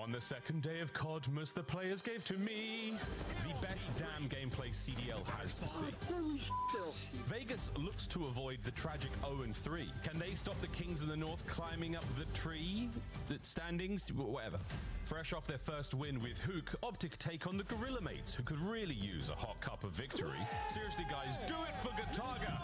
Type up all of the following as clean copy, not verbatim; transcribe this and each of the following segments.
On the second day of Codmas, the players gave to me the best damn gameplay CDL has to see. Holy shit. Vegas looks to avoid the tragic 0-3. Can they stop the Kings of the North climbing up the tree? The standings? Whatever. Fresh off their first win with Hook, OpTic take on the Gorilla Mates, who could really use a hot cup of victory. Seriously, guys, do it for Gataga!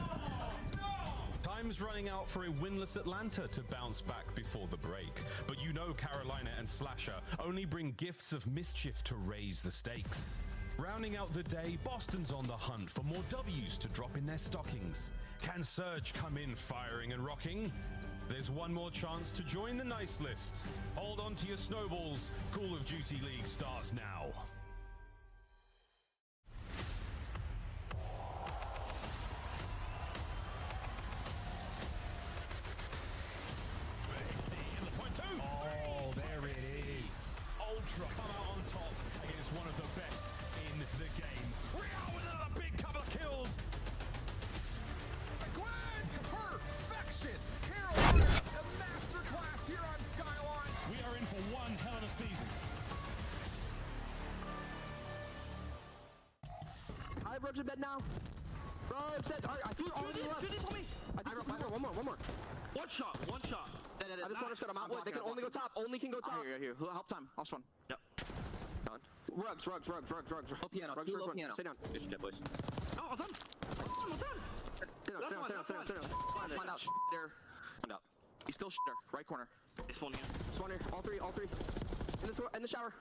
Time's running out for a winless Atlanta to bounce back before the break. But you know Carolina and Slasher only bring gifts of mischief to raise the stakes. Rounding out the day, Boston's on the hunt for more W's to drop in their stockings. Can Surge come in firing and rocking? There's one more chance to join the nice list. Hold on to your snowballs. Call of Duty League starts now. Oh, there it is. Ultra come out on top against one of the best in the game. Real with another big couple of kills. Gwen, perfection. Carolina, a masterclass here on Skyline. We are in for one hell of a season. I have Roach in bed now. Roach said, I feel all of you left. I got one more. One shot. I just want to shut them out. They can only go top. Only can go top. Here. Help time. Last one. Yep. Done. Rugs. Low piano. Rugs, Low piano. Stay down. Good shit, boys. Oh, done. Sit down. Find out. There. Find out. He's still there. Right corner. It's one here. All three. In the shower.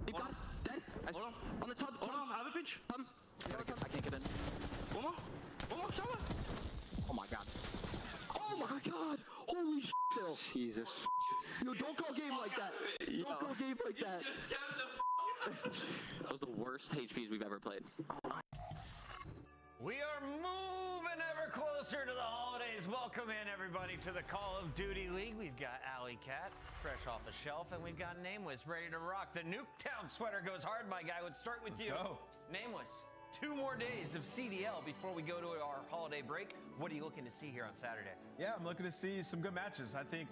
Deep down. Dead. Hold On the tub. Hold on. I have a pinch. I can't get in. One more. Shower. Oh my god. Holy shit, Phil. Jesus. Yo, don't go game like that. Don't go game like that. That was the worst HPs we've ever played. We are moving ever closer to the holidays. Welcome in, everybody, to the Call of Duty League. We've got Alley Cat, fresh off the shelf, and we've got Nameless, ready to rock. The Nuketown sweater goes hard, my guy. Let's start with you. Go. Nameless, 2 more days of CDL before we go to our holiday break. What are you looking to see here on Saturday? Yeah, I'm looking to see some good matches. I think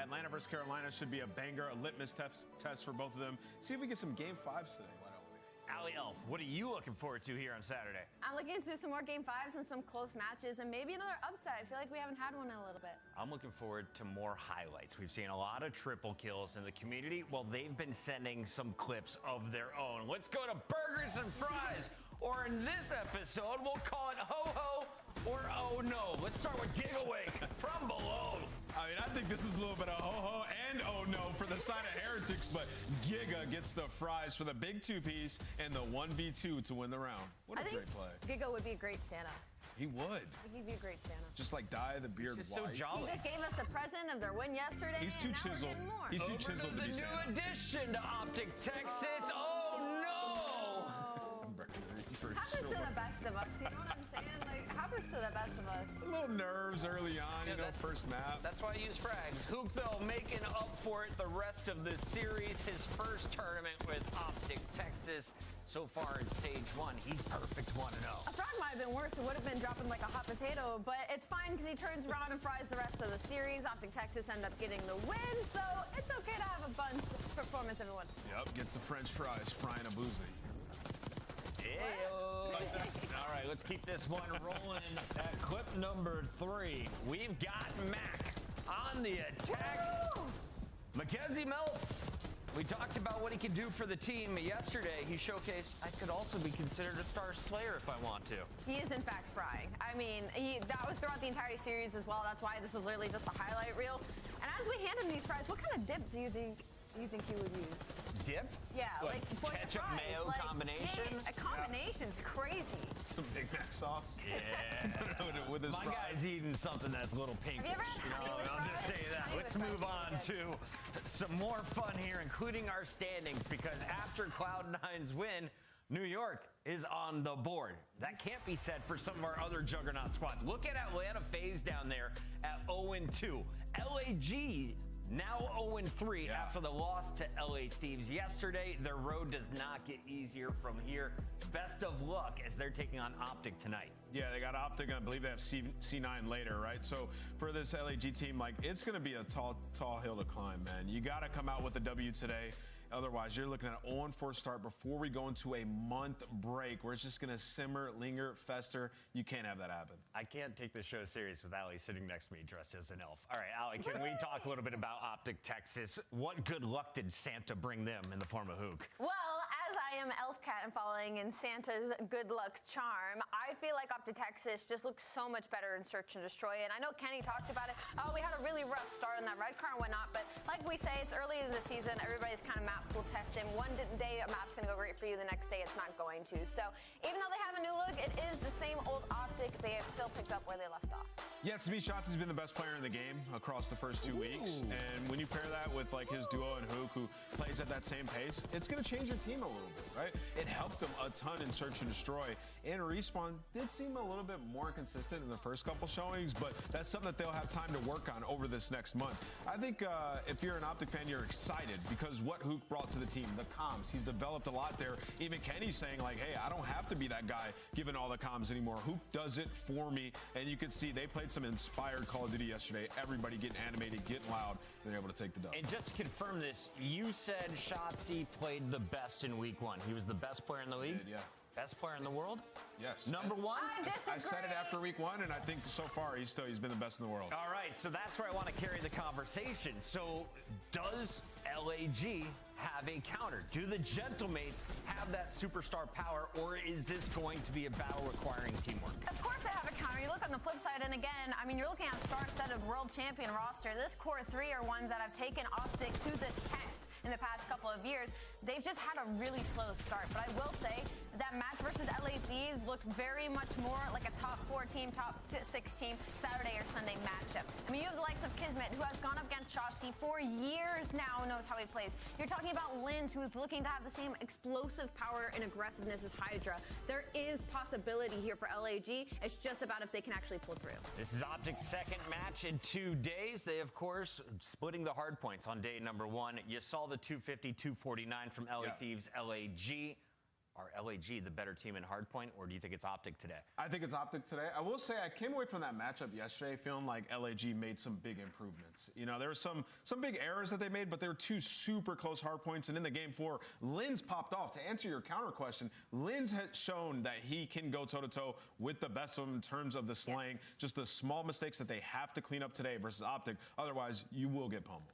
Atlanta versus Carolina should be a banger, a litmus test for both of them. See if we get some game 5s today. Why don't we? Allie Elf, what are you looking forward to here on Saturday? I'm looking to some more game 5s and some close matches and maybe another upset. I feel like we haven't had one in a little bit. I'm looking forward to more highlights. We've seen a lot of triple kills in the community. Well, they've been sending some clips of their own. Let's go to burgers and fries. Or in this episode, we'll call it ho-ho or oh no. Let's start with Gigawake from below. I mean, I think this is a little bit of ho-ho and oh no for the side of Heretics, but Giga gets the fries for the big 2-piece and the 1v2 to win the round. What a great play. Giga would be a great Santa. He would. I think he'd be a great Santa. Just like dye the beard He's white. so jolly. He just gave us a present of their win yesterday. He's too and now chiseled. We're getting more. He's too Over chiseled to the be new Santa. addition to OpTic Texas. Oh no! Happens to the best of us, you know what I'm saying? Like, happens to the best of us. A little nerves early on, you know, first map. That's why I use frags. Hook, though, making up for it the rest of the series. His first tournament with OpTic Texas. So far in stage 1, he's perfect 1-0. A frag might have been worse. It would have been dropping like a hot potato, but it's fine because he turns around and fries the rest of the series. OpTic Texas end up getting the win, so it's okay to have a bunch performance every once in a while. Yep, gets the French fries, frying a boozy. All right, let's keep this one rolling. At clip number 3, we've got Mac on the attack. Woo! Mackenzie Melts. We talked about what he could do for the team yesterday. He showcased I could also be considered a star slayer if I want to. He is in fact frying. I mean, that was throughout the entire series as well. That's why this is literally just a highlight reel. And as we hand him these fries, what kind of dip do you think he would use? Dip? Yeah, like for ketchup the fries. mayo like, combination. Yeah, a combination's crazy. Some Big Mac sauce. Yeah. with his My fries. guy's eating something that's a little pinkish. Have you ever had honey with I'll just fries? say that. Honey Let's with move fries on to some more fun here, including our standings, because after Cloud9's win, New York is on the board. That can't be said for some of our other juggernaut squads. Look at Atlanta FaZe down there at 0-2. LAG now 0-3 after the loss to LA Thieves yesterday. Their road does not get easier from here. Best of luck as they're taking on OpTic tonight. Yeah, they got OpTic, and I believe they have C9 later, right? So for this LAG team, like, it's going to be a tall hill to climb, man. You got to come out with a W today. Otherwise, you're looking at an 0-4 start before we go into a month break where it's just going to simmer, linger, fester. You can't have that happen. I can't take the show serious with Ali sitting next to me dressed as an elf. All right, Ali, can we talk a little bit about OpTic Texas? What good luck did Santa bring them in the form of Hook? Well, as I am Elf Cat and following in Santa's good luck charm, I feel like OpTic Texas just looks so much better in Search and Destroy. And I know Kenny talked about it. Oh, we had a really rough start in that red car and whatnot. But like we say, it's early in the season. Everybody's kind of map pool testing. One day a map's going to go great for you. The next day it's not going to. So even though they have a new look, it is the same old OpTic. They have still picked up where they left off. Yeah, to me, Shotzi's been the best player in the game across the first 2 weeks. And when you pair that with like his duo and Hook, who plays at that same pace, it's going to change your team a little bit, right? It helped them a ton in Search and Destroy. And Respawn did seem a little bit more consistent in the first couple showings, but that's something that they'll have time to work on over this next month. I think if you're an OpTic fan, you're excited because what Hook brought to the team, the comms, he's developed a lot there. Even Kenny's saying like, hey, I don't have to be that guy giving all the comms anymore. Hook does it for me. And you can see they played some inspired Call of Duty yesterday. Everybody getting animated, getting loud, and they're able to take the dub. And just to confirm this, you said Shotzi played the best in week 1. He was the best player in the league? Yeah. Best player in the world? Yes. Number 1? I disagree. I said it after week 1, and I think so far he's been the best in the world. All right, so that's where I want to carry the conversation. So does LAG have a counter? Do the Gentlemates have that superstar power, or is this going to be a battle requiring teamwork? Of course they have a counter. You look on the flip side, and again, I mean, you're looking at a star-studded world champion roster. This core 3 are ones that have taken OpTic to the test in the past couple of years. They've just had a really slow start, but I will say that match versus LA Thieves looked very much more like a top 4 team, top 6 team Saturday or Sunday matchup. I mean, you have the likes of Kismet, who has gone up against Shotzi for years now, knows how he plays. You're talking about Linz, who's looking to have the same explosive power and aggressiveness as Hydra. There is possibility here for LAG. It's just about if they can actually pull through. This is OpTic's second match in 2 days. They, of course, splitting the hard points on day number 1. You saw the 250, 249 from LA Thieves, LAG. Are LAG the better team in hardpoint, or do you think it's OpTic today? I think it's OpTic today. I will say I came away from that matchup yesterday feeling like LAG made some big improvements. You know, there were some big errors that they made, but they were 2 super close hardpoints. And in the game 4, Linz popped off. To answer your counter question, Linz has shown that he can go toe-to-toe with the best of them in terms of the slaying. Yes. Just the small mistakes that they have to clean up today versus OpTic. Otherwise, you will get pummeled.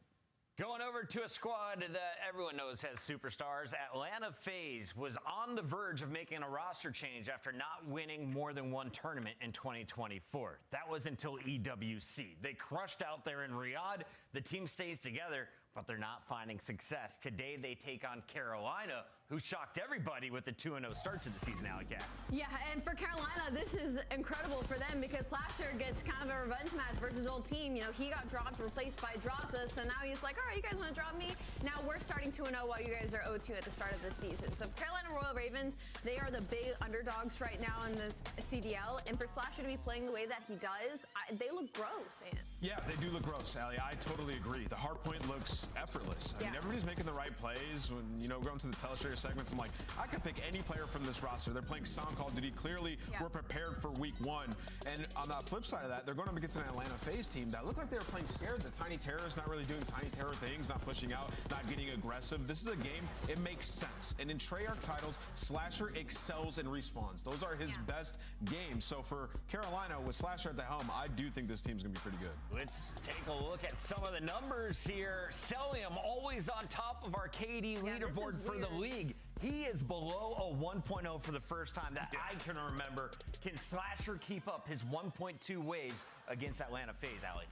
Going over to a squad that everyone knows has superstars, Atlanta FaZe was on the verge of making a roster change after not winning more than 1 tournament in 2024. That was until EWC. They crushed out there in Riyadh. The team stays together, but they're not finding success. Today they take on Carolina, who shocked everybody with a 2-0 start to the season, Alec. Yeah, and for Carolina, this is incredible for them because Slasher gets kind of a revenge match versus his old team. You know, he got dropped, replaced by Drasa, so now he's like, all right, you guys want to drop me? Now we're starting 2-0 while you guys are 0-2 at the start of the season. So Carolina Royal Ravens, they are the big underdogs right now in this CDL, and for Slasher to be playing the way that he does, they look gross, Ant. Yeah, they do look gross, Ali. I totally agree. The hard point looks effortless. I mean, everybody's making the right plays. When, you know, going to the telestrator segments, I'm like, I could pick any player from this roster. They're playing sound Call of Duty. Clearly, we're prepared for week 1. And on the flip side of that, they're going up against an Atlanta FaZe team that looked like they were playing scared. The Tiny Terror's not really doing Tiny Terror things, not pushing out, not getting aggressive. This is a game, it makes sense. And in Treyarch titles, Slasher excels and respawns. Those are his best games. So for Carolina, with Slasher at the helm, I do think this team's going to be pretty good. Let's take a look at some of the numbers here. Celium always on top of our KD leaderboard for the league. He is below a 1.0 for the first time that I can remember. Can Slasher keep up his 1.2 ways against Atlanta FaZe, Ali?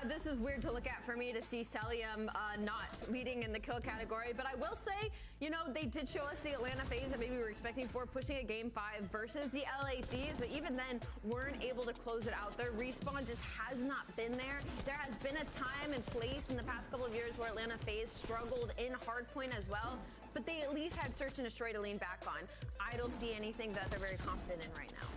This is weird to look at for me to see Celium not leading in the kill category. But I will say, you know, they did show us the Atlanta FaZe that maybe we were expecting for pushing a game 5 versus the LA Thieves. But even then, weren't able to close it out. Their respawn just has not been there. There has been a time and place in the past couple of years where Atlanta FaZe struggled in hardpoint as well. But they at least had Search and Destroy to lean back on. I don't see anything that they're very confident in right now.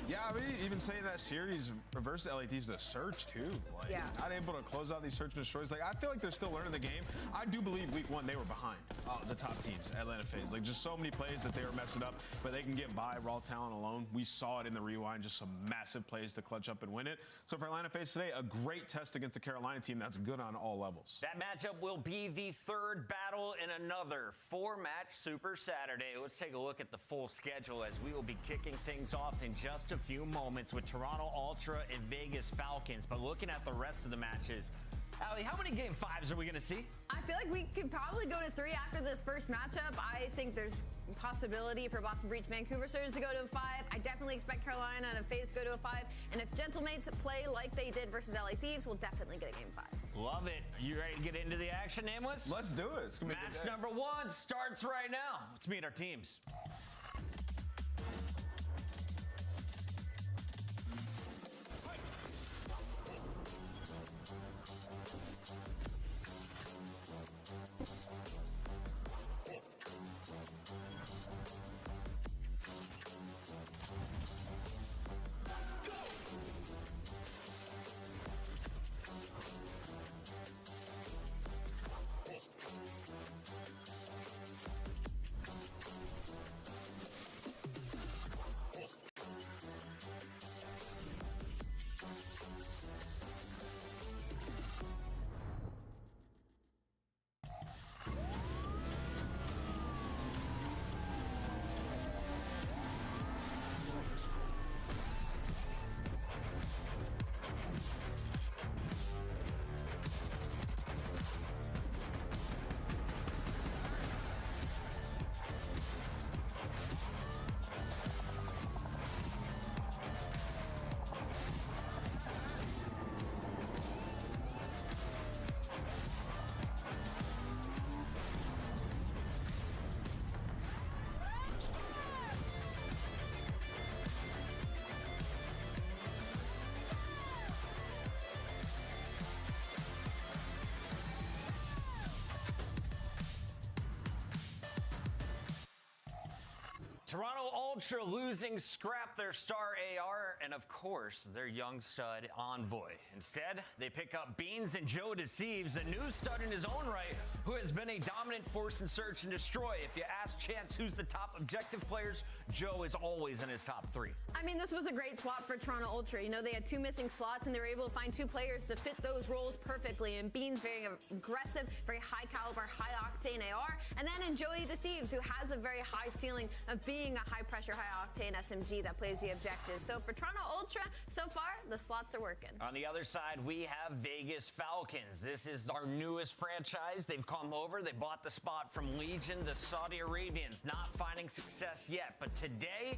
Yeah, I mean, even saying that series versus LA Thieves, a search too. Like, Yeah. not able to close out these search and destroys. Like, I feel like they're still learning the game. I do believe week one they were behind the top teams, Atlanta FaZe. Like, just so many plays that they were messing up, but they can get by raw talent alone. We saw it in the rewind, just some massive plays to clutch up and win it. So for Atlanta FaZe today, a great test against the Carolina team that's good on all levels. That matchup will be the third battle in another 4-match Super Saturday. Let's take a look at the full schedule as we will be kicking things off in just a few moments with Toronto Ultra and Vegas Falcons. But looking at the rest of the matches, Allie, how many game 5s are we going to see? I feel like we could probably go to 3 after this first matchup. I think there's possibility for Boston Breach Vancouver Surge to go to a 5. I definitely expect Carolina and FaZe to go to a 5. And if Gentlemates play like they did versus LA Thieves, we'll definitely get a game 5. Love it. You ready to get into the action, Nameless? Let's do it. It's gonna be a good Match day. number 1 starts right now. Let's meet our teams. Toronto Ultra losing Scrap, their star AR, and of course, their young stud Envoy. Instead, they pick up Beans and Joe Deceives, a new stud in his own right, who has been a dominant force in Search and Destroy. If you ask Chance who's the top objective players, Joe is always in his top 3. I mean, this was a great swap for Toronto Ultra. You know, they had 2 missing slots, and they were able to find 2 players to fit those roles perfectly. And Beans, very aggressive, very high caliber, high octane AR. And then in Joey Deceives, who has a very high ceiling of being a high pressure, high octane SMG that plays the objectives. So for Toronto Ultra, so far, the slots are working. On the other side, we have Vegas Falcons. This is our newest franchise. They've come over. They bought the spot from Legion, the Saudi Arabians. Not finding success yet, but today,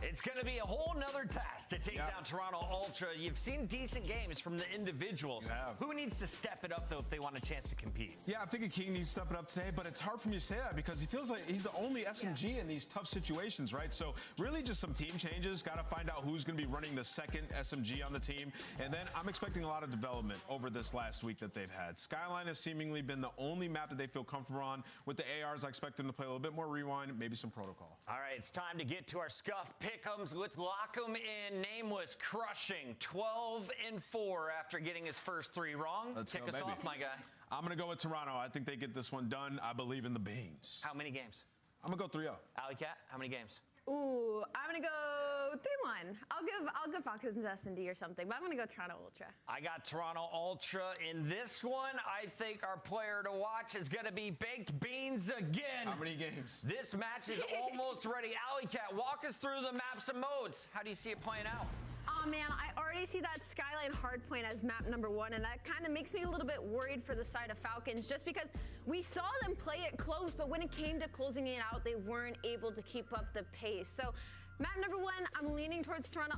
it's going to be a whole nother task to take down Toronto Ultra. You've seen decent games from the individuals. Who needs to step it up, though, if they want a chance to compete? Yeah, I think King needs to step it up today, but it's hard for me to say that because he feels like he's the only SMG in these tough situations, right? So really just some team changes. Got to find out who's going to be running the second SMG on the team. And then I'm expecting a lot of development over this last week that they've had. Skyline has seemingly been the only map that they feel comfortable on. With the ARs, I expect them to play a little bit more rewind, maybe some protocol. All right, it's time to get to our scuff pick'ems. Let's lock them in. Nameless crushing 12-4 after getting his first 3 wrong. Let's Kick go, us baby. off, my guy. I'm going to go with Toronto. I think they get this one done. I believe in the Beans. How many games? I'm going to go 3-0. Alley Cat, how many games? Ooh, I'm gonna go 3-1. I'll give Falcons S&D or something, but I'm gonna go Toronto Ultra. I got Toronto Ultra in this one. I think our player to watch is gonna be Baked Beans again. How many games? This match is almost ready. Alley Cat, walk us through the maps and modes. How do you see it playing out? Oh man, I already see that Skyline hardpoint as map number 1, and that kind of makes me a little bit worried for the side of Falcons, just because we saw them play it close, but when it came to closing it out, they weren't able to keep up the pace. So map number 1, I'm leaning towards Toronto.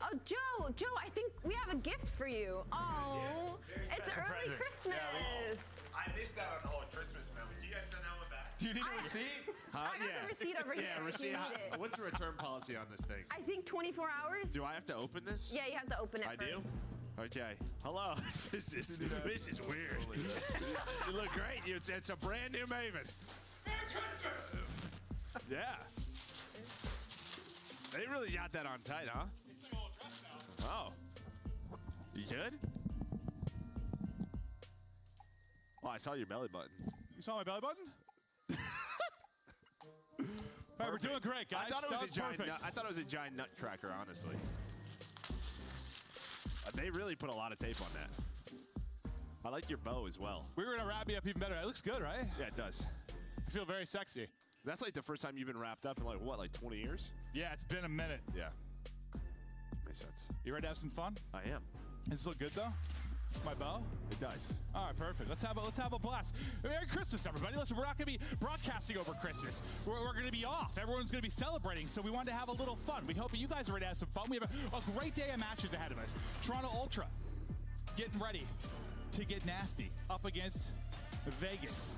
Oh, Joe, I think we have a gift for you. Oh, it's early present. Christmas. I missed out on all Christmas, man. Did you guys send that one back? Do you need a receipt? I got the receipt over here. Yeah, if you receipt. need it. What's the return policy on this thing? I think 24 hours. Do I have to open this? Yeah, you have to open it I first. do? Okay. Hello. This is weird. You look great. It's a brand new Maven. Merry Christmas! Yeah. They really got that on tight, huh? Oh. You good? Oh, I saw your belly button. You saw my belly button? All right, we're doing great, guys. I thought it was perfect. I thought it was a giant nutcracker, honestly. They really put a lot of tape on that. I like your bow as well. We were gonna wrap me up even better. It looks good, right? Yeah, it does. I feel very sexy. That's like the first time you've been wrapped up in like what, like 20 years? Yeah, it's been a minute. Yeah. Makes sense. You ready to have some fun? I am. Does this look good though? My bow? It does. All right, perfect. Let's have a blast. Merry Christmas, everybody. Listen, we're not going to be broadcasting over Christmas. We're going to be off. Everyone's going to be celebrating, so we wanted to have a little fun. We hope you guys are ready to have some fun. We have a great day of matches ahead of us. Toronto Ultra getting ready to get nasty up against Vegas.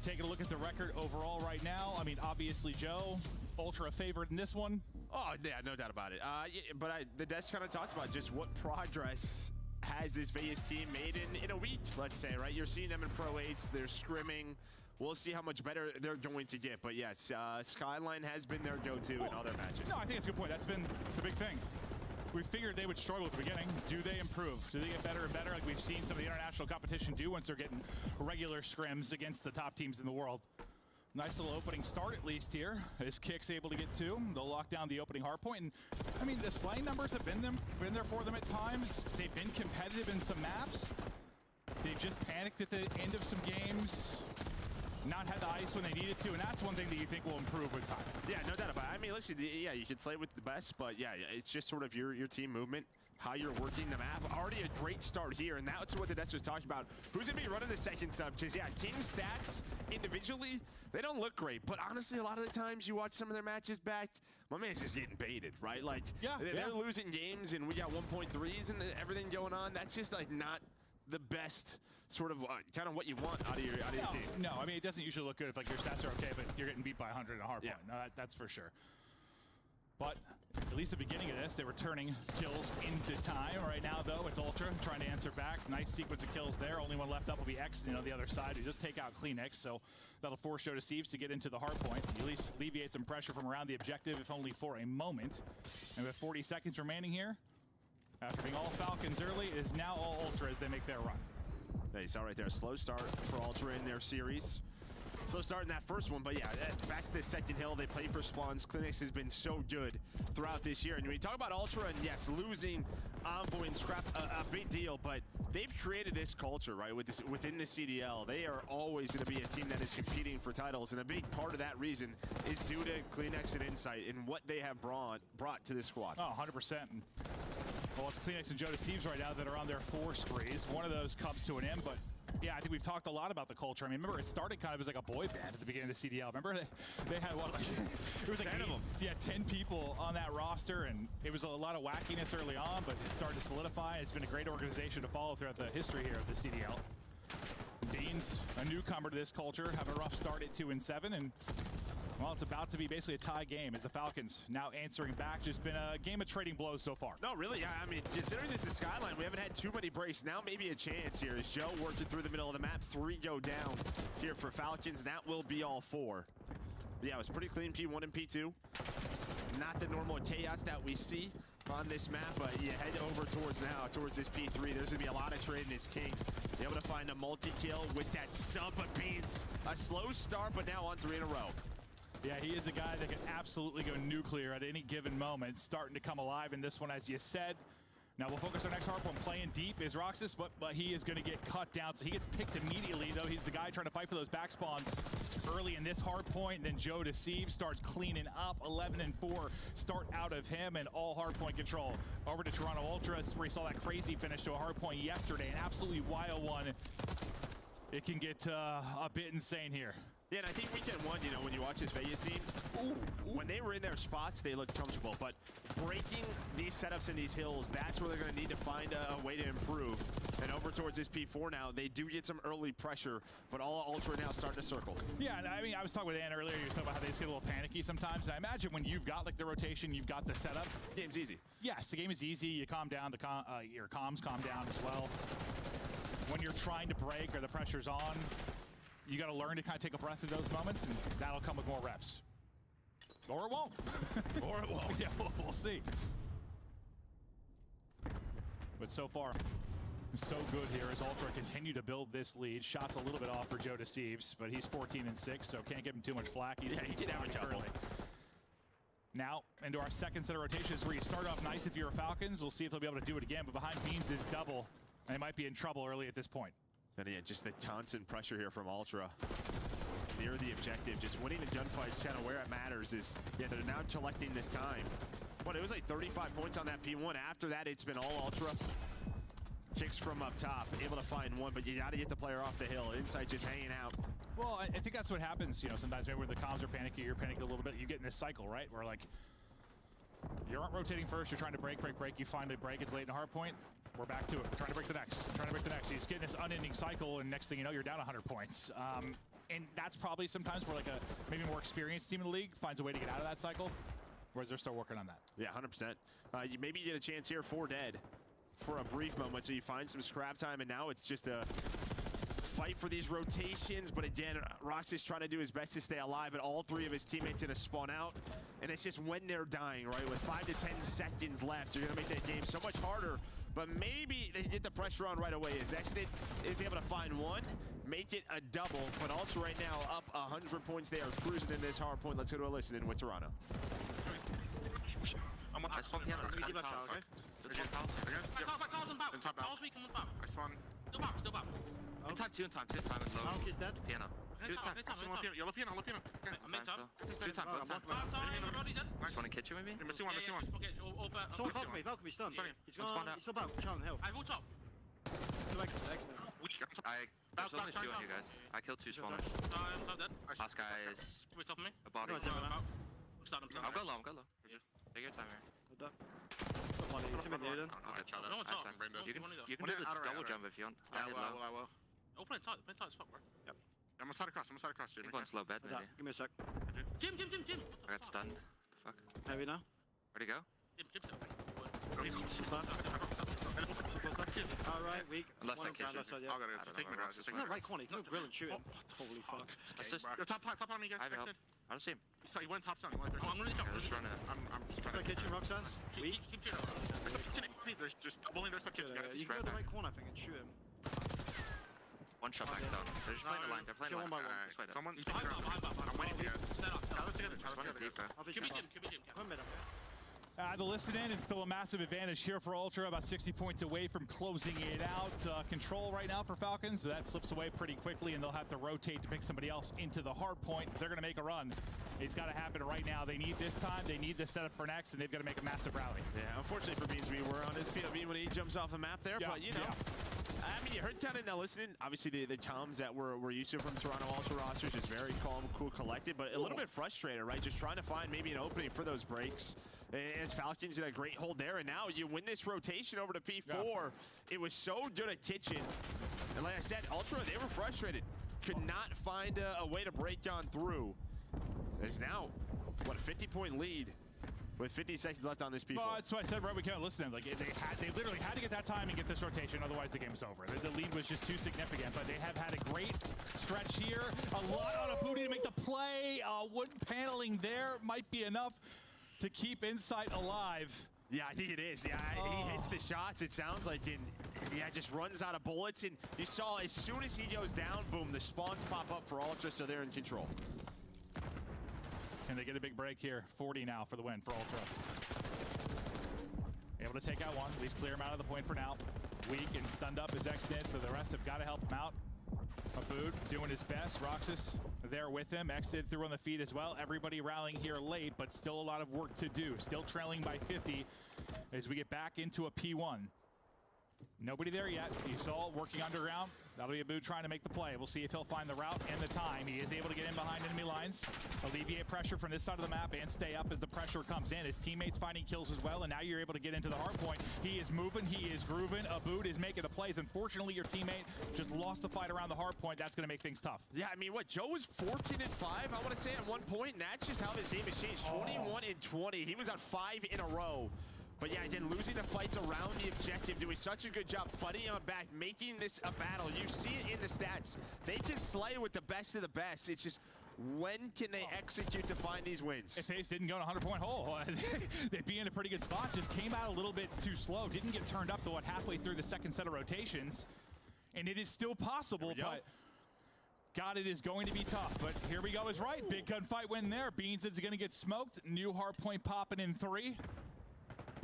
Taking a look at the record overall right now. I mean, obviously, Joe, Ultra a favorite in this one. Oh, yeah, no doubt about it. But the desk kind of talks about just what progress has this Vegas team made in a week, let's say, right? You're seeing them in Pro 8s. They're scrimming. We'll see how much better they're going to get. But, yes, Skyline has been their go-to in other matches. No, I think it's a good point. That's been the big thing. We figured they would struggle at the beginning. Do they improve? Do they get better and better like we've seen some of the international competition do once they're getting regular scrims against the top teams in the world? Nice little opening start, at least here. As Kick's able to get two, they'll lock down the opening hard point. And I mean, the slaying numbers have been there for them at times. They've been competitive in some maps. They've just panicked at the end of some games, not had the ice when they needed to, and that's one thing that you think will improve with time. Yeah, no doubt about it. I mean, listen, yeah, you can slay with the best, but yeah, it's just sort of your team movement, how you're working the map. Already a great start here, and that's what the desk was talking about. Who's going to be running the second sub? Because, yeah, King's stats individually, they don't look great. But honestly, a lot of the times you watch some of their matches back, my man's just getting baited, right? Like, they're losing games, and we got 1.3s and everything going on. That's just, like, not the best sort of kind of what you want out of your team. No, I mean, it doesn't usually look good if, like, your stats are okay, but you're getting beat by 100 in a hard point. No, that's for sure. But at least the beginning of this, they were turning kills into time. Right now, though, it's Ultra trying to answer back. Nice sequence of kills there. Only one left up will be X, on the other side. You just take out Clean X, so that'll force Joe Deceives to get into the hard point. You at least alleviate some pressure from around the objective, if only for a moment. And with 40 seconds remaining here, after being all Falcons early, it is now all Ultra as they make their run. Yeah, you saw right there, slow start for Ultra in their series. Slow start in that first one, but yeah, back to the second hill, they play for spawns. Clinics has been so good throughout this year. And when you talk about Ultra, and yes, losing Envoy and Scrap, a big deal, but they've created this culture, right, within the CDL. They are always going to be a team that is competing for titles, and a big part of that reason is due to CleanX and Insight and what they have brought to this squad. Oh, 100%. Well, it's CleanX and Joe Deceives right now that are on their 4 sprees. One of those comes to an end, but yeah, I think we've talked a lot about the culture. I mean, remember, it started kind of as like a boy band at the beginning of the CDL. Remember, they had what, like, it was like 10 of them. Yeah, 10 people on that roster, and it was a lot of wackiness early on, but it started to solidify. It's been a great organization to follow throughout the history here of the CDL. Beans, a newcomer to this culture, have a rough start at 2-7, and well, it's about to be basically a tie game as the Falcons now answering back. Just been a game of trading blows so far. No, really, yeah. I mean, considering this is Skyline, we haven't had too many breaks. Now maybe a chance here as Joe working through the middle of the map. 3 go down here for Falcons. That will be all 4. But yeah, it was pretty clean P1 and P2. Not the normal chaos that we see on this map, but you head over towards this P3. There's going to be a lot of trading as King. Be able to find a multi-kill with that sub of Beans. A slow start, but now on 3 in a row. Yeah, he is a guy that can absolutely go nuclear at any given moment. Starting to come alive in this one, as you said. Now we'll focus our next hard one. Playing deep is Roxas, but he is going to get cut down. So he gets picked immediately, though. He's the guy trying to fight for those back spawns early in this hard point. Then Joe Deceives starts cleaning up. 11-4 start out of him, and all hard point control. Over to Toronto Ultras, where he saw that crazy finish to a hard point yesterday. An absolutely wild one. It can get a bit insane here. Yeah, and I think weekend 1, when you watch this Vegas team, when they were in their spots, they looked comfortable. But breaking these setups in these hills, that's where they're going to need to find a way to improve. And over towards this P4 now, they do get some early pressure, but all Ultra now starting to circle. Yeah, and I mean, I was talking with Ann earlier. You were talking about how they just get a little panicky sometimes. And I imagine when you've got like the rotation, you've got the setup. The game's easy. Yes, the game is easy. You calm down. Your comms calm down as well. When you're trying to break or the pressure's on, you got to learn to kind of take a breath in those moments, and that'll come with more reps. Or it won't. Or it won't. Yeah, we'll see. But so far, so good here as Ultra continue to build this lead. Shots a little bit off for Joe Deceives, but he's 14-6, so can't give him too much flack. He's he can have a couple. Now, into our second set of rotations where you start off nice if you're a Falcons. We'll see if they'll be able to do it again, but behind Beans is double. And they might be in trouble early at this point. And yeah, just the constant pressure here from Ultra. Near the objective, just winning the gunfights kind of where it matters is, yeah, they're now collecting this time. What, it was like 35 points on that P1. After that, it's been all Ultra. Kicks from up top, able to find one, but you got to get the player off the hill. Inside just hanging out. Well, I think that's what happens, you know, sometimes maybe when the comms are panicky, you're panicking a little bit, you get in this cycle, right? Where like, you aren't rotating first, you're trying to break, you finally break, it's late in hard point, we're back to it, we're trying to break the next, you just get in this unending cycle, and next thing you know, you're down 100 points. And that's probably sometimes where like a maybe more experienced team in the league finds a way to get out of that cycle, whereas they're still working on that. Yeah, 100%. You maybe get a chance here for Dead for a brief moment, so you find some scrap time, and now it's just a fight for these rotations. But again, Rox is trying to do his best to stay alive, but all three of his teammates gonna spawn out, and it's just when they're dying, right? With 5 to 10 seconds left, you're gonna make that game so much harder. But maybe they get the pressure on right away. As Exit is able to find one, make it a double. But Ultra right now up 100 points. They are cruising in this hard point. Let's go to a listen in with Toronto. I'm on top. I spawn. Still back. In time 2, in time 2. Time is low. He's dead. Piano. 2 time. Yellow piano. Two time. Want to catch you maybe? Someone help me. Valkyrie stunned. He's still back. Challenge help. I killed 2 on you guys. I killed 2 spawners. Last guy is a body. I'll go low. Take your time here. You can do the double jump if you want. I will. Open it tight as fuck, bro. Yep. I'm gonna side across, Jim. One slow bed, maybe. Give me a sec. Jim! I got stunned. Fuck. Heavy now. Where'd he go? Alright, weak. Unless I catch him. I'll go to take me across. He's in the right corner. You can grill and shoot him. Holy fuck. Top on me, guys. I don't see him. He went top down. I'm gonna jump. Just run it. I'm kitchen, Roxas. Keep shooting. There's just bullying. There's some kitchen. You can go to the right corner, I think, and shoot him. One shot back down. They're just playing the line. They're playing the line. Someone. I'm waiting for you guys. The listen in, and still a massive advantage here for Ultra, about 60 points away from closing it out. Control right now for Falcons, but that slips away pretty quickly, and they'll have to rotate to pick somebody else into the hard point. If they're going to make a run, it's got to happen right now. They need this time, they need the setup for next, and they've got to make a massive rally. Yeah, unfortunately for Beans, we were on his POV when he jumps off the map there, but you know. I mean, you heard down in the listening, obviously the comms that we're used to from Toronto Ultra rosters, just very calm, cool, collected, but a little bit frustrated, right? Just trying to find maybe an opening for those breaks. As Falcons in a great hold there, and now you win this rotation over to P4. Yeah. It was so good at Kitchen. And like I said, Ultra, they were frustrated. Could not find a way to break on through. There's now, what, a 50-point lead with 50 seconds left on this P4. Well, that's why I said, right, we can't listen to them. Like, they literally had to get that time and get this rotation, otherwise the game's over. The lead was just too significant, but they have had a great stretch here. A lot on a booty to make the play. Wood paneling there might be enough to keep Insight alive. Yeah, I think it is. Yeah, he hits the shots, it sounds like, and yeah, just runs out of bullets. And you saw as soon as he goes down, boom, the spawns pop up for Ultra, so they're in control. Can they get a big break here? 40 now for the win for Ultra. Able to take out one, at least clear him out of the point for now. Weak and stunned up is Exit, so the rest have got to help him out. Abood doing his best. Roxas there with him. Exit through on the feed as well. Everybody rallying here late, but still a lot of work to do. Still trailing by 50 as we get back into a P1. Nobody there yet. You saw working underground. That'll be Abood trying to make the play. We'll see if he'll find the route and the time. He is able to get in behind enemy lines, alleviate pressure from this side of the map, and stay up as the pressure comes in. His teammates finding kills as well, and now you're able to get into the hard point. He is moving, he is grooving. Abood is making the plays. Unfortunately, your teammate just lost the fight around the hard point. That's going to make things tough. Yeah, I mean, what, Joe was 14-5, I want to say, at one point, and that's just how this game has changed. 21-20. He was on 5 in a row. But yeah, again, losing the fights around the objective, doing such a good job fighting on back, making this a battle. You see it in the stats. They can slay with the best of the best. It's just When can they execute to find these wins? If FaZe didn't go to 100-point hole, they'd be in a pretty good spot. Just came out a little bit too slow. Didn't get turned up to what, halfway through the second set of rotations. And it is still possible, but God, it is going to be tough. But here we go is right. Big gunfight win there. Beans is going to get smoked. New hard point popping in 3.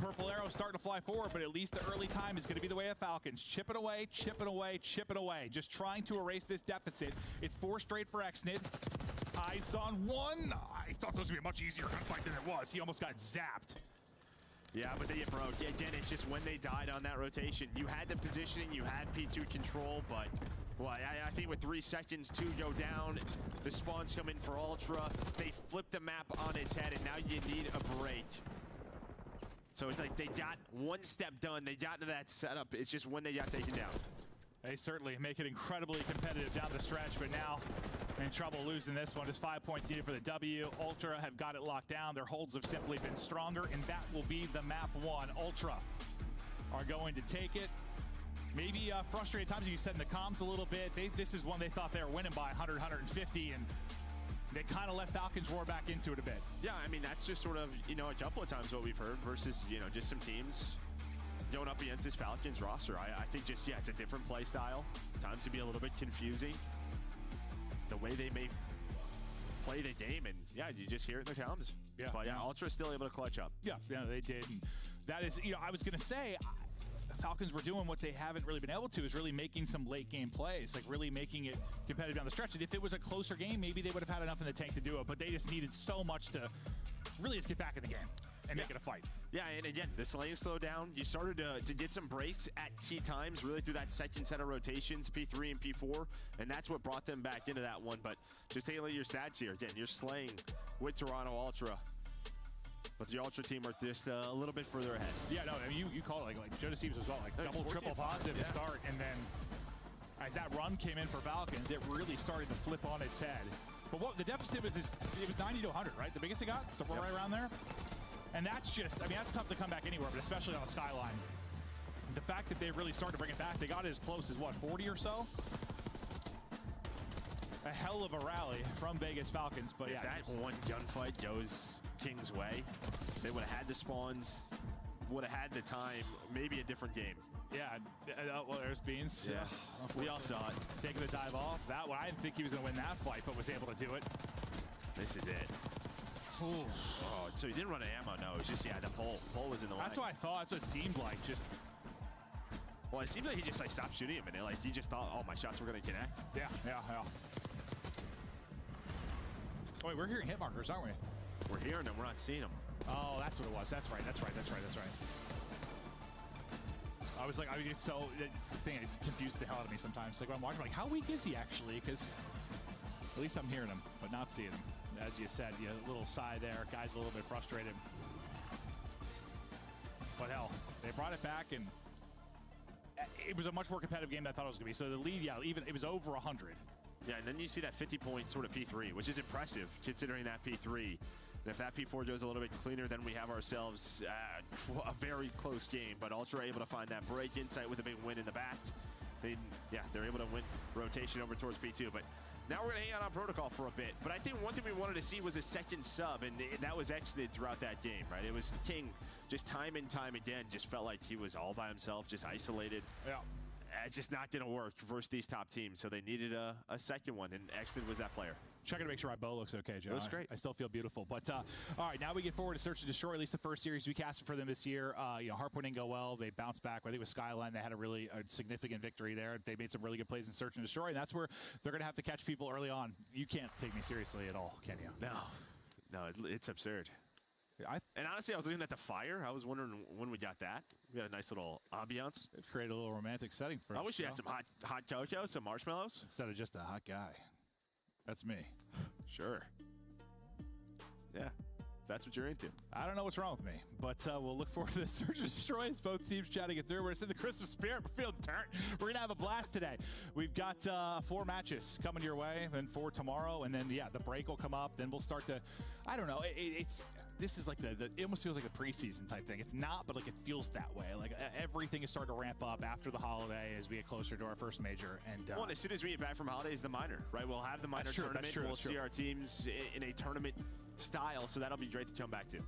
Purple arrow starting to fly forward, but at least the early time is going to be the way of Falcons. Chipping away, chipping away, chipping away. Just trying to erase this deficit. It's 4 straight for Xnid. Eyes on 1. I thought those would be a much easier gunfight than it was. He almost got zapped. Yeah, but they get broke. Again, it's just when they died on that rotation. You had the positioning, you had P2 control, but well, I think with 3 seconds to go down, the spawns come in for Ultra. They flip the map on its head, and now you need a break. So it's like they got 1 step done. They got into that setup. It's just when they got taken down. They certainly make it incredibly competitive down the stretch, but now in trouble losing this one. Just 5 points needed for the W. Ultra have got it locked down. Their holds have simply been stronger, and that will be the map 1. Ultra are going to take it. Maybe frustrated times, you said in the comms a little bit. This is one they thought they were winning by 100, 150, and they kind of let Falcons roar back into it a bit. Yeah, I mean, that's just sort of, you know, a couple of times what we've heard versus, you know, just some teams going up against this Falcons roster. I think just, yeah, it's a different play style. Times to be a little bit confusing. The way they may play the game, and yeah, you just hear it in the comms. Yeah. But yeah, Ultra's still able to clutch up. Yeah, they did. And that is, you know, I was going to say, Falcons were doing what they haven't really been able to, is really making some late game plays, like really making it competitive down the stretch. And if it was a closer game, maybe they would have had enough in the tank to do it, but they just needed so much to really just get back in the game and make it a fight. Yeah, and again, the slaying slowed down. You started to get some breaks at key times, really through that second set of rotations, P3 and P4, and that's what brought them back into that one. But just taking a look at your stats here. Again, you're slaying with Toronto Ultra. But the Ultra team are just a little bit further ahead. Yeah, no, I mean, you call it like Joe Deceivers was well, like double, triple positive to start, and then as that run came in for Falcons, it really started to flip on its head. But what the deficit was, it was 90 to 100, right? The biggest it got, so we're right around there. And that's just, I mean, that's tough to come back anywhere, but especially on a skyline. The fact that they really started to bring it back, they got it as close as what, 40 or so? A hell of a rally from Vegas Falcons, but if yeah. That one gunfight goes King's way, they would have had the spawns, would have had the time, maybe a different game. Yeah, well, there's Beans. Yeah, we all saw it. Taking the dive off. That one, I didn't think he was going to win that fight, but was able to do it. This is it. Oh, so he didn't run an ammo, no. It was just, yeah, the pole was in the way. That's what I thought. That's what it seemed like. Just. Well, it seemed like he just, like, stopped shooting him, and like, he just thought, oh, my shots were going to connect. Yeah. Oh, wait, we're hearing hit markers, aren't we? We're hearing them. We're not seeing them. Oh, that's what it was. That's right. I was like, I mean, it's the thing, it confused the hell out of me sometimes. Like, when I'm watching, I'm like, how weak is he actually? Because at least I'm hearing him, but not seeing him. As you said, a little sigh there. Guy's a little bit frustrated. But hell, they brought it back, and it was a much more competitive game than I thought it was going to be. So the lead, yeah, even it was over 100. Yeah, and then you see that 50-point sort of P3, which is impressive considering that P3. And if that P4 goes a little bit cleaner, then we have ourselves a very close game. But Ultra able to find that break. Insight with a big win in the back. They're able to win rotation over towards P2. But now we're going to hang out on protocol for a bit. But I think one thing we wanted to see was a second sub, and that was exited throughout that game, right? It was King just time and time again, just felt like he was all by himself, just isolated. Yeah. It's just not going to work versus these top teams, so they needed a second one, and Exton was that player. Checking to make sure my bow looks okay, Joe. Looks great. I still feel beautiful. But all right, now we get forward to Search and Destroy. At least the first series we casted for them this year. Hardpoint didn't go well. They bounced back. I think with Skyline, they had a significant victory there. They made some really good plays in Search and Destroy, and that's where they're going to have to catch people early on. You can't take me seriously at all, can you? No, it's absurd. And honestly, I was looking at the fire. I was wondering when we got that. We got a nice little ambiance. They've created a little romantic setting for us. I wish you had some hot cocoa, some marshmallows. Instead of just a hot guy. That's me. Sure. Yeah. that's what you're into. I don't know what's wrong with me, but we'll look forward to the Search and Destroy as both teams try to get through. We're in the Christmas spirit. We're feeling turnt. We're going to have a blast today. We've got 4 matches coming your way, and 4 tomorrow, and then, yeah, the break will come up. Then we'll start to, I don't know, this is like it almost feels like a preseason type thing. It's not, but like it feels that way. Like everything is starting to ramp up after the holiday as we get closer to our first major. And well, as soon as we get back from holidays, the minor, right? We'll have the minor tournament. We'll see our teams in a tournament style, so that'll be great to come back to. I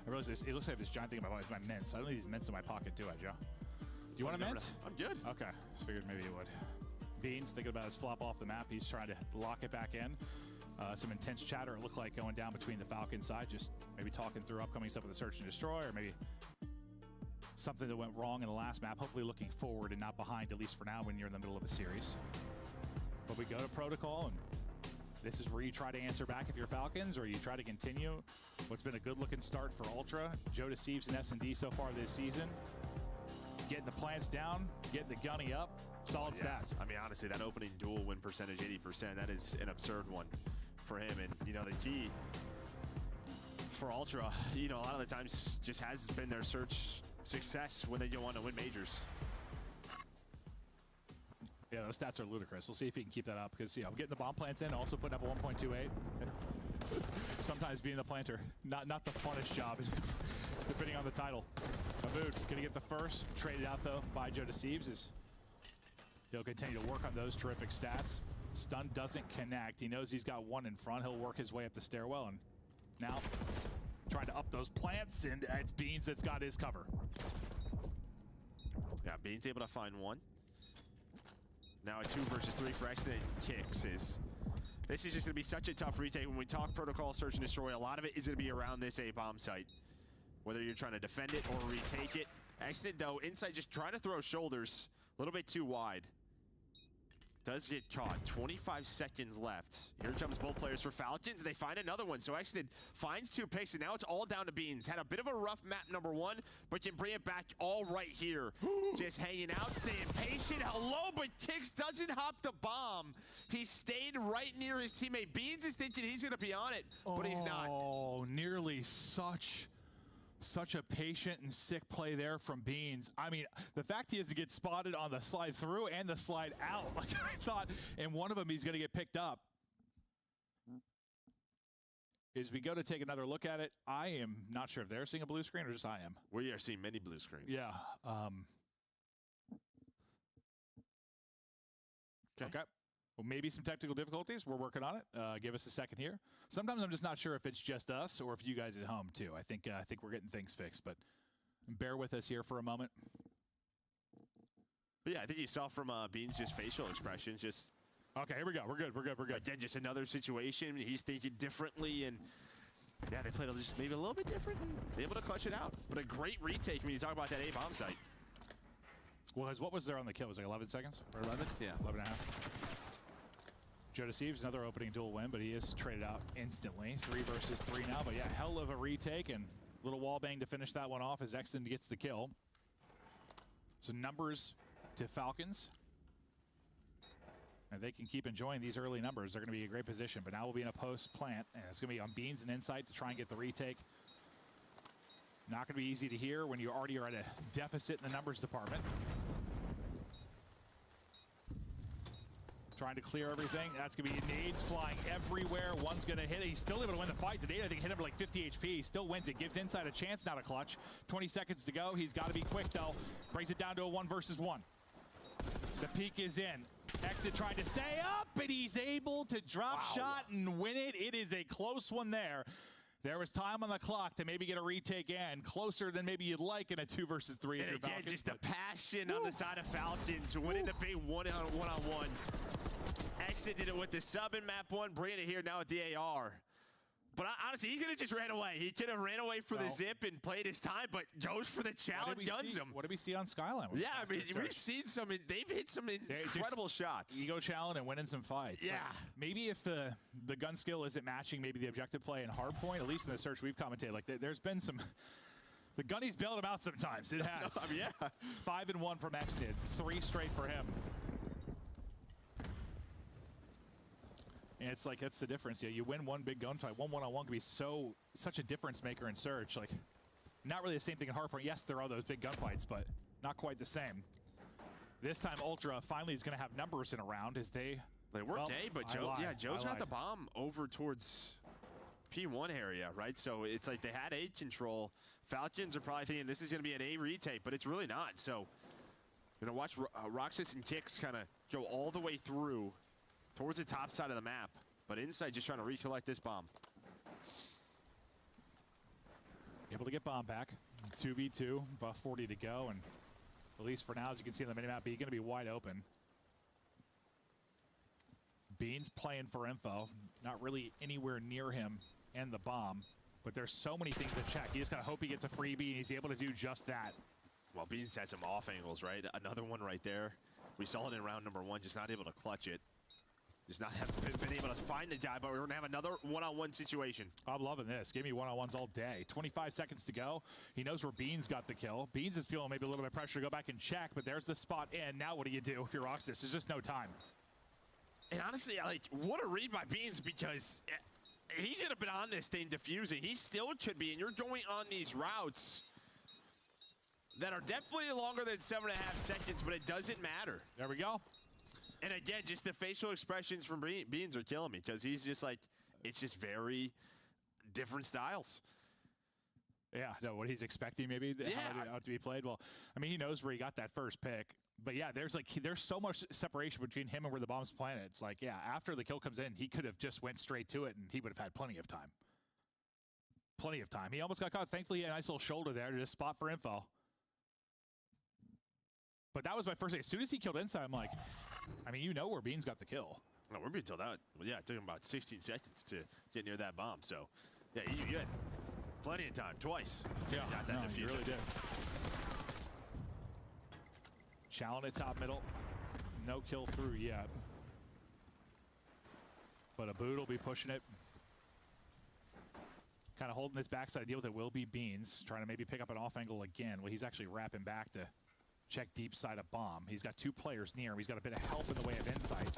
realize this. It looks like this giant thing in my pocket is my mints. I don't need these mints in my pocket, do I, Joe? Do you want a mint? I'm good. Okay, just figured maybe you would. Beans thinking about his flop off the map. He's trying to lock it back in. Some intense chatter, it looked like, going down between the Falcon side, just maybe talking through upcoming stuff with the Search and Destroy, or maybe something that went wrong in the last map. Hopefully looking forward and not behind, at least for now, when you're in the middle of a series. But we go to protocol, and this is where you try to answer back if you're Falcons, or you try to continue what's been a good-looking start for Ultra. Joe Deceives and S&D so far this season. Getting the plants down, getting the gunny up, solid stats. I mean, honestly, that opening duel win percentage, 80%, that is an absurd one for him. And, you know, the key for Ultra, you know, a lot of the times just has been their search success when they go on to win majors. Yeah, those stats are ludicrous. We'll see if he can keep that up, because, you know, getting the bomb plants in, also putting up a 1.28. Sometimes being the planter, not the funnest job, depending on the title. Abood gonna get the first, traded out though by Joe Deceives, as he'll continue to work on those terrific stats. Stun doesn't connect. He knows he's got one in front. He'll work his way up the stairwell, and now trying to up those plants, and it's Beans that's got his cover. Yeah, Beans able to find one. Now a 2 versus 3 for Accident Kicks. This is just gonna be such a tough retake. When we talk protocol, search and destroy, a lot of it is gonna be around this A-bomb site. Whether you're trying to defend it or retake it. Accident, though, inside just trying to throw shoulders. A little bit too wide. Does get caught. 25 seconds left. Here comes both players for Falcons, and they find another one. So Accident finds 2 picks, and now it's all down to Beans. Had a bit of a rough map, number 1, but can bring it back all right here. Just hanging out, staying patient. Hello, but Kicks doesn't hop the bomb. He stayed right near his teammate. Beans is thinking he's going to be on it, but he's not. Oh, nearly such a patient and sick play there from Beans. I mean, the fact he has to get spotted on the slide through and the slide out. Like, I thought in one of them he's going to get picked up. As we go to take another look at it, I am not sure if they're seeing a blue screen or just I am. We are seeing many blue screens. Yeah. Okay. Well, maybe some technical difficulties. We're working on it. Give us a second here. Sometimes I'm just not sure if it's just us or if you guys at home too. I think we're getting things fixed, but bear with us here for a moment. But yeah, I think you saw from Beans' just facial expressions. Just okay. Here we go. We're good. Again, just another situation. He's thinking differently, and yeah, they played just maybe a little bit different and able to clutch it out. But a great retake when you talk about that A-bomb site. Well, what was there on the kill? Was it like 11 seconds? Or 11? Yeah. 11 and a half. Joe Deceives, another opening duel win, but he is traded out instantly. 3 versus 3 now, but yeah, hell of a retake, and little wall bang to finish that one off as Exton gets the kill. So numbers to Falcons. And if they can keep enjoying these early numbers, they're going to be in a great position. But now we'll be in a post plant, and it's going to be on Beans and Insight to try and get the retake. Not going to be easy to hear when you already are at a deficit in the numbers department. Trying to clear everything. That's going to be nades flying everywhere. One's going to hit it. He's still able to win the fight. The nade, I think, hit him for like 50 HP. He still wins it. Gives Inside a chance now to clutch. 20 seconds to go. He's got to be quick, though. Brings it down to a 1 versus 1. The peak is in. Exit trying to stay up, and he's able to drop shot and win it. It is a close one there. There was time on the clock to maybe get a retake in. Closer than maybe you'd like in a 2 versus 3. And again, Falcons, just the passion on the side of Falcons, winning the big one-on-one. Exit did it with the sub in map 1, bringing it here now with the AR. But honestly, he could have just ran away. He could have ran away for the zip and played his time, but goes for the challenge, guns him. What did we see on Skyline? Yeah, I mean, we've seen some, they've hit some incredible shots. Ego challenge and winning some fights. Yeah. Like, maybe if the gun skill isn't matching maybe the objective play and hard point, at least in the search we've commentated, like there's been some, the gunny's bailed him out sometimes. It has. I mean, yeah. 5 and 1 from Exnid, 3 straight for him. And it's like, that's the difference. Yeah, you win one big gunfight. One-on-one can be such a difference maker in Surge. Like, not really the same thing in Hardpoint. Yes, there are those big gunfights, but not quite the same. This time, Ultra finally is going to have numbers in a round as they worked A, but Joe's got the bomb over towards P1 area, right? So it's like they had A control. Falcons are probably thinking this is going to be an A retake, but it's really not. So, watch Roxas and Kicks kind of go all the way through towards the top side of the map, but inside just trying to recollect this bomb. Able to get bomb back. 2v2, buff 40 to go, and at least for now, as you can see on the minimap, he's going to be wide open. Beans playing for info, not really anywhere near him and the bomb, but there's so many things to check. You just gotta hope he gets a freebie, and he's able to do just that. Well, Beans had some off angles, right? Another one right there. We saw it in round number 1, just not able to clutch it. Just not have been able to find the guy, but we're gonna have another one-on-one situation. I'm loving this. Give me one-on-ones all day. 25 seconds to go. He knows where Beans got the kill. Beans is feeling maybe a little bit of pressure to go back and check, but there's the spot in. Now what do you do if you're Roxas? There's just no time. And honestly, like, what a read by Beans, because he should have been on this thing diffusing. He still should be, and you're going on these routes that are definitely longer than 7.5 seconds, but it doesn't matter. There we go. And again, just the facial expressions from Beans are killing me, because he's just like, it's just very different styles. Yeah, no, what he's expecting maybe how to be played. Well, I mean, he knows where he got that first pick. But yeah, there's so much separation between him and where the bomb's planted. It's like, yeah, after the kill comes in, he could have just went straight to it, and he would have had plenty of time. Plenty of time. He almost got caught. Thankfully, a nice little shoulder there to just spot for info. But that was my first thing. As soon as he killed inside, I'm like, I mean, you know where Beans got the kill. No, we're being told that. Well, yeah, it took him about 16 seconds to get near that bomb. So, yeah, you had plenty of time. Twice. Yeah, you really did. Challenge at top middle. No kill through yet. But Abood will be pushing it. Kind of holding this backside deal with it will be Beans. Trying to maybe pick up an off angle again. Well, he's actually wrapping back to check deep side of bomb. He's got 2 players near him. He's got a bit of help in the way of insight.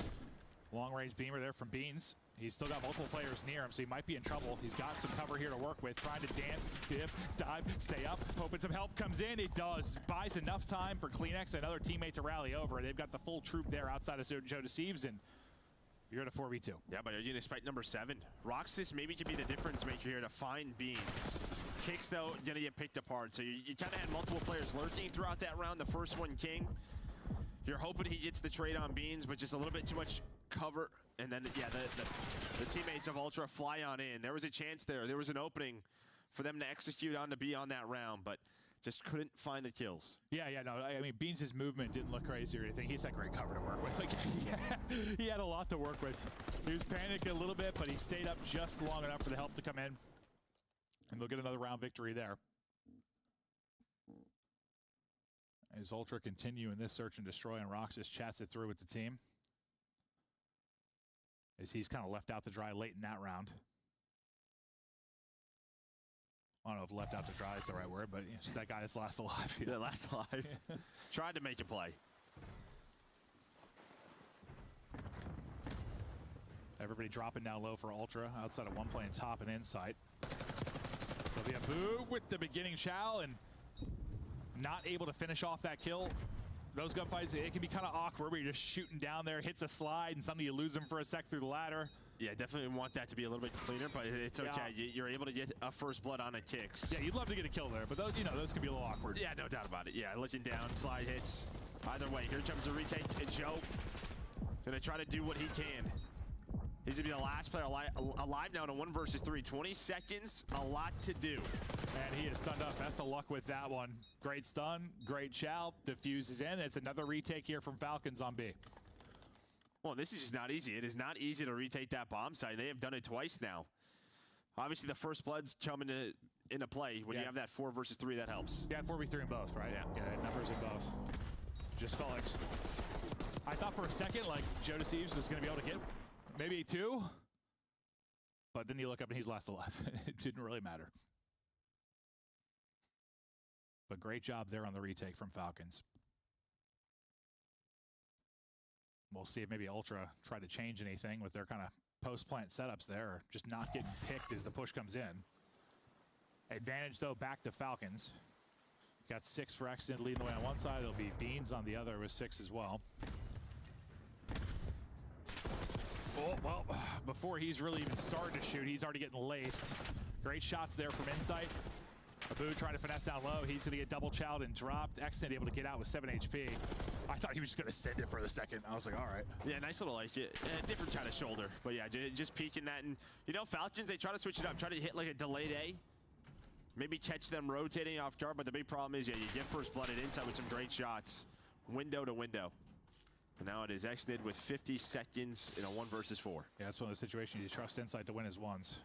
Long range beamer there from Beans. He's still got multiple players near him, so he might be in trouble. He's got some cover here to work with, trying to dance, dip, dive, stay up, hoping some help comes in. It does. Buys enough time for Kleenex and another teammate to rally over. They've got the full troop there outside of Joe Deceives, and you're in a 4v2. Yeah, but you're going to fight number 7. Roxas maybe could be the difference maker here to find Beans. Kicks, though, going to get picked apart. So you kind of had multiple players lurking throughout that round. The first one, King. You're hoping he gets the trade on Beans, but just a little bit too much cover. And then, yeah, the teammates of Ultra fly on in. There was a chance there. There was an opening for them to execute on to be on that round, but just couldn't find the kills. Yeah, no, I mean, Beans' movement didn't look crazy or anything. He's had great cover to work with. Like, he had a lot to work with. He was panicking a little bit, but he stayed up just long enough for the help to come in. And they'll get another round victory there. As Ultra continue in this search and destroy, and Roxas chats it through with the team. As he's kind of left out to dry late in that round. I don't know if left out to dry is the right word, but just that guy that's last alive. Yeah, last alive. Tried to make a play. Everybody dropping down low for Ultra. Outside of one playing top and inside. There'll be a boo with the beginning chow, and not able to finish off that kill. Those gunfights, it can be kind of awkward where you're just shooting down there, hits a slide, and suddenly you lose him for a sec through the ladder. Yeah, definitely want that to be a little bit cleaner, but it's okay. Yeah. You're able to get a first blood on a Kicks. Yeah, you'd love to get a kill there, but those, those can be a little awkward. Yeah, no doubt about it. Yeah, looking down, slide hits. Either way, here comes the retake, and Joe gonna try to do what he can. He's gonna be the last player alive now in a 1 versus 3. 20 seconds, a lot to do. And he is stunned up. Best of luck with that one. Great stun, great chow, diffuses in. It's another retake here from Falcons on B. Well, this is just not easy. It is not easy to retake that bomb site. They have done it twice now. Obviously, the first blood's coming into play. When you have that 4 versus 3, that helps. Yeah, 4v3 in both, right? Yeah, numbers in both. Just felt like... I thought for a second, like, Joe Deceives was going to be able to get maybe 2. But then you look up and he's last alive. It didn't really matter. But great job there on the retake from Falcons. We'll see if maybe Ultra try to change anything with their kind of post-plant setups there are just not getting picked as the push comes in. Advantage, though, back to Falcons. Got 6 for Exton leading the way on one side. It'll be Beans on the other with 6 as well. Oh, well, before he's really even started to shoot, he's already getting laced. Great shots there from Insight. Abu trying to finesse down low. He's going to get double chowed and dropped. Exton able to get out with 7 HP. I thought he was just going to send it for the second. I was like, all right. Yeah, nice little like different kind of shoulder. But yeah, just peeking that. And, you know, Falcons, they try to switch it up. Try to hit like a delayed A. Maybe catch them rotating off guard. But the big problem is, yeah, you get first blooded Inside with some great shots. Window to window. And now it is Exton with 50 seconds in a 1 versus 4. Yeah, that's one of the situations you trust Insight to win his ones.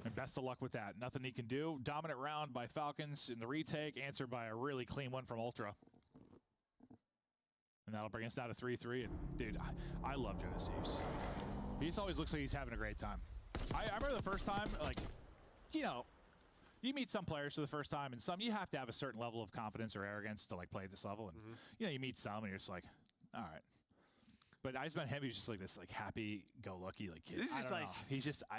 And best of luck with that. Nothing he can do. Dominant round by Falcons in the retake, answered by a really clean one from Ultra. And that'll bring us down to 3-3. And dude, I love Joe Deceives. He just always looks like he's having a great time. I remember the first time, like, you know, you meet some players for the first time, and some you have to have a certain level of confidence or arrogance to like play at this level. And you know, you meet some, and you're just like, all right. But I just met him. He's just like this, like happy-go-lucky, like kid. This is just like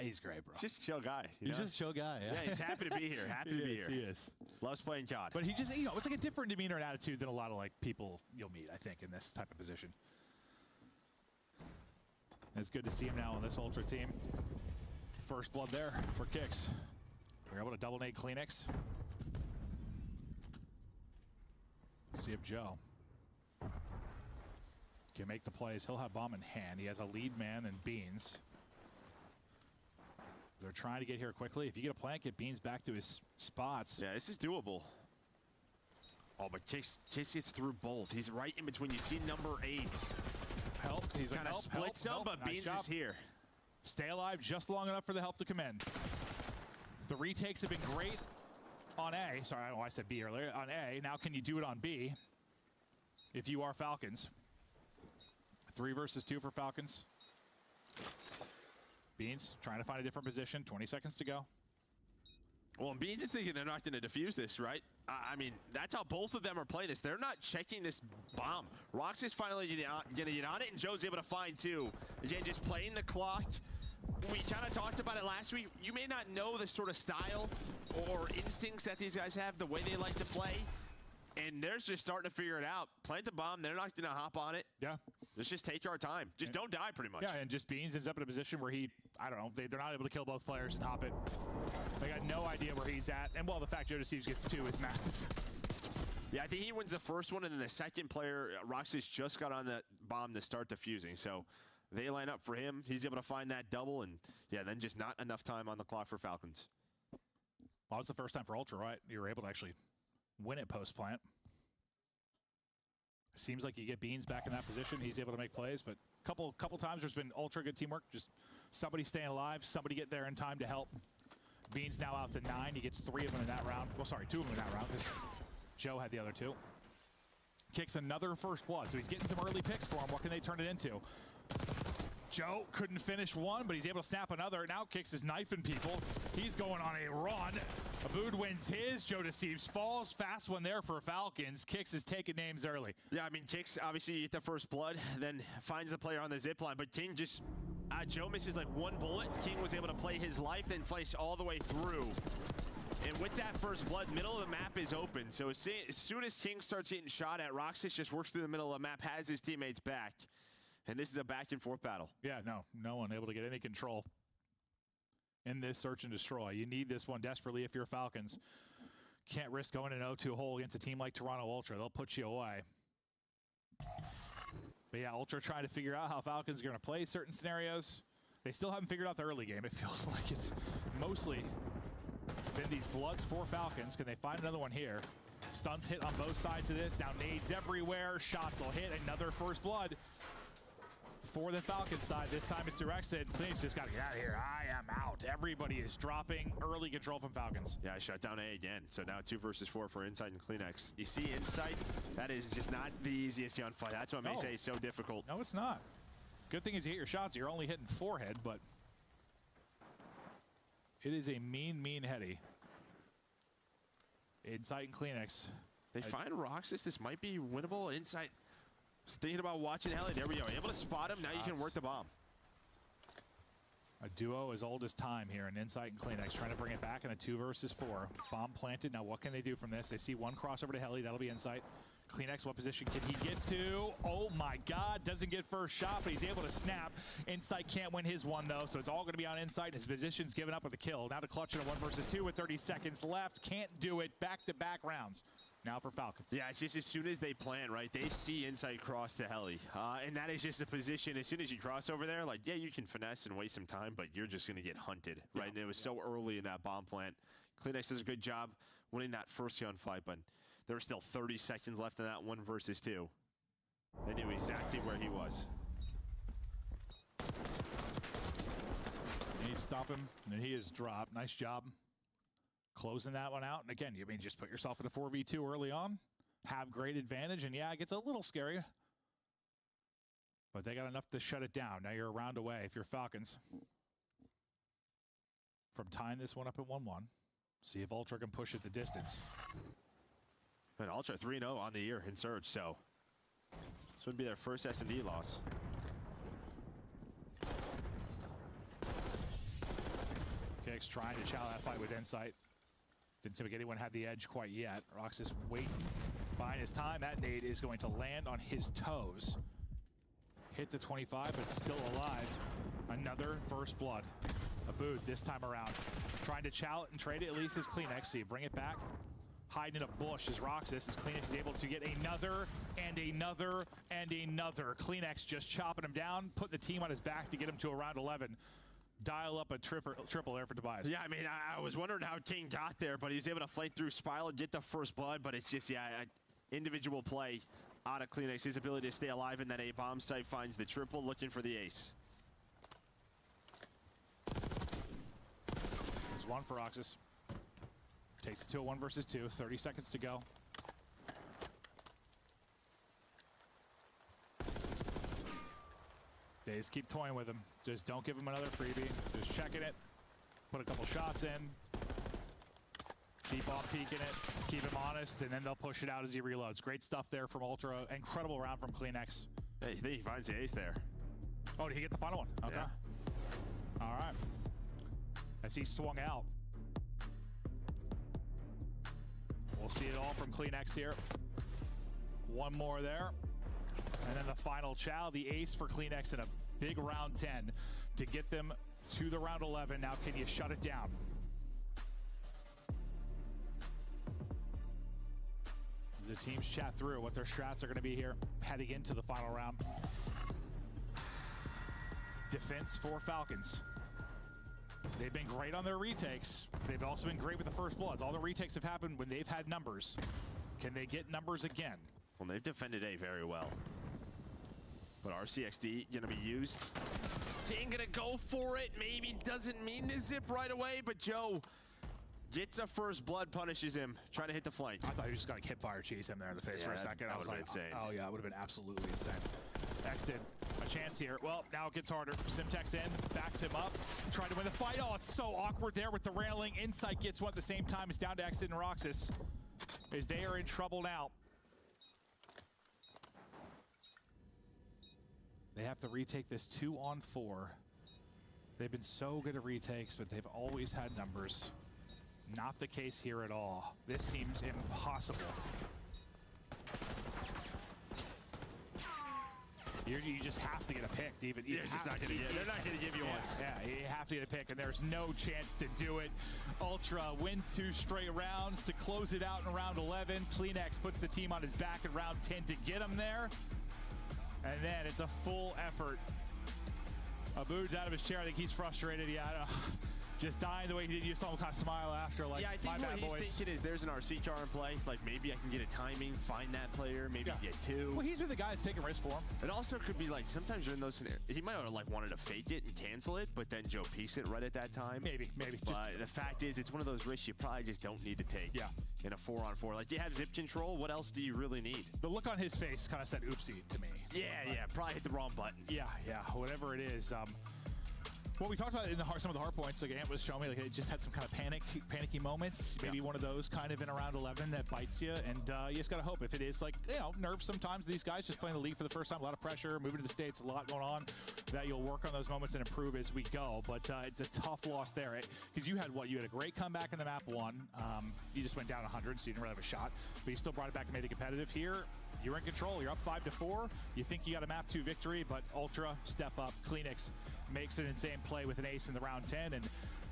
he's great, bro. Just a chill guy. He's just a chill guy. Yeah, yeah, he's happy to be here. Happy to be here. He is. Loves playing COD. But he just, you know, it's like a different demeanor and attitude than a lot of like people you'll meet, I think, in this type of position. And it's good to see him now on this Ultra team. First blood there for Kicks. We're able to double nade Kleenex. See if Joe can make the plays. He'll have bomb in hand. He has a lead man and Beans. They're trying to get here quickly. If you get a plant, get Beans back to his spots. Yeah, this is doable. Oh, but Kicks gets through both. He's right in between. You see number 8. Help. He's kind of splits them, but nice Beans is here. Stay alive just long enough for the help to come in. The retakes have been great on A. Sorry, I don't know why I said B earlier. On A. Now can you do it on B if you are Falcons? 3 versus 2 for Falcons. Beans trying to find a different position. 20 seconds to go. Well, and Beans is thinking they're not going to defuse this, right? I mean, that's how both of them are playing this. They're not checking this bomb. Rox is finally going to get on it, and Joe's able to find 2. Again, just playing the clock. We kind of talked about it last week. You may not know the sort of style or instincts that these guys have, the way they like to play. And they're just starting to figure it out. Plant the bomb. They're not going to hop on it. Yeah. Let's just take our time. Just don't die, pretty much. Yeah, and just Beans ends up in a position where he, I don't know, they're not able to kill both players and hop it. They got no idea where he's at. And, well, the fact Joe Deceives gets 2 is massive. Yeah, I think he wins the first one, and then the second player, Roxas, just got on that bomb to start defusing. So they line up for him. He's able to find that double, and, yeah, then just not enough time on the clock for Falcons. Well, it's the first time for Ultra, right? You were able to actually win it post-plant. Seems like you get Beans back in that position. He's able to make plays, but couple times there's been ultra good teamwork. Just somebody staying alive, somebody get there in time to help. Beans now out to 9. He gets 3 of them in that round. Well, sorry, 2 of them in that round because Joe had the other 2. Kicks another first blood, so he's getting some early picks for him. What can they turn it into? Joe couldn't finish one, but he's able to snap another. Now Kicks is knifing people. He's going on a run. Abood wins his. Joe Deceives falls. Fast one there for Falcons. Kicks is taking names early. Yeah, I mean, Kicks, obviously, you get the first blood, then finds the player on the zip line. But King just, Joe misses like 1 bullet. King was able to play his life, then flash all the way through. And with that first blood, middle of the map is open. So as soon as King starts getting shot at, Roxas just works through the middle of the map, has his teammates back. And this is a back-and-forth battle. Yeah, no one able to get any control in this search and destroy. You need this one desperately if you're Falcons. Can't risk going an 0-2 hole against a team like Toronto Ultra. They'll put you away. But yeah, Ultra trying to figure out how Falcons are going to play certain scenarios. They still haven't figured out the early game. It feels like it's mostly been these bloods for Falcons. Can they find another one here? Stunts hit on both sides of this. Now nades everywhere. Shots will hit. Another first blood for the Falcons side. This time it's directed. Kleenex just got to get out of here. I am out. Everybody is dropping. Early control from Falcons. Yeah, I shut down A again. So now 2 versus 4 for Insight and Kleenex. You see Insight? That is just not the easiest gunfight. That's what makes A so difficult. No, it's not. Good thing is you hit your shots. You're only hitting forehead, but it is a mean heady. Insight and Kleenex. They find Roxas. This might be winnable. Insight. Thinking about watching Heli. There we go. Able to spot him. Now you can work the bomb. duo as old as time here, and Insight and Kleenex trying to bring it back in a 2 versus 4. Bomb planted. Now what can they do from this? They see one crossover to Heli. That'll be Insight. Kleenex, what position can he get to? Oh my God, doesn't get first shot, but he's able to snap. Insight can't win his one though, so it's all gonna be on Insight. His position's given up with a kill. Now to clutch in a 1 versus 2 with 30 seconds left. Can't do it. Back-to-back rounds. Now for Falcons. Yeah, it's just as soon as they plan, right, they see Insight cross to Heli. And that is just a position, as soon as you cross over there, like, yeah, you can finesse and waste some time, but you're just gonna get hunted, right? And it was so early in that bomb plant. Kleenex does a good job winning that first gunfight, but there were still 30 seconds left in that 1 versus 2. They knew exactly where he was. You need to stop him, and he is dropped. Nice job closing that one out. And again, you mean just put yourself in a 4v2 early on, have great advantage, and yeah, it gets a little scary. But they got enough to shut it down. Now you're a round away if you're Falcons from tying this one up at 1-1. See if Ultra can push it the distance. And Ultra 3-0 on the year in Surge, so this would be their first S&D loss. Kicks trying to challenge that fight with Insight. Didn't seem like anyone had the edge quite yet. Roxas waiting, buying his time. That nade is going to land on his toes. Hit the 25, but still alive. Another first blood. Abood this time around. Trying to chow it and trade it, at least as Kleenex. So you bring it back. Hiding in a bush is Roxas, as Kleenex is able to get another and another and another. Kleenex just chopping him down, putting the team on his back to get him to around 11. Dial up a triple there for Tobias. Yeah, I mean, I was wondering how King got there, but he was able to flank through Spiral, get the first blood, but it's just, yeah, individual play out of Kleenex. His ability to stay alive in that A-bomb site finds the triple, looking for the ace. There's one for Roxas. Takes it to a 1 versus 2, 30 seconds to go. They just keep toying with him. Just don't give him another freebie. Just checking it. Put a couple shots in. Keep on peeking it. Keep him honest, and then they'll push it out as he reloads. Great stuff there from Ultra. Incredible round from Kleenex. Hey, he finds the ace there. Oh, did he get the final one? Okay. Yeah. All right. As he swung out. We'll see it all from Kleenex here. One more there. And then the final chow, the ace for Kleenex in a big round 10 to get them to the round 11. Now, can you shut it down? The teams chat through what their strats are going to be here heading into the final round. Defense for Falcons. They've been great on their retakes. They've also been great with the first bloods. All the retakes have happened when they've had numbers. Can they get numbers again? Well, they've defended A very well. But RCXD gonna be used. King gonna go for it. Maybe doesn't mean to zip right away, but Joe gets a first blood, punishes him, trying to hit the flank. I thought he was just gonna hip fire cheese him there in the face for a second. That would have been insane. Oh yeah, it would have been absolutely insane. Exit, a chance here. Well, now it gets harder. Simtex in, backs him up, trying to win the fight. Oh, it's so awkward there with the railing. Insight gets one at the same time. It's down to Exit and Roxas, as they are in trouble now. They have to retake this 2-on-4. They've been so good at retakes, but they've always had numbers. Not the case here at all. This seems impossible. You just have to get a pick to even. They're not gonna give you one. Yeah, you have to get a pick, and there's no chance to do it. Ultra win 2 straight rounds to close it out in round 11. Kleenex puts the team on his back in round 10 to get him there. And then it's a full effort. Abood's out of his chair. I think he's frustrated. Yeah, I know. Just dying the way he did. You saw him kind of smile after, like, yeah, I think my what bad boys. he's thinking is there's an RC car in play. Like, maybe I can get a timing, find that player, maybe get 2. Well, he's with the guys taking risks for him. It also could be like, sometimes you're in those scenarios. He might have like wanted to fake it and cancel it, but then Joe peeks it right at that time. Maybe. But the fact is, it's one of those risks you probably just don't need to take. Yeah. In a 4-on-4. Like, you have zip control. What else do you really need? The look on his face kind of said oopsie to me. Yeah, probably hit the wrong button. Yeah, whatever it is. What we talked about in some of the hard points, like Ant was showing me, like it just had some kind of panicky moments. Maybe one of those kind of in around 11 that bites you, and you just gotta hope if it is like nerves sometimes. These guys just playing the league for the first time, a lot of pressure, moving to the States, a lot going on. That you'll work on those moments and improve as we go. But it's a tough loss there because you had a great comeback in the map one. You just went down 100, so you didn't really have a shot, but you still brought it back and made it competitive. Here, you're in control. You're up 5-4. You think you got a map 2 victory, but Ultra step up. Kleenex makes an insane play with an ace in the round 10, and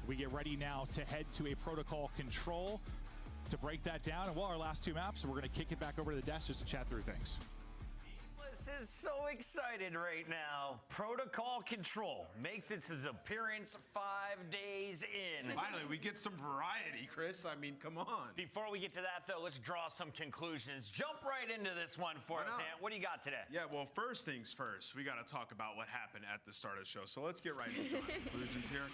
we get ready now to head to a protocol control to break that down. And our last 2 maps, we're going to kick it back over to the desk just to chat through things. Is so excited right now. Protocol Control makes its appearance 5 days in. Finally, we get some variety, Chris. I mean, come on. Before we get to that, though, let's draw some conclusions. Jump right into this one for us, Ant. What do you got today? Yeah, well, first things first, we got to talk about what happened at the start of the show. So let's get right into our conclusions here.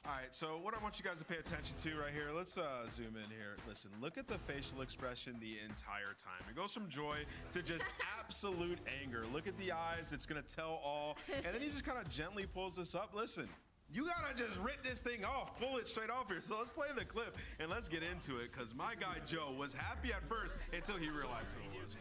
All right, so what I want you guys to pay attention to right here, let's zoom in here. Listen, look at the facial expression the entire time. It goes from joy to just absolute anger. Look at the eyes, it's gonna tell all. And then he just kind of gently pulls this up. Listen, you gotta just rip this thing off, pull it straight off here. So let's play the clip and let's get into it, because my guy Joe was happy at first until he realized who it was.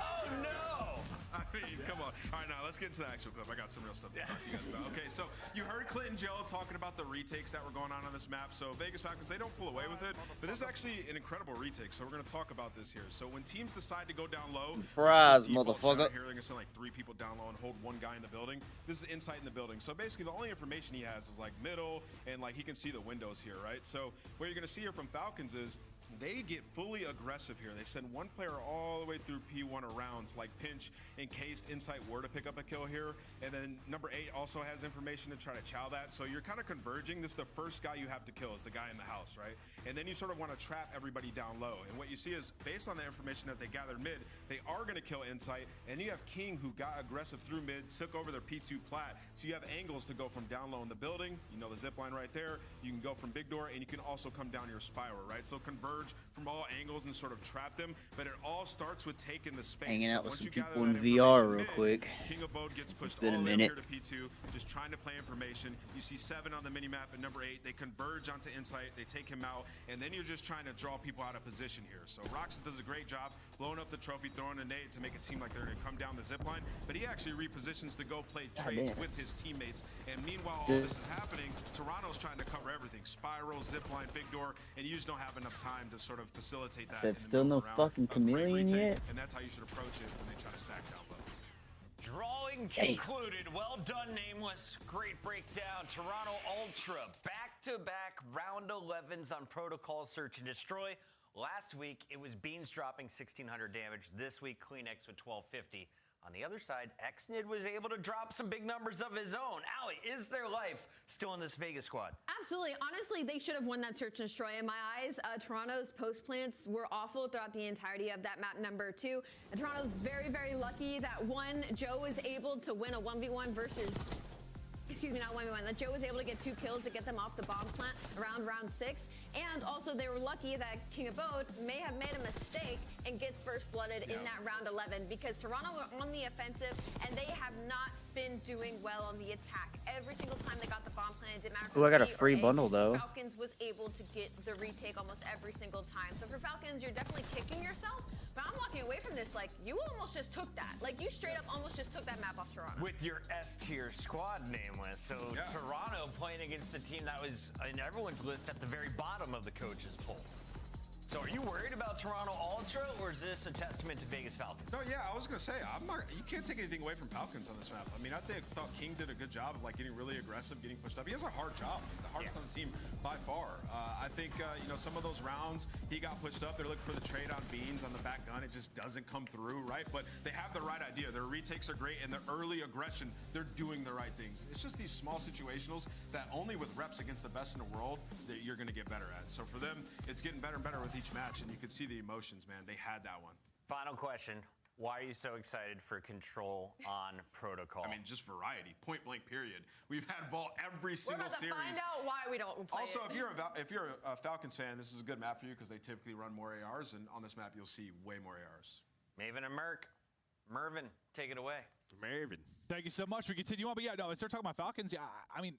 Oh no! I mean, come on. All right, now let's get into the actual clip. I got some real stuff to talk to you guys about. Okay, so you heard Clint and Joe talking about the retakes that were going on this map. So Vegas Falcons, they don't pull away with it, but this is actually an incredible retake. So we're going to talk about this here. So when teams decide to go down low, surprise, motherfucker. Here they're going to send like 3 people down low and hold 1 guy in the building. This is insight in the building. So basically, the only information he has is like middle, and like he can see the windows here, right? So what you're going to see here from Falcons is they get fully aggressive here. They send 1 player all the way through P1 around to like pinch in case Insight were to pick up a kill here. And then number 8 also has information to try to chow that. So you're kind of converging. This is the first guy you have to kill, is the guy in the house, right? And then you sort of want to trap everybody down low. And what you see is, based on the information that they gathered mid, they are going to kill Insight. And you have King, who got aggressive through mid, took over their P2 plat. So you have angles to go from down low in the building. You know the zip line right there. You can go from big door, and you can also come down your spiral, right? So converge from all angles and sort of trap them, but it all starts with taking the space. Hanging out with Once some you people gather in that VR information real mid, quick. King of Bode gets pushed been all a the way minute. up here to P2, just trying to play information. You see 7 on the minimap and number 8. They converge onto Insight, they take him out, and then you're just trying to draw people out of position here. So Roxas does a great job blowing up the trophy, throwing a nade to make it seem like they're going to come down the zip line, but he actually repositions to go play trades with his teammates. And meanwhile, all this is happening, Toronto's trying to cover everything. Spiral, zip line, big door, and you just don't have enough time to sort of facilitate that. Said still no fucking chameleon yet. And that's how you should approach it when they try to stack down low. Drawing concluded. Well done, Nameless. Great breakdown. Toronto Ultra back-to-back round 11s on Protocol Search and Destroy. Last week, it was Beans dropping 1,600 damage. This week, Kleenex with 1,250. On the other side, XNID was able to drop some big numbers of his own. Allie, is their life still in this Vegas squad? Absolutely. Honestly, they should have won that search and destroy. In my eyes, Toronto's post plants were awful throughout the entirety of that map number 2. And Toronto's very, very lucky that Joe was able to win a 1v1 versus... Excuse me, not 1v1. That Joe was able to get 2 kills to get them off the bomb plant around round 6. And also, they were lucky that King of Bode may have made a mistake and gets first blooded in that round 11, because Toronto were on the offensive and they have not been doing well on the attack. Every single time they got the bomb plant, it didn't matter. Ooh, I got a free bundle though. Falcons was able to get the retake almost every single time. So for Falcons, you're definitely kicking yourself. But I'm walking away from this like, you almost just took that. Like, you straight up almost just took that map off Toronto. With your S-tier squad, Nameless. So Toronto playing against the team that was in everyone's list at the very bottom of the coaches poll. So are you worried about Toronto Ultra, or is this a testament to Vegas Falcons? No, yeah, I was gonna say, you can't take anything away from Falcons on this map. I mean, I thought King did a good job of like getting really aggressive, getting pushed up. He has a hard job, the hardest on the team by far. I think some of those rounds he got pushed up. They're looking for the trade on Beans on the back gun. It just doesn't come through, right? But they have the right idea. Their retakes are great, and their early aggression, they're doing the right things. It's just these small situationals that only with reps against the best in the world that you're gonna get better at. So for them, it's getting better and better with each match, and you could see the emotions, man. They had that one. Final question. Why are you so excited for Control on Protocol? I mean, just variety, point blank, period. We've had Vault every single series. We're about to find out why we don't play Also, it. if you're a Falcons fan, this is a good map for you because they typically run more ARs, and on this map, you'll see way more ARs. Maven and Mervin, take it away. Marvin. Thank you so much. We continue on, but yeah, no, as they're talking about Falcons, yeah, I mean,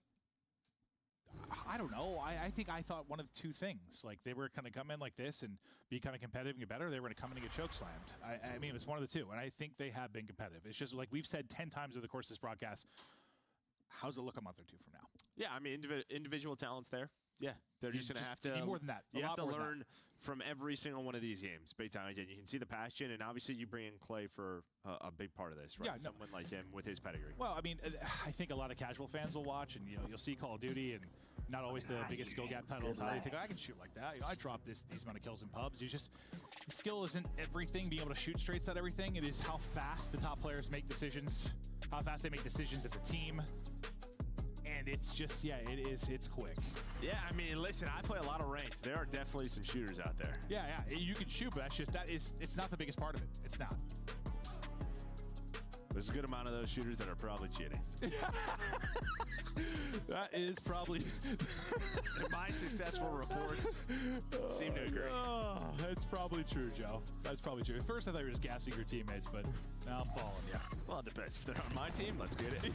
I don't know. I think I thought one of two things. Like, they were going to come in like this and be kind of competitive and get better. They were going to come in and get choke slammed. I mean, it was one of the two, and I think they have been competitive. It's just like we've said 10 times over the course of this broadcast, how's it look a month or two from now? Yeah, I mean, individual talent's there. Yeah, they're just going to have to. Need more than that. You have to learn from every single one of these games. Big time again. You can see the passion, and obviously you bring in Clay for a big part of this, right? Yeah, Someone like him with his pedigree. Well, I mean, I think a lot of casual fans will watch, and you'll see Call of Duty, and not always the biggest skill gap title. You think, I can shoot like that. I dropped these amount of kills in pubs. You just skill isn't everything. Being able to shoot straight's not everything. It is how fast the top players make decisions, how fast they make decisions as a team. And it's just, yeah, it's quick. Yeah, I mean, listen, I play a lot of ranked. There are definitely some shooters out there. Yeah, you can shoot, but it's not the biggest part of it. It's not. There's a good amount of those shooters that are probably cheating. That is probably... In my successful reports seem to agree. Oh, that's probably true, Joe. That's probably true. At first, I thought you were just gassing your teammates, but now I'm following you. Well, it depends. If they're on my team, let's get it.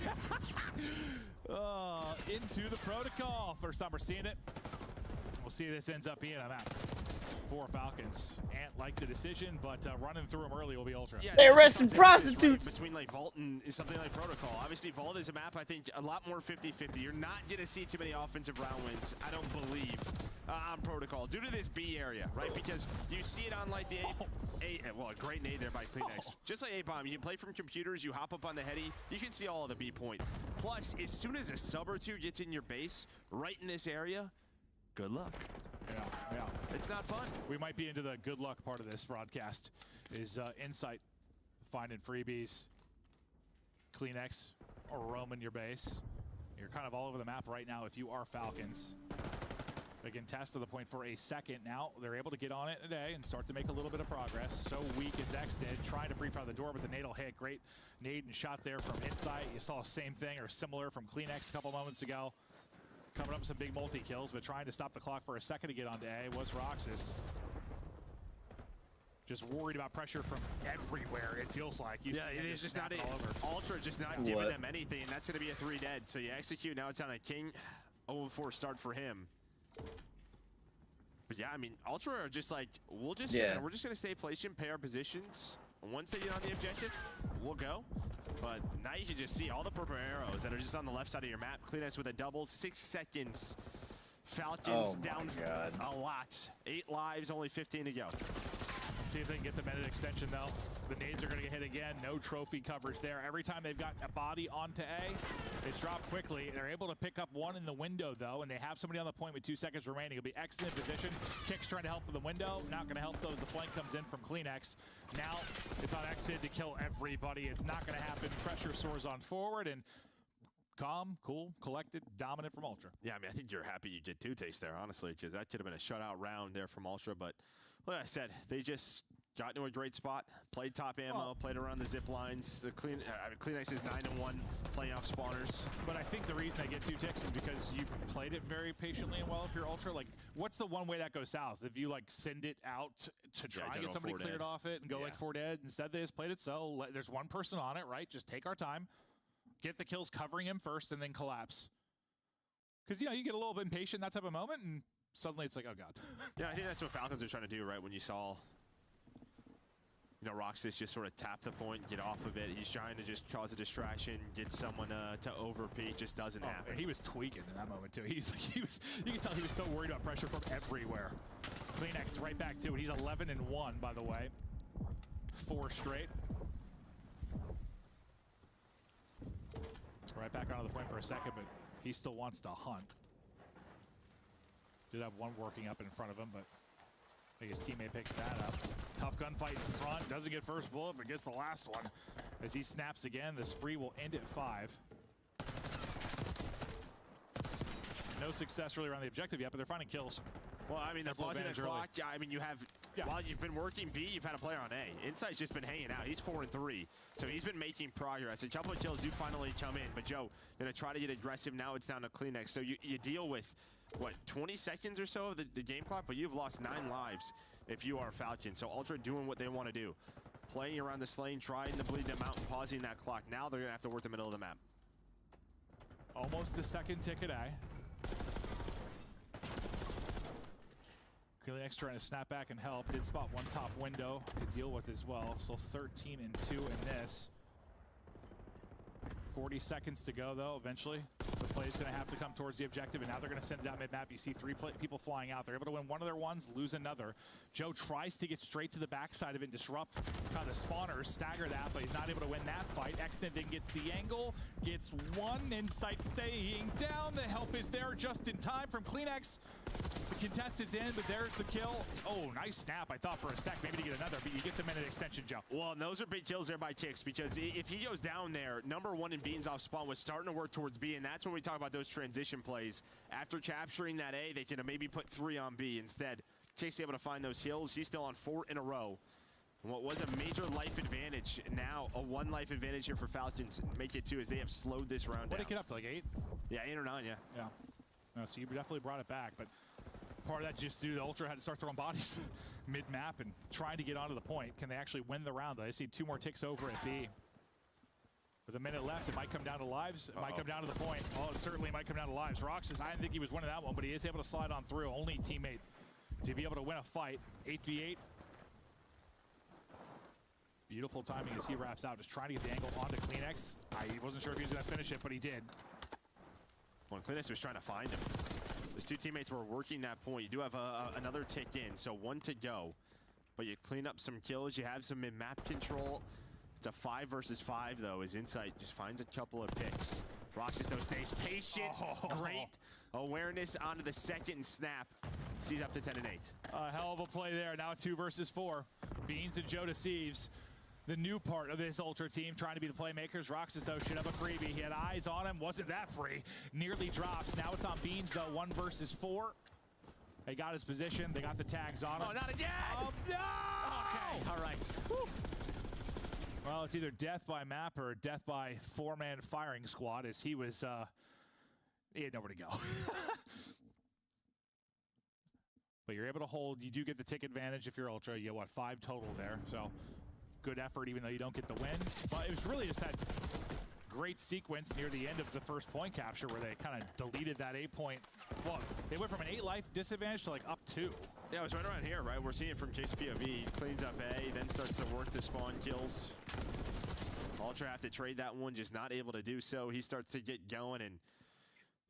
Into the protocol. First time we're seeing it. We'll see if this ends up being a map for Falcons. Ant liked the decision, but running through them early will be Ultra. Yeah, they arresting prostitutes. Right between like Vault and something like Protocol. Obviously, Vault is a map, I think, a lot more 50-50. You're not going to see too many offensive round wins, I don't believe, on Protocol, due to this B area, right? Because you see it on like the well, a great nade there by Kleenex. Just like A-Bomb, you can play from computers, you hop up on the heady, you can see all of the B point. Plus, as soon as a sub or two gets in your base, right in this area, good luck. Yeah. It's not fun. We might be into the good luck part of this broadcast. Is Insight finding freebies, Kleenex, or roaming your base. You're kind of all over the map right now if you are Falcons. They can test to the point for a second now. They're able to get on it today and start to make a little bit of progress. So weak as X did, trying to pre-fire the door, but the nade will hit. Great nade and shot there from Insight. You saw the same thing or similar from Kleenex a couple moments ago. Coming up with some big multi-kills, but trying to stop the clock for a second to get onto A was Roxas. Just worried about pressure from everywhere, it feels like. Yeah, it is just not Ultra just not giving them anything, and that's going to be a 3 dead. So you execute, now it's on a King. 0-4 start for him. But yeah, I mean, Ultra are just like, we're just going to stay patient, pay our positions. Once they get on the objective, we'll go. But now you can just see all the purple arrows that are just on the left side of your map. Kleenex with a double, 6 seconds. Falcons down a lot. 8 lives, only 15 to go. Let's see if they can get the minute extension, though. The nades are going to get hit again. No trophy coverage there. Every time they've got a body onto A, it's dropped quickly. They're able to pick up one in the window, though, and they have somebody on the point with 2 seconds remaining. It'll be excellent position. Kick's trying to help with the window. Not going to help, though, as the flank comes in from Kleenex. Now it's on Xid to kill everybody. It's not going to happen. Pressure soars on forward, and calm, cool, collected, dominant from Ultra. Yeah, I mean, I think you're happy you did 2 takes there, honestly, because that could have been a shutout round there from Ultra. But like I said, they just got into a great spot, played top ammo, played around the zip lines. The Kleenex is 9-1 playing off spawners. But I think the reason they get 2 ticks is because you played it very patiently and well if you're Ultra. Like, what's the one way that goes south? If you, like, send it out to try and get somebody cleared off it and go, like, 4 dead. Instead, they just played it so. There's one person on it, right? Just take our time. Get the kills covering him first and then collapse. Because, you get a little bit impatient in that type of moment, and suddenly it's like, oh, God. Yeah, I think that's what Falcons are trying to do, right? When you saw, Roxas just sort of tap the point, get off of it. He's trying to just cause a distraction, get someone to overpeak. Just doesn't happen. He was tweaking in that moment, too. You can tell he was so worried about pressure from everywhere. Kleenex right back to it. He's 11-1, by the way. 4 straight. Right back onto the point for a second, but he still wants to hunt. Did have one working up in front of him, but I think his teammate picks that up. Tough gunfight in front. Doesn't get first bullet, but gets the last one. As he snaps again, the spree will end at 5. No success really around the objective yet, but they're finding kills. Well, I mean, they're buzzing the clock. I mean, you have, while you've been working B, you've had a player on A. Insight's just been hanging out. He's 4-3, so he's been making progress. A couple of kills do finally come in, but Joe, gonna try to get aggressive. Now it's down to Kleenex. So you deal with, what, 20 seconds or so of the game clock, but you've lost 9 lives if you are Falcon. So Ultra doing what they want to do. playing around this lane, trying to bleed them out and pausing that clock. Now they're gonna have to work the middle of the map. Almost the second ticket eye. Klinex trying to snap back and help. Did spot one top window to deal with as well. So 13 and 2 in this. 40 seconds to go though. Eventually the play is going to have to come towards the objective, and now they're going to send it down mid-map. You see three people flying out. They're able to win one of their ones, lose another. Joe tries to get straight to the backside of it and disrupt kind of spawners, stagger that, but he's not able to win that fight. Exton then gets the angle, gets one, Insight staying down. The help is there just in time from Klinex. The contest is in, but there's the kill. Oh, nice snap. I thought for a sec maybe to get another, but you get the minute extension, Joe. Well, and those are big kills there by Tix, because if he goes down there, number one in Beans off spawn was starting to work towards B, and that's when we talk about those transition plays. After capturing that A, they can maybe put 3 on B. Instead, Tix able to find those hills. He's still on 4 in a row. And what was a major life advantage, now a 1 life advantage here for Falcons. Make it 2 as they have slowed this round down. What did it get up to, like 8? Yeah, 8 or 9, yeah. Yeah. No, so you definitely brought it back, but part of that just due to the Ultra had to start throwing bodies mid-map and trying to get onto the point. Can they actually win the round? I see 2 more ticks over at B. With a minute left, it might come down to lives. It might come down to the point. Oh, it certainly might come down to lives. Roxas, I didn't think he was winning that one, but he is able to slide on through. Only teammate to be able to win a fight. 8v8. Beautiful timing as he wraps out. Just trying to get the angle onto Klinex. I wasn't sure if he was going to finish it, but he did. Well, Klinex was trying to find him. His 2 teammates were working that point. You do have another tick in, so 1 to go. But you clean up some kills. You have some mid-map control. It's a 5 versus 5, though, as Insight just finds a couple of picks. Roxas, though, stays patient. Great awareness onto the second snap. Sees up to 10 and 8. A hell of a play there. Now 2 versus 4. Beans and Joe deceives. The new part of this Ultra team trying to be the playmakers. Roxas, though, should have a freebie. He had eyes on him. Wasn't that free. Nearly drops. Now it's on Beans, though. 1 versus 4. They got his position. They got the tags on him. Oh, not again! Oh, no! Okay, all right. Whew. Well, it's either death by map or death by 4-man firing squad, as he was, he had nowhere to go. But you're able to hold. You do get the tick advantage if you're Ultra. You get, what, 5 total there. So good effort, even though you don't get the win. But it was really just that great sequence near the end of the first point capture where they kind of deleted that 8-point. Well, they went from an 8 life disadvantage to, like, up 2. Yeah, it was right around here, right? We're seeing it from Chase POV. Cleans up A, then starts to work the spawn kills. Ultra have to trade that one, just not able to do so. He starts to get going, and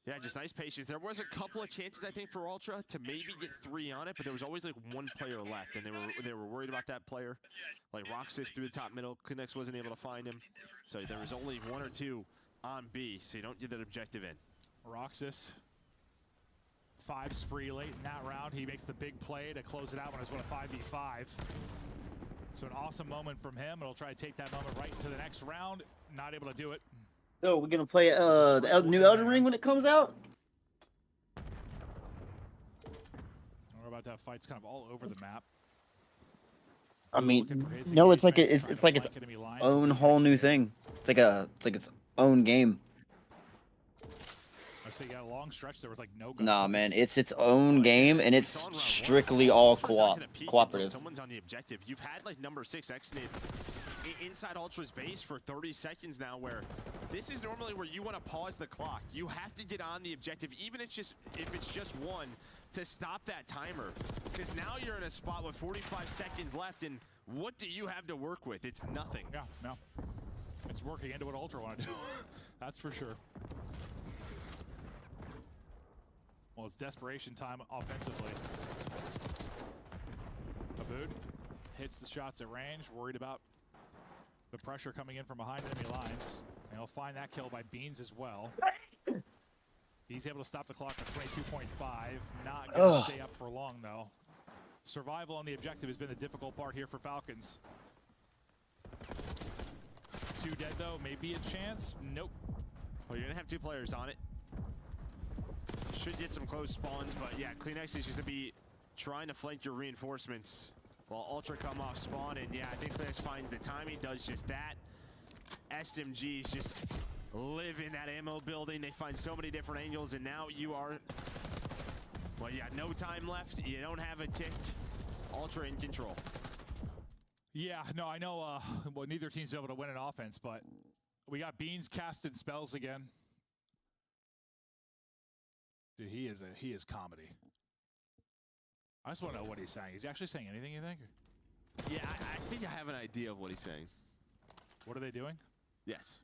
yeah, just nice patience. There was a couple of chances, I think, for Ultra to maybe get 3 on it, but there was always like 1 player left, and they were worried about that player. Like Roxas through the top middle, Klinex wasn't able to find him, so there was only 1 or 2 on B, so you don't get that objective in. Roxas, 5 spree late in that round. He makes the big play to close it out when it's a 5v5. So an awesome moment from him. It'll try to take that moment right into the next round. Not able to do it. So we're gonna play the new Elden Ring when it comes out. We're about to have fights kind of all over the map. I mean, no, it's like it's its own whole new thing. It's like its own game. I say you got a long stretch. There was like no. Nah, man, it's its own game, and it's strictly all cooperative. Someone's on the objective. You've had like number 6 exited inside Ultra's base for 30 seconds now, where this is normally where you want to pause the clock. You have to get on the objective, even if it's just 1, to stop that timer. Because now you're in a spot with 45 seconds left, and what do you have to work with? It's nothing. Yeah, no. It's working into what Ultra want to do. That's for sure. Well, it's desperation time offensively. Abood hits the shots at range, worried about the pressure coming in from behind enemy lines. And he'll find that kill by Beans as well. He's able to stop the clock at 22.5. Not going to stay up for long, though. Survival on the objective has been the difficult part here for Falcons. 2 dead, though. Maybe a chance. Nope. Well, you're going to have 2 players on it. Should get some close spawns, but yeah, Klinex is just going to be trying to flank your reinforcements while Ultra come off spawn, and yeah, I think Klinex finds the timing, does just that. SMGs just live in that ammo building. They find so many different angles, and now you are, well, yeah, no time left. You don't have a tick. Ultra in control. Yeah, no, I know. Well, neither team's been able to win an offense, but we got Beans casting spells again. Dude, he is comedy. I just want to know what he's saying. Is he actually saying anything, you think? Yeah, I think I have an idea of what he's saying. What are they doing? Yes.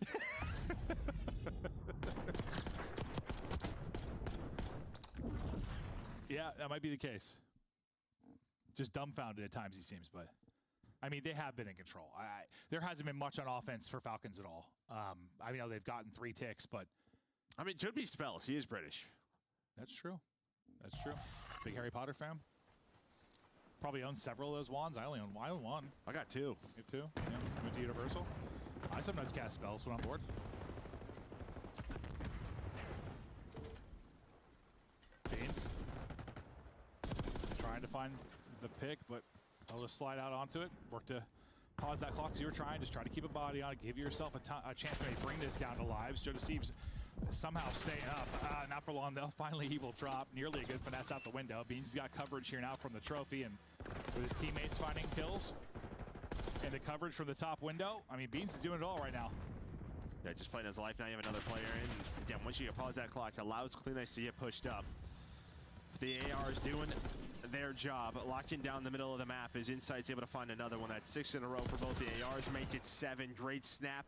Yeah, that might be the case. Just dumbfounded at times, he seems, but I mean, they have been in control. There hasn't been much on offense for Falcons at all. I know they've gotten 3 ticks, but I mean, it could be spells. He is British. That's true. That's true. Big Harry Potter fan. Probably own several of those wands. I own one. I got 2. You have 2? Yeah. Went to Universal. I sometimes cast spells when I'm bored. Beans. Trying to find the pick, but I'll just slide out onto it. Work to pause that clock as you were trying. Just try to keep a body on it. Give yourself a chance to maybe bring this down to lives. Joe Deceives somehow staying up. Not for long, though. Finally, he will drop. Nearly a good finesse out the window. Beans has got coverage here now from the trophy, and with his teammates finding kills and the coverage from the top window, I mean, Beans is doing it all right now. Yeah, just playing his life. Now you have another player in. Again, once you pause that clock, it allows Kleenex to get pushed up. The AR is doing their job. Locking down the middle of the map. As Insight's able to find another one. That's 6 in a row for both the ARs. Make it 7. Great snap.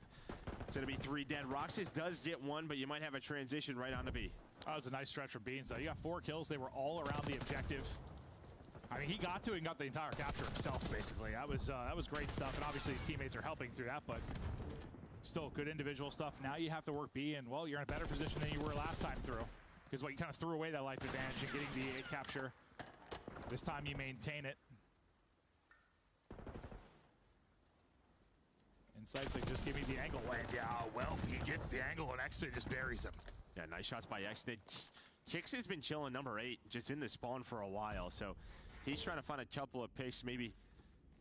It's going to be 3 dead. Roxas does get 1, but you might have a transition right onto B. That was a nice stretch from Beans, though. You got 4 kills. They were all around the objective. I mean, he got to it and got the entire capture himself, basically. That was great stuff, and obviously his teammates are helping through that, but still good individual stuff. Now you have to work B, and, well, you're in a better position than you were last time through, because, you kind of threw away that life advantage and getting the A capture. This time you maintain it. Insight's like, just give me the angle. And yeah, well, he gets the angle and actually just buries him. Yeah, nice shots by accident. Kicks has been chilling number 8, just in the spawn for a while. So he's trying to find a couple of picks, maybe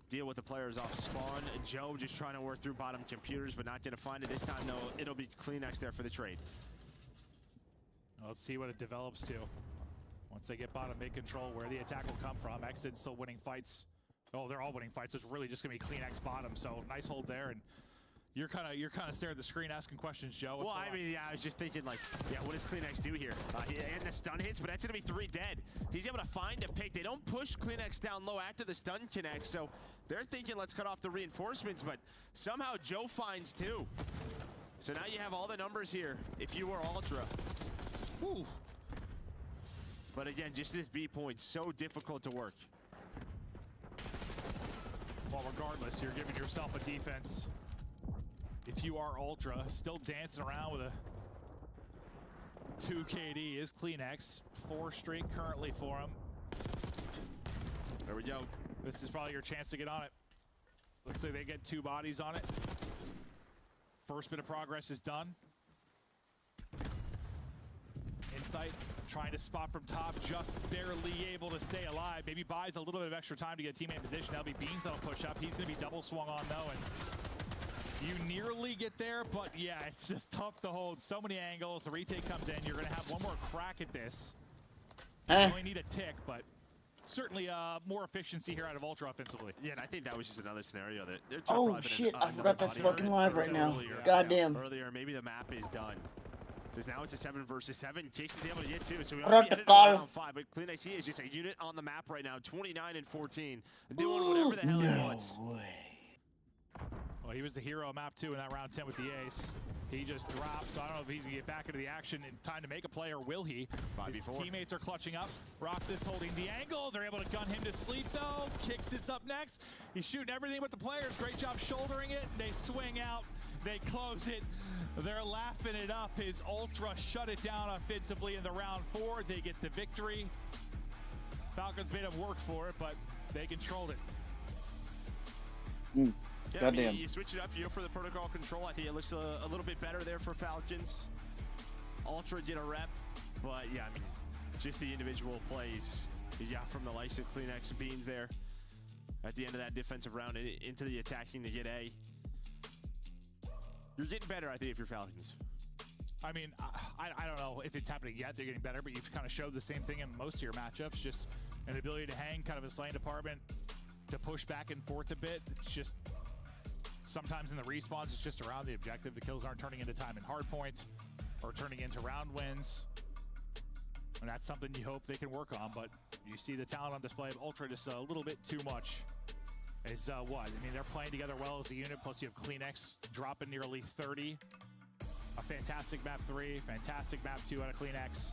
deal with the players off spawn. Joe just trying to work through bottom computers, but not going to find it this time. No, it'll be Kleenex there for the trade. Well, let's see what it develops to. Once they get bottom mid control, where the attack will come from. Exit's still winning fights. Oh, they're all winning fights. So it's really just gonna be Kleenex bottom. So nice hold there, and you're kind of staring at the screen asking questions, Joe. Well, I mean, yeah, I was just thinking, yeah, what does Kleenex do here? And the stun hits, but that's gonna be 3 dead. He's able to find a pick. They don't push Kleenex down low after the stun connects, so they're thinking, let's cut off the reinforcements, but somehow Joe finds 2. So now you have all the numbers here. If you were Ultra. Whew. But again, just this B point, so difficult to work. Well, regardless, you're giving yourself a defense. If you are Ultra, still dancing around with a 2 KD is Kleenex. 4 streak currently for him. There we go. This is probably your chance to get on it. Let's say they get 2 bodies on it. First bit of progress is done. Insight trying to spot from top, just barely able to stay alive. Maybe buys a little bit of extra time to get teammate position. That'll be Beans that'll push up. He's going to be double swung on though, and you nearly get there, but yeah, it's just tough to hold. So many angles. The retake comes in. You're going to have one more crack at this. You only need a tick, but certainly more efficiency here out of Ultra offensively. Yeah, and I think that was just another scenario that they're oh shit, I forgot that's fucking live right now. Goddamn. Earlier, maybe the map is done. Because now it's a 7 versus 7. Kicks is able to get 2, so we Right already headed to round 5. But Kleenex is just a unit on the map right now, 29 and 14, doing whatever the hell he wants. Well, he was the hero of map 2 in that round 10 with the ace. He just dropped, so I don't know if he's gonna get back into the action in time to make a play, or will he? His teammates are clutching up. Roxas holding the angle. They're able to gun him to sleep though. Kicks is up next. He's shooting everything with the players. Great job shouldering it. They swing out. They close it. They're laughing it up. His Ultra shut it down offensively in the round 4. They get the victory. Falcons made them work for it, but they controlled it. Yeah, I mean, you switch it up, you go for the protocol control. I think it looks a little bit better there for Falcons. Ultra get a rep, but yeah, I mean, just the individual plays you got from the likes of Kleenex Beans there at the end of that defensive round into the attacking to get A. You're getting better, I think, if you're Falcons. I mean, I don't know if it's happening yet. They're getting better, but you've kind of showed the same thing in most of your matchups. Just an ability to hang, kind of a slaying department. to push back and forth a bit. It's just sometimes in the respawns, it's just around the objective. The kills aren't turning into time and hard points or turning into round wins. And that's something you hope they can work on, but you see the talent on display of Ultra just a little bit too much. Is what? I mean, they're playing together well as a unit, plus you have CleanX dropping nearly 30. A fantastic map 3, fantastic map 2 out of CleanX.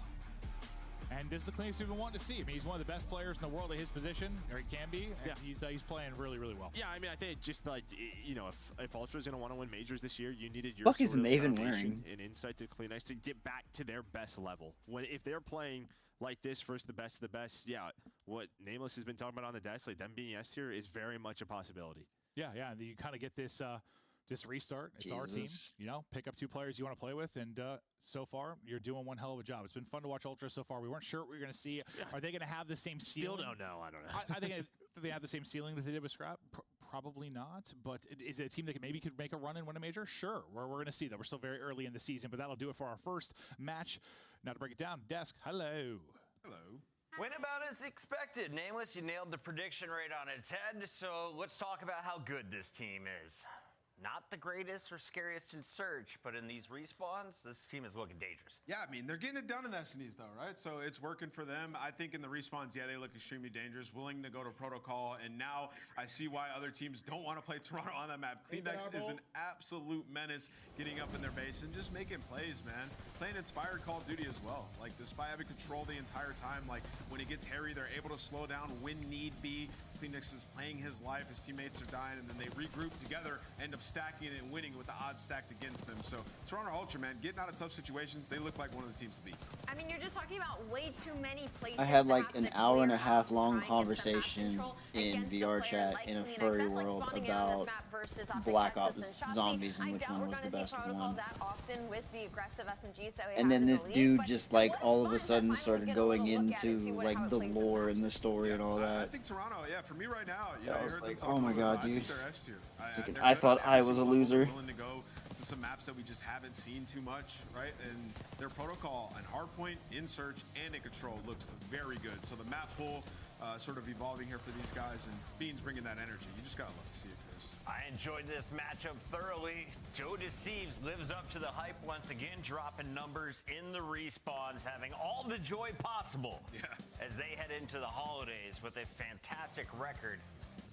And this is the CleanX we've been wanting to see. I mean, he's one of the best players in the world at his position, or he can be, and he's playing really, really well. Yeah, I mean, I think just like, you know, if Ultra's going to want to win majors this year, you needed your Bucky's sort of Maven foundation wearing. and insight to CleanX to get back to their best level. If they're playing like this versus the best of the best, yeah, what Nameless has been talking about on the desk, like them being S tier is very much a possibility. Yeah, and you kind of get this this restart. It's our team, you know, pick up 2 players you want to play with, and so far you're doing one hell of a job. It's been fun to watch Ultra so far. We weren't sure what we were going to see. Are they going to have the same ceiling? Still don't know. I don't know. I think they have the same ceiling that they did with Scrap. Probably not, but is it a team that maybe could make a run and win a major? Sure, we're going to see that. We're still very early in the season, but that'll do it for our first match. Now to break it down, Desk, hello. Hello. Went about as expected. Nameless, you nailed the prediction rate on its head, so let's talk about how good this team is. Not the greatest or scariest in Search, but in these respawns, this team is looking dangerous. Yeah, I mean, they're getting it done in the SNEs though, right? So it's working for them. I think in the respawns, yeah, they look extremely dangerous, willing to go to protocol, and now I see why other teams don't want to play Toronto on that map. CleanX is an absolute menace getting up in their base and just making plays, man. Playing inspired Call of Duty as well. Like, despite having control the entire time, like, when it gets hairy, they're able to slow down when need be. CleanX is playing his life, his teammates are dying, and then they regroup together, end up stacking it and winning with the odds stacked against them. So Toronto Ultra, man, getting out of tough situations, they look like one of the teams to beat. I mean, you're just talking about way too many places. I had to like have an to hour and clear a half out to long try and get some map conversation control in against a VR player chat like in a CleanX. furry That's like world spawning in on this about map versus OpTic Black Texas Ops and Shotzi. Zombies and I which doubt one we're was the gonna best see Protocol one. that often with the aggressive SMGs that we have And then in the this league, dude but just it like was all of fun a to sudden finally started get a going little look at it, into see how like it the plays in lore action. and the story and all I that. think Toronto, yeah, for me right now, you Yeah, know, I I was heard like, them oh talk my about God, it. I think dude. they're S tier. Like, They're I good thought at I every was a level. loser. They're willing to go to some maps that we just haven't seen too much, right? And their protocol and hardpoint in Search and in Control looks very good. So the map pool sort of evolving here for these guys, and Beans bringing that energy. You just gotta love to see it, Chris. I enjoyed this matchup thoroughly. Joe Deceives lives up to the hype once again, dropping numbers in the respawns, having all the joy possible as they head into the holidays with a fantastic record.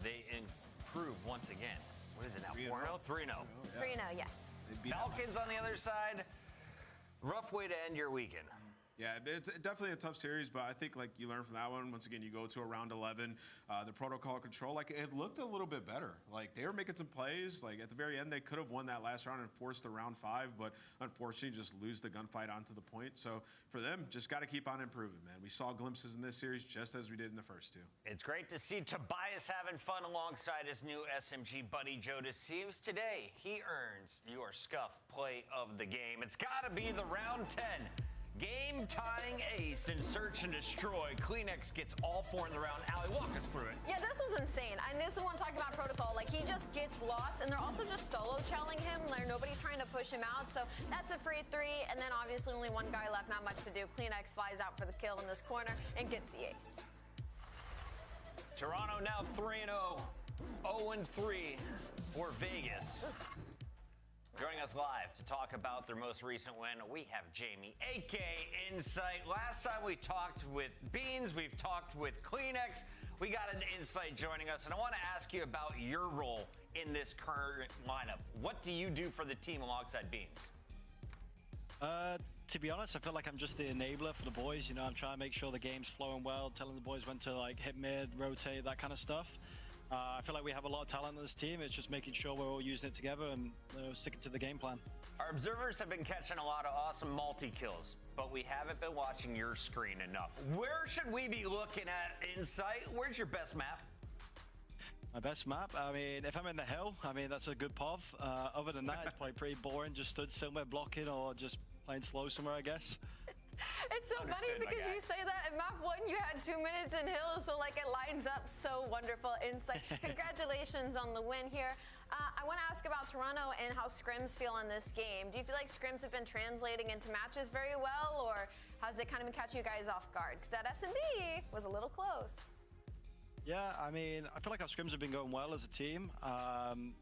They improve once again. What is it now? 4-0? 3-0. 3-0, yes. Falcons on the other side. Rough way to end your weekend. Yeah, it's definitely a tough series, but I think like you learn from that one. Once again, you go to a round 11, the protocol control, like it looked a little bit better. Like they were making some plays. Like at the very end, they could have won that last round and forced the round 5, but unfortunately just lose the gunfight onto the point. So for them, just got to keep on improving, man. We saw glimpses in this series just as we did in the first two. It's great to see Tobias having fun alongside his new SMG buddy Joe Deceives. Today, he earns your Scuff play of the game. It's got to be the round 10. Game-tying ace in Search and Destroy. CleanX gets all 4 in the round. Allie, walk us through it. Yeah, this was insane. And this is what I'm talking about Protocol. Like, he just gets lost, and they're also just solo-chelling him. Nobody's trying to push him out. So that's a free 3, and then obviously only one guy left, not much to do. CleanX flies out for the kill in this corner and gets the ace. Toronto now 3-0, 0-3 for Vegas. Joining us live to talk about their most recent win, we have Jamie, AK Insight. Last time we talked with Beans, we've talked with CleanX. We got an Insight joining us, and I want to ask you about your role in this current lineup. What do you do for the team alongside Beans? To be honest, I feel like I'm just the enabler for the boys. You know, I'm trying to make sure the game's flowing well, telling the boys when to like hit mid, rotate, that kind of stuff. I feel like we have a lot of talent on this team. It's just making sure we're all using it together and sticking to the game plan. Our observers have been catching a lot of awesome multi-kills, but we haven't been watching your screen enough. Where should we be looking at, Insight? Where's your best map? My best map? I mean, if I'm in the hill, I mean, that's a good POV. Other than that, it's probably pretty boring. Just stood somewhere blocking or just playing slow somewhere, I guess. It's so funny because you say that in map 1 you had 2 minutes in hills, so like it lines up so wonderful. Insight. Congratulations on the win here. I want to ask about Toronto and how scrims feel in this game. Do you feel like scrims have been translating into matches very well, or has it kind of been catching you guys off guard? Because that S&D was a little close. Yeah, I mean, I feel like our scrims have been going well as a team.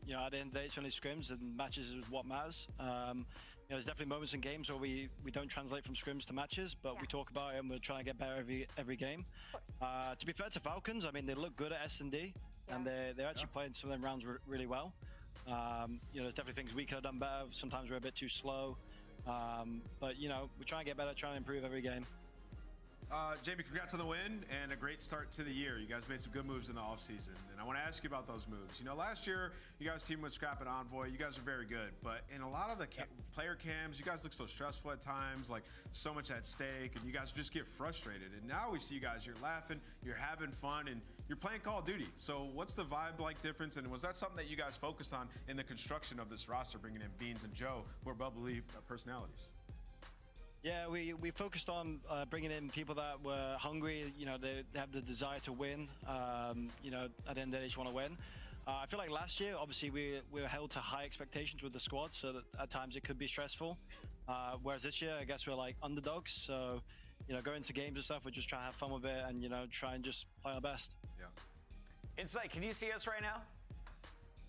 You know, at the end of the day, it's only scrims, and matches is what matters. You know, there's definitely moments in games where we don't translate from scrims to matches, but we talk about it and we're trying to get better every game. To be fair to Falcons, I mean, they look good at S&D, and they're actually playing some of them rounds really well. You know, there's definitely things we could have done better. Sometimes we're a bit too slow. But, you know, we try and get better, trying to improve every game. Jamie, congrats on the win and a great start to the year. You guys made some good moves in the offseason, and I want to ask you about those moves. You know, last year, you guys teamed with Scrap and Envoy. You guys are very good, but in a lot of the player cams, you guys look so stressful at times, like so much at stake, and you guys just get frustrated. And now we see you guys, you're laughing, you're having fun, and you're playing Call of Duty. So what's the vibe-like difference, and was that something that you guys focused on in the construction of this roster, bringing in Beans and Joe, who are bubbly personalities? Yeah, we focused on bringing in people that were hungry. You know, they have the desire to win. You know, at the end of the day, they just want to win. I feel like last year, obviously, we were held to high expectations with the squad, so that at times it could be stressful. Whereas this year, I guess we're like underdogs. So, you know, going to games and stuff, we're just trying to have fun with it and, you know, try and just play our best. Yeah. Insight, can you see us right now?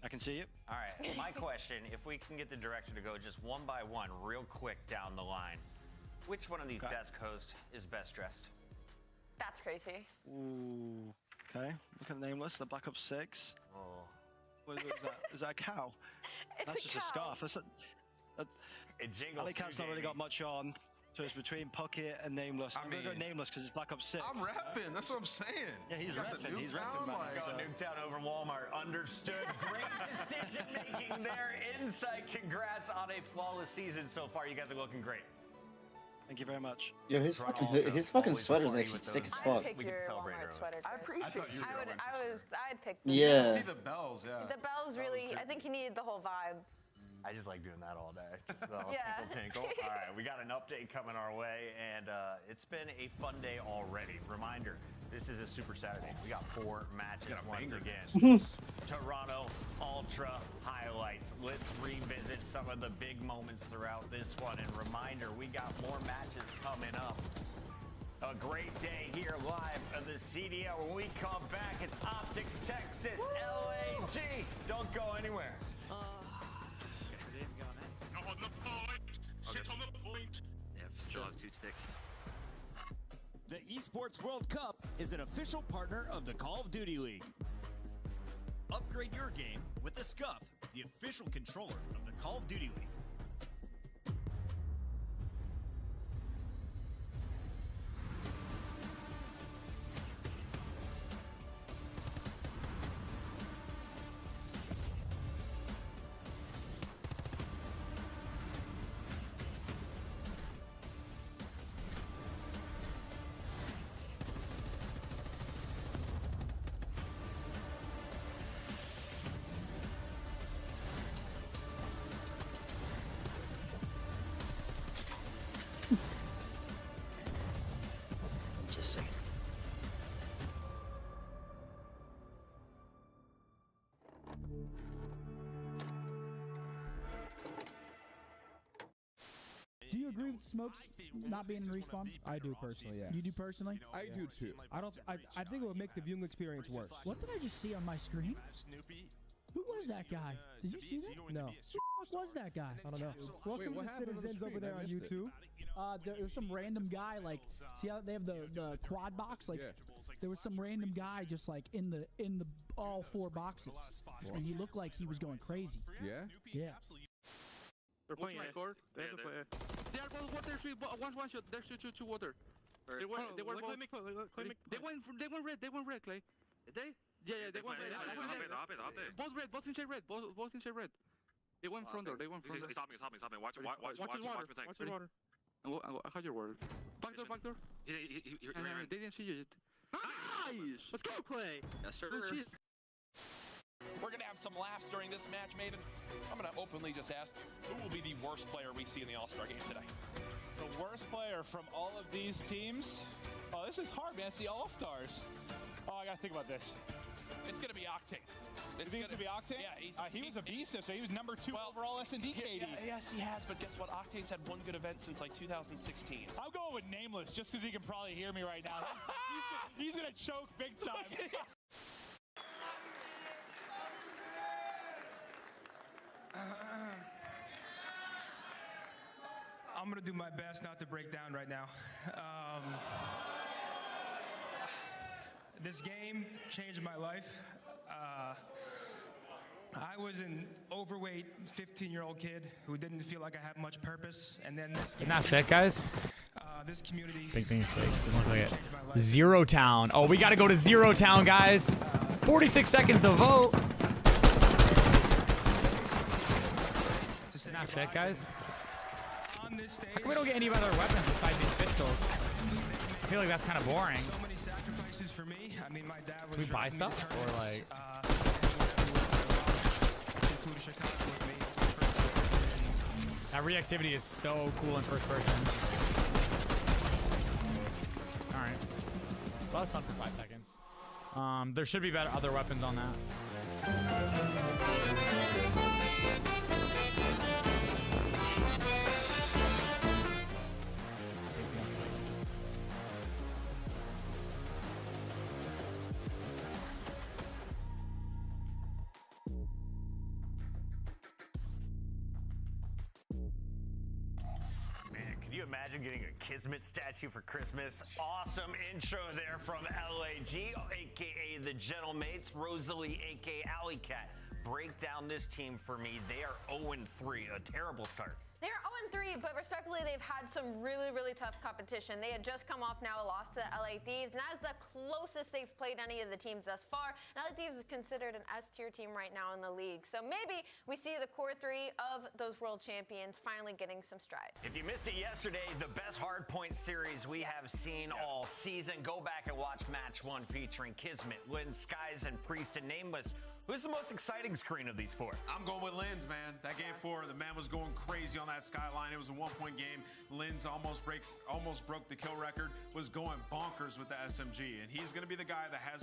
I can see you. All right. My question, if we can get the director to go just one by one, real quick down the line. Which one of these desk hosts is best dressed? That's crazy. Ooh. Okay. Look at the name list. The Black Ops 6. Oh. What is that? Is that a cow? It's That's just a scarf. That's It jingles. Ali Cat's not really got much on. So it's between Puckett and Nameless. I'm going to go Nameless because it's Black Ops 6. I'm rapping. That's what I'm saying. Yeah, he's rapping. He's rapping, man. Go Nuketown over Walmart. Understood. Great decision making there. Insight. Congrats on a flawless season so far. You guys are looking great. Thank you very much. Yo, his fucking sweater's actually sick as fuck. I'd pick your Walmart sweater, Chris. I appreciate you. I'd pick the Yeah. See the bells, yeah. The bells really, I think he needed the whole vibe. I just like doing that all day. Just tinkle. All right, we got an update coming our way, and it's been a fun day already. Reminder, this is a Super Saturday. We got 4 matches once again. Toronto Ultra highlights. Let's revisit some of the big moments throughout this one. And reminder, we got more matches coming up. A great day here live at the CDL. When we come back, it's OpTic Texas LAG. Don't go anywhere. Sit on the point. Yeah, still have 2 ticks. The Esports World Cup is an official partner of the Call of Duty League. Upgrade your game with the Scuff, the official controller of the Call of Duty League. Just saying. Do you agree with Smokes not being in respawn? I do personally, yeah. You do personally? I do too. I think it would make the viewing experience worse. What did I just see on my screen? Who was that guy? Did you see that? No. Who the fuck was that guy? I don't know. Welcome to the citizens over there on YouTube. There was some random guy, like, see how they have the quad box? Like, there was some random guy just like in the all 4 boxes, and he looked like he was going crazy. Yeah? Yeah. They're playing court. They have to play. They are both water. One shot. There's two water. They were both. They went red. They went red, Clay. Yeah, they went red. Both red. Both inside red. Both inside red. They went front door. They went front door. He's hopping. Watch water. Watch your water. I had your word. Back door. They didn't see you yet. Nice! Let's go, Clay! Yes, sir. We're going to have some laughs during this match, Maven. I'm going to openly just ask, who will be the worst player we see in the All-Star game today? The worst player from all of these teams? Oh, this is hard, man. It's the All-Stars. Oh, I got to think about this. It's going to be OpTic. You think it's going to be OpTic? Yeah. He was a beast, so he was number 2 overall S&D KD. Yes, he has, but guess what? OpTic's had one good event since like 2016. I'm going with Nameless just because he can probably hear me right now. He's going to choke big time. I'm gonna do my best not to break down right now. This game changed my life. I was an overweight 15-year-old kid who didn't feel like I had much purpose, and then this. And that's it, guys. This community. Big thing doesn't look like it. Zero Town. Oh, we got to go to Zero Town, guys. 46 seconds to vote. And that's it, guys. How come we don't get any other weapons besides these pistols? I feel like that's kind of boring. So many sacrifices for me. I mean, my dad was. Can we buy stuff or like? That reactivity is so cool in first person. All right, well, that was fun for 5 seconds. There should be better other weapons on that. Imagine getting a Kismet statue for Christmas. Awesome intro there from LAG, aka the Gentlemates, Rosalie, aka Alley Cat. Break down this team for me. They are 0-3, a terrible start. They're 0-3, but respectfully, they've had some really, really tough competition. They had just come off now a loss to LA Thieves, and that is the closest they've played any of the teams thus far. And LA Thieves is considered an S-tier team right now in the league. So maybe we see the core 3 of those world champions finally getting some stride. If you missed it yesterday, the best hardpoint series we have seen all season. Go back and watch match 1 featuring Kismet, Lynn, Skies, and Priest, and Nameless. Who's the most exciting screen of these 4? I'm going with Linz, man. That game 4, the man was going crazy on that skyline. It was a 1-point game. Linz almost broke the kill record, was going bonkers with the SMG. And he's going to be the guy that has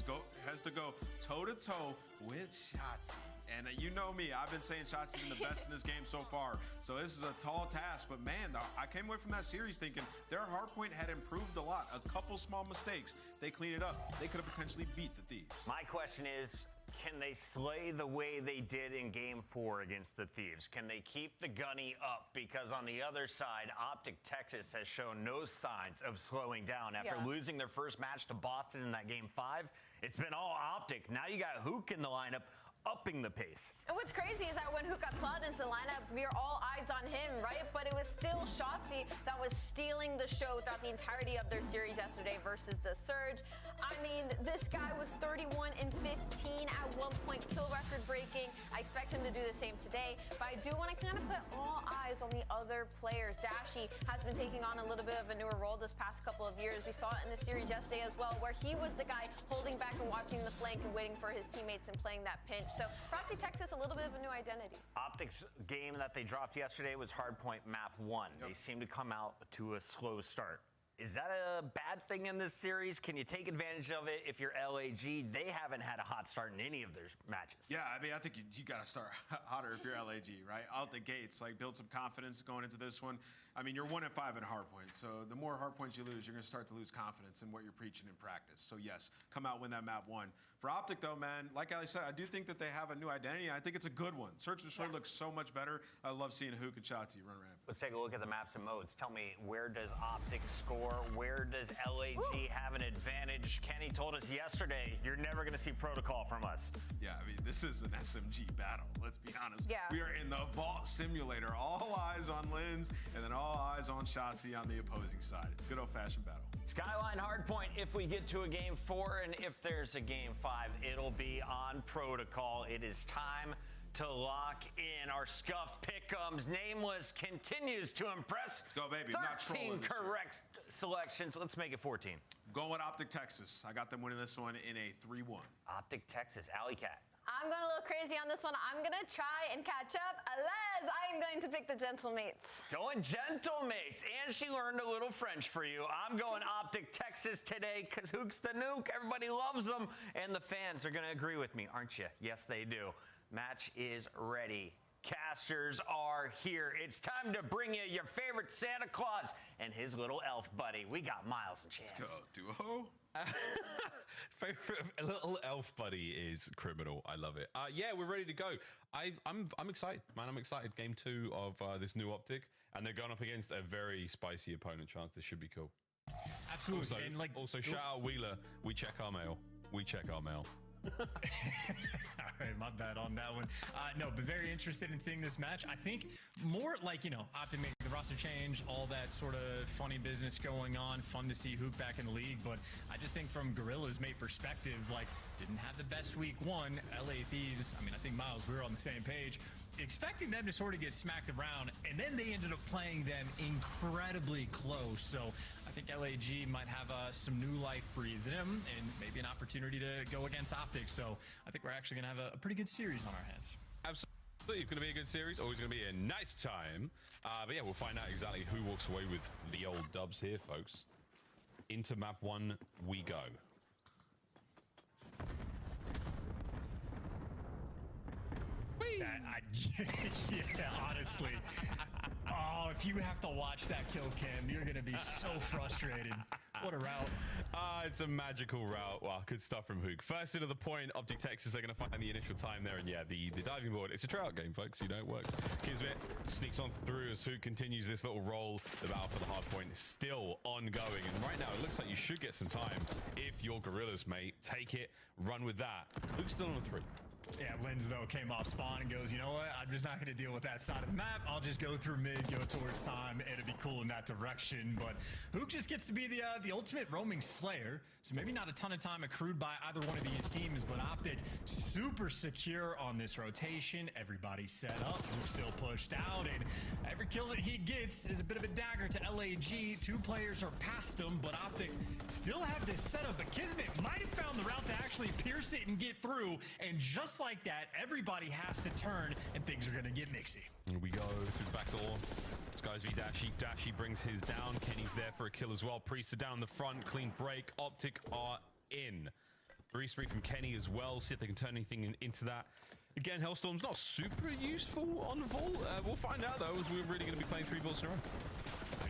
to go toe-to-toe with Shotzi. And you know me, I've been saying Shotzi's been the best in this game so far. So this is a tall task. But man, I came away from that series thinking their hardpoint had improved a lot. A couple small mistakes. They cleaned it up. They could have potentially beat the Thieves. My question is, can they slay the way they did in Game 4 against the Thieves? Can they keep the gunny up? Because on the other side, OpTic Texas has shown no signs of slowing down. After losing their first match to Boston in that Game 5, it's been all OpTic. Now you got Hook in the lineup, upping the pace. And what's crazy is that when Hook got slotted into the lineup, we were all eyes on him, right? But it was still Shotzi that was stealing the show throughout the entirety of their series yesterday versus the Surge. I mean, this guy was 31 and 15 at 1 point, kill record breaking. I expect him to do the same today, but I do want to kind of put all eyes on the other players. Dashy has been taking on a little bit of a newer role this past couple of years. We saw it in the series yesterday as well, where he was the guy holding back and watching the flank and waiting for his teammates and playing that pinch. So for OpTic Texas, a little bit of a new identity. OpTic's game that they dropped yesterday was Hardpoint Map 1. They seem to come out to a slow start. Is that a bad thing in this series? Can you take advantage of it if you're LAG? They haven't had a hot start in any of their matches. Yeah, I mean, I think you got to start hotter if you're LAG, right? Out the gates, like build some confidence going into this one. I mean, you're 1-5 in hardpoint, so the more hardpoints you lose, you're going to start to lose confidence in what you're preaching in practice. So yes, come out, win that map 1. For OpTic though, man, like Ali said, I do think that they have a new identity. I think it's a good one. Search and Destroy looks so much better. I love seeing Hook and Shotzi run around. Let's take a look at the maps and modes. Tell me, where does OpTic score? Where does LAG have an advantage? Kenny told us yesterday, you're never going to see protocol from us. Yeah, I mean, this is an SMG battle. Let's be honest. Yeah. We are in the Vault Simulator. All eyes on Linz, and then all eyes on Shotzi on the opposing side. Good old-fashioned battle. Skyline Hardpoint, if we get to a Game 4, and if there's a Game 5, it'll be on protocol. It is time to lock in. Our scuffed pick'ems. Nameless continues to impress. Let's go, baby. 13 correct selections. Let's make it 14. Going with OpTic Texas. I got them winning this one in a 3-1. OpTic Texas, Alley Cat. I'm going a little crazy on this one. I'm going to try and catch up. Les, I am going to pick the Gentlemates. Going Gentlemates. And she learned a little French for you. I'm going OpTic Texas today because Hook's the nuke. Everybody loves them. And the fans are going to agree with me, aren't you? Yes, they do. Match is ready. Cast Masters are here. It's time to bring you your favorite Santa Claus and his little elf buddy. We got Miles and Chance. Let's go, duo. Favorite little elf buddy is criminal. I love it. Yeah, we're ready to go. I'm excited, man. I'm excited. Game 2 of this new OpTic, and they're going up against a very spicy opponent. Chance this should be cool. Absolutely. Also, shout out Wheeler. We check our mail. We check our mail. All right, my bad on that one. No, but very interested in seeing this match. I think more like, you know, opting making the roster change, all that sort of funny business going on. Fun to see Hook back in the league, but I just think from Gorilla's mate perspective, like, didn't have the best week one. LA Thieves, I mean, I think, Miles, we were on the same page. Expecting them to sort of get smacked around, and then they ended up playing them incredibly close. So I think LAG might have some new life breathed in them, and maybe an opportunity to go against OpTic. So I think we're actually going to have a pretty good series on our hands. Absolutely, it's going to be a good series. Always going to be a nice time. But yeah, we'll find out exactly who walks away with the old dubs here, folks. Into map 1 we go. Yeah, honestly. Oh, if you have to watch that kill cam, you're going to be so frustrated. What a route. It's a magical route. Wow, good stuff from Hook. First into the point, OpTic Texas, they're going to find the initial time there. And yeah, the diving board, it's a tryout game, folks. You know, it works. Kismet sneaks on through as Hook continues this little roll. The battle for the hard point is still ongoing. And right now, it looks like you should get some time if you're Gorillas, mate. Take it, run with that. Hook's still on a 3. Yeah, Lens, though, came off spawn and goes, you know what? I'm just not going to deal with that side of the map. I'll just go through mid, go towards time. It'll be cool in that direction. But Hook just gets to be the ultimate roaming slayer. So maybe not a ton of time accrued by either one of these teams, but OpTic super secure on this rotation. Everybody set up. Hook still pushed out. And every kill that he gets is a bit of a dagger to LAG. 2 players are past him, but OpTic still have this setup. But Kismet might have found the route to actually pierce it and get through. And just like that, everybody has to turn, and things are going to get mixy. Here we go through the back door. Skies v Dashy. Dashy brings his down. Kenny's there for a kill as well. Priest are down the front. Clean break. OpTic are in. 3-3 from Kenny as well. See if they can turn anything into that. Again, Hellstorm's not super useful on Vault. We'll find out, though, as we're really going to be playing 3 balls in a row.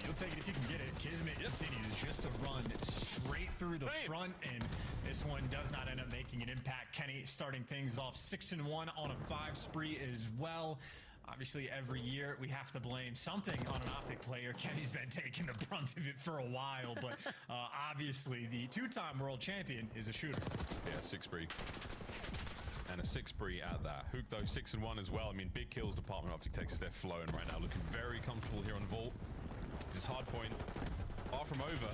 You'll take it if you can get it. Kismet continues just to run straight through the front, and this one does not end up making an impact. Kenny starting things off 6-1 on a 5 spree as well. Obviously, every year we have to blame something on an OpTic player. Kenny's been taking the brunt of it for a while, but obviously the 2-time world champion is a shooter. Yeah, 6 spree. And a 6 spree at that. Hook, though, 6-1 as well. I mean, big kills department. OpTic Texas, they're flowing right now. Looking very comfortable here on Vault. His hard point, far from over.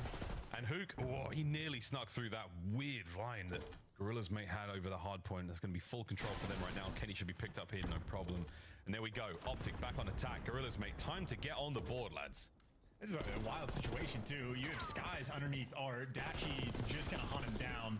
And Hook, oh, he nearly snuck through that weird line that Gorillas mate had over the hard point. That's going to be full control for them right now. Kenny should be picked up here, no problem. And there we go. OpTic back on attack. Gorillas mate, time to get on the board, lads. This is a wild situation, too. You have Skies underneath Art. Dashy just going to hunt him down.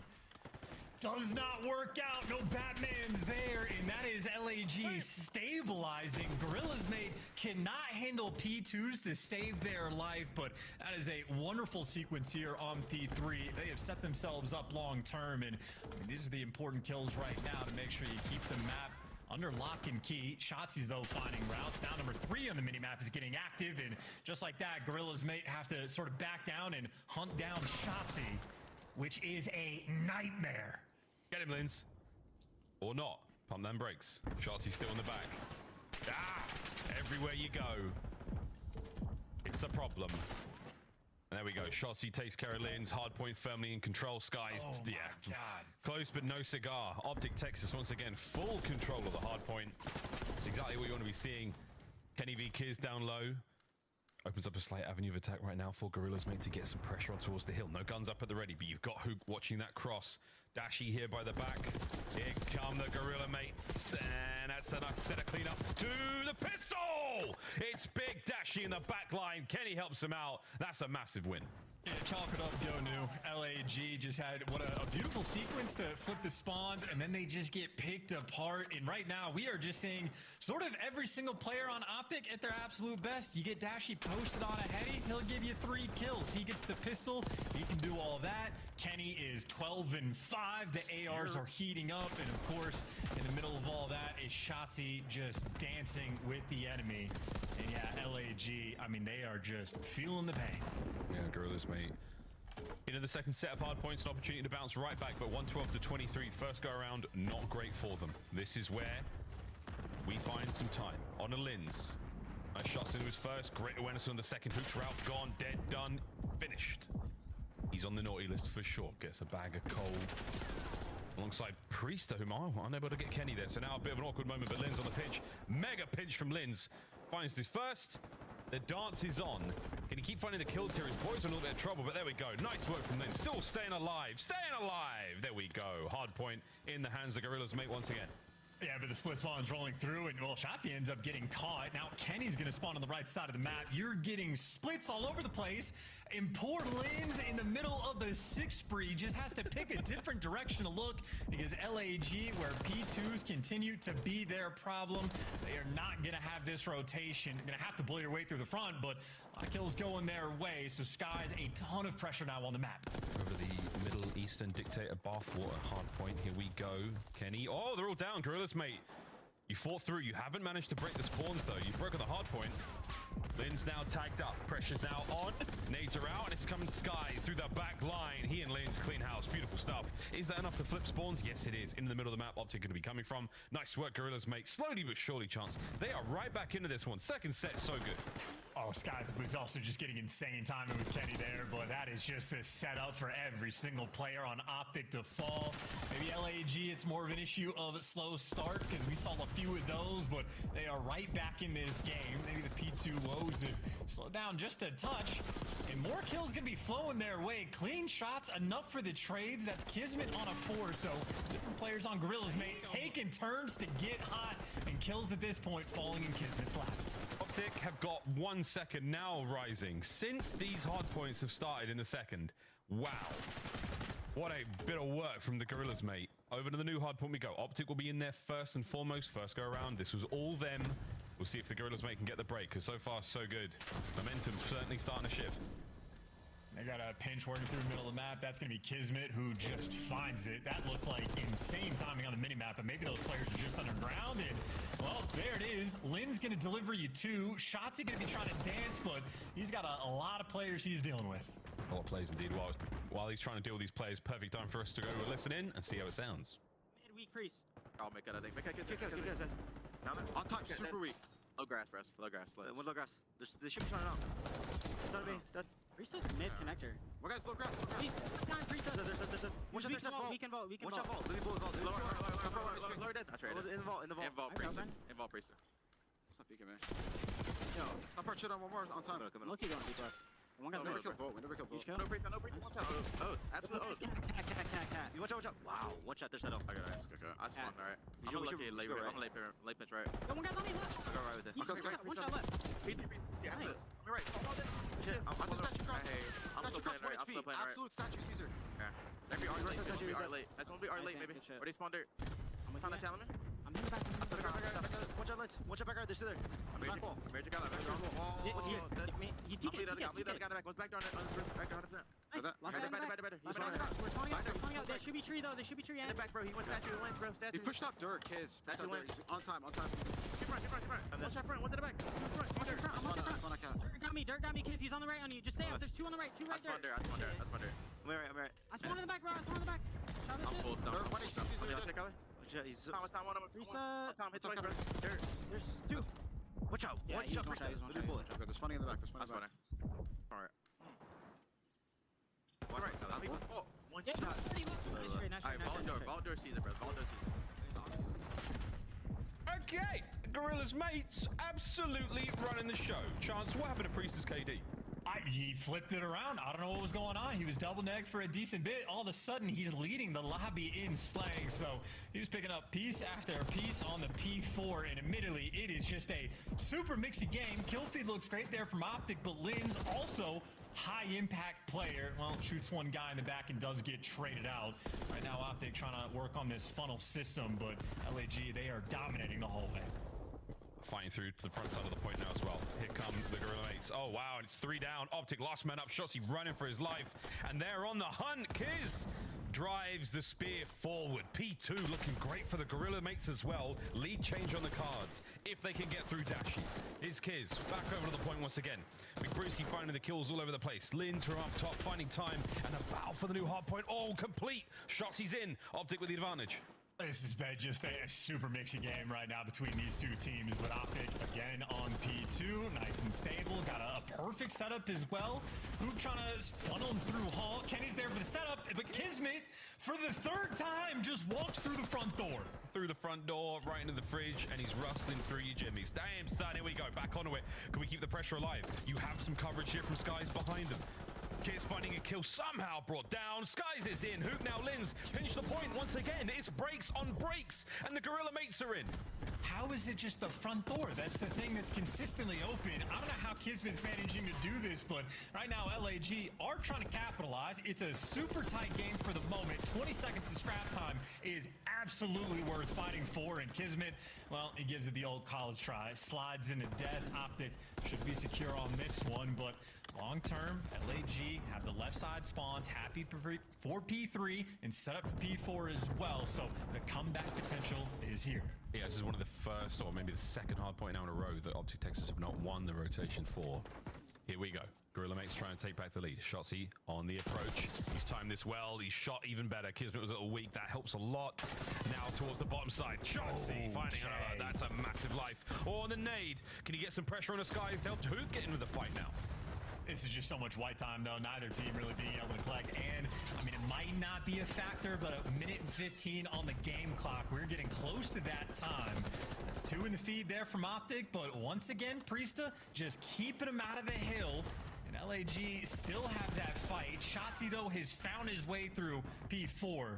Does not work out. No Batman's there, and that is LAG stabilizing. Gorillas mate cannot handle P2s to save their life, but that is a wonderful sequence here on P3. They have set themselves up long term, and I mean, these are the important kills right now to make sure you keep the map under lock and key. Shotzi's, though, finding routes. Now number 3 on the minimap is getting active, and just like that, Gorillas mate have to sort of back down and hunt down Shotzi, which is a nightmare. Get him, Lins. Or not. Pump them brakes. Shotzi's still in the back. Ah! Everywhere you go, it's a problem. And there we go. Shotzi takes care of Lins. Hard point firmly in control. Skies. Oh yeah. My God. Close, but no cigar. OpTic Texas, once again, full control of the hard point. It's exactly what you want to be seeing. Kenny v Kiz down low. Opens up a slight avenue of attack right now for Gorillas mate to get some pressure on towards the hill. No guns up at the ready, but you've got Hook watching that cross. Dashy here by the back. Here come the Gorilla mate. And that's a nice set of cleanup to the pistol! It's big Dashy in the back line. Kenny helps him out. That's a massive win. Yeah, chalk it up, Go New. LAG LAG just had what a beautiful sequence to flip the spawns, and then they just get picked apart. And right now, we are just seeing sort of every single player on OpTic at their absolute best. You get Dashy posted on a heady, he'll give you 3 kills. He gets the pistol, he can do all that. Kenny is 12 and 5. The ARs are heating up, and of course, in the middle of all that is Shotzzy just dancing with the enemy. And yeah, LAG, I mean, they are just feeling the pain. Yeah, Gorillas, mate. Into the second set of hard points, an opportunity to bounce right back, but 112 to 23. First go around, not great for them. This is where we find some time. On a Linz. Nice shots into his first. Great awareness on the second. Hooks route gone, dead, done, finished. He's on the naughty list for sure. Gets a bag of coal. Alongside Priester, whom I'm unable to get Kenny there. So now a bit of an awkward moment, but Linz on the pinch. Mega pinch from Linz. Finds his first. The dance is on. Can he keep finding the kills here? His boys are in a little bit of trouble, but there we go. Nice work from Linz. Still staying alive. Staying alive. There we go. Hard point in the hands of Gorillas, mate, once again. Yeah, but the split spawn's rolling through, and well, Shotzzy ends up getting caught. Now Kenny's gonna spawn on the right side of the map. You're getting splits all over the place, and poor Linz in the middle of the 6 spree just has to pick a different direction to look, because LAG, where P2s continue to be their problem, they are not gonna have this rotation. You're gonna have to blow your way through the front, but a lot of kills going their way, so Sky's a ton of pressure now on the map. Over the Middle Eastern dictator bathwater hard point. Here we go. Kenny. Oh, they're all down. Gorillas, mate. You fought through. You haven't managed to break the spawns, though. You've broken the hard point. Linz now tagged up. Pressure's now on. Nades are out, and it's coming Sky through the back line. He and Linz clean house. Beautiful stuff. Is that enough to flip spawns? Yes, it is. In the middle of the map, OpTic going to be coming from. Nice work, Gorillas, mate. Slowly but surely, Chance. They are right back into this one. Second set, so good. Oh, Skies was also just getting insane timing with Kenny there, but that is just the setup for every single player on OpTic to fall. Maybe LAG, it's more of an issue of slow starts, because we saw a few of those, but they are right back in this game. Maybe the P2 woes have slowed down just a touch, and more kills gonna be flowing their way. Clean shots, enough for the trades. That's Kismet on a 4, so different players on Gorillas, mate, taking turns to get hot, and kills at this point falling in Kismet's lap. OpTic have got 1 second now rising since these hard points have started in the second. Wow. What a bit of work from the Gorillas, mate. Over to the new hard point we go. OpTic will be in there first and foremost. First go around. This was all them. We'll see if the Gorillas, mate, can get the break, because so far, so good. Momentum certainly starting to shift. They got a pinch working through the middle of the map. That's going to be Kismet, who just finds it. That looked like insane timing on the minimap, but maybe those players are just underground. And, well, there it is. Lin's going to deliver you 2. Shotzzy going to be trying to dance, but he's got a lot of players he's dealing with. A lot of plays indeed. While he's trying to deal with these players, perfect time for us to go listen in and see how it sounds. Weak freeze. I'll make it, I think. Make it, get guys. On top, super weak. Low grass, Russ. Low grass. Low grass. The ship's running out. It's not me. Reese's mid connector. One guy's low grass. Time, Reese's. There's a We can vote. Watch out, vault. Let me vault. Lower dead. I traded. In the vault, Priester. In vault, Priester. What's up, peeking, man? Yo, I'll part shit on one more on time. Loki going deep left. One guy's never killed vault. We never killed vault. No Priester. Watch out. Oh, absolutely. Cat. You watch out. Wow. One shot. They're set up. Okay. I spawned, alright. I'm gonna late pitch right. Yo, one guy's on me left. I'll go right with it. One shot left. Yeah, I'm right. I'm the statue cross. Statue cross, right feet. Absolute statue Caesar. Yeah. Maybe R late. That's gonna be R late, maybe. Or they spawn dirt. I'm trying to tell me. I'm in the back. Watch out, lights. Watch out back out. They're still there. I'm back wall. Major guy. You TK. I'll lead that guy back. One's back down on the back down 100%. Better. We're throwing out. There should be tree though. There should be tree. In the back, bro. He went statue lane, bro. Statue. He pushed up dirt, Kiz. Statue lane. On time. Keep front. Watch out front. One to the back. I'm on the front. Dirt got me, kids. He's on the right on you. Just say it. There's 2 on the right. 2 right there. That's one dirt. I'm right. I spawned in the back, bro. I'm full down. He's not one of them. Hit twice, bro. There's 2. Watch out. One shot. There's funny in the back. Alright. One right. One shot. Alright, Vault Caesar, bro. Vault Caesar. Okay, Gorillas mates, absolutely running the show. Chance, what happened to Priest's KD? He flipped it around. I don't know what was going on. He was double negged for a decent bit. All of a sudden, he's leading the lobby in slang. So he was picking up piece after piece on the P4. And admittedly, it is just a super mixy game. Kill feed looks great there from OpTic, but Linz also high impact player, well, shoots one guy in the back and does get traded out. Right now, OpTic trying to work on this funnel system, but LAG, they are dominating the whole way. Fighting through to the front side of the point now as well. Here come the Gorilla Mates. Oh, wow, and it's 3 down. OpTic last man up. Shotzzy running for his life. And they're on the hunt. Kiz drives the spear forward. P2 looking great for the Gorilla Mates as well. Lead change on the cards if they can get through Dashi. Here's Kiz back over to the point once again. Big Brucey finding the kills all over the place. Linz from up top finding time. And a battle for the new hard point. All complete. Shotzzy's in. OpTic with the advantage. This has been just a super mixy game right now between these two teams, but OpTic again on P2, nice and stable, got a perfect setup as well. Hook trying to funnel him through Hall. Kenny's there for the setup, but Kismet, for the 3rd time, just walks through the front door. Through the front door, right into the fridge, and he's rustling through your jimmies. Damn, son, here we go, back onto it. Can we keep the pressure alive? You have some coverage here from Skies behind him. Kiz finding a kill, somehow brought down. Skies is in. Hook now Linz. Pinch the point once again. It's breaks on breaks, and the Gorilla Mates are in. How is it just the front door? That's the thing that's consistently open. I don't know how Kismet's managing to do this, but right now LAG are trying to capitalize. It's a super tight game for the moment. 20 seconds of scrap time is absolutely worth fighting for, and Kismet, well, he gives it the old college try. Slides into death. OpTic should be secure on this one, but long term, LAG have the left side spawns, happy for P3 and set up for P4 as well, so the comeback potential is here. Yeah, this is one of the first, or maybe the second hard point now in a row that OpTic Texas have not won the rotation for. Here we go. Gorilla Mates trying to take back the lead. Shotzzy on the approach. He's timed this well. He's shot even better. Kismet was a little weak. That helps a lot. Now towards the bottom side. Shotzzy finding another. That's a massive life. Oh, and the nade. Can he get some pressure on the Skies to help Hook get into the fight now? This is just so much white time, though. Neither team really being able to collect. And, I mean, it might not be a factor, but a minute and 15 on the game clock. We're getting close to that time. That's 2 in the feed there from OpTic, but once again, Priesta just keeping him out of the hill. And LAG still have that fight. Shotzzy, though, has found his way through P4.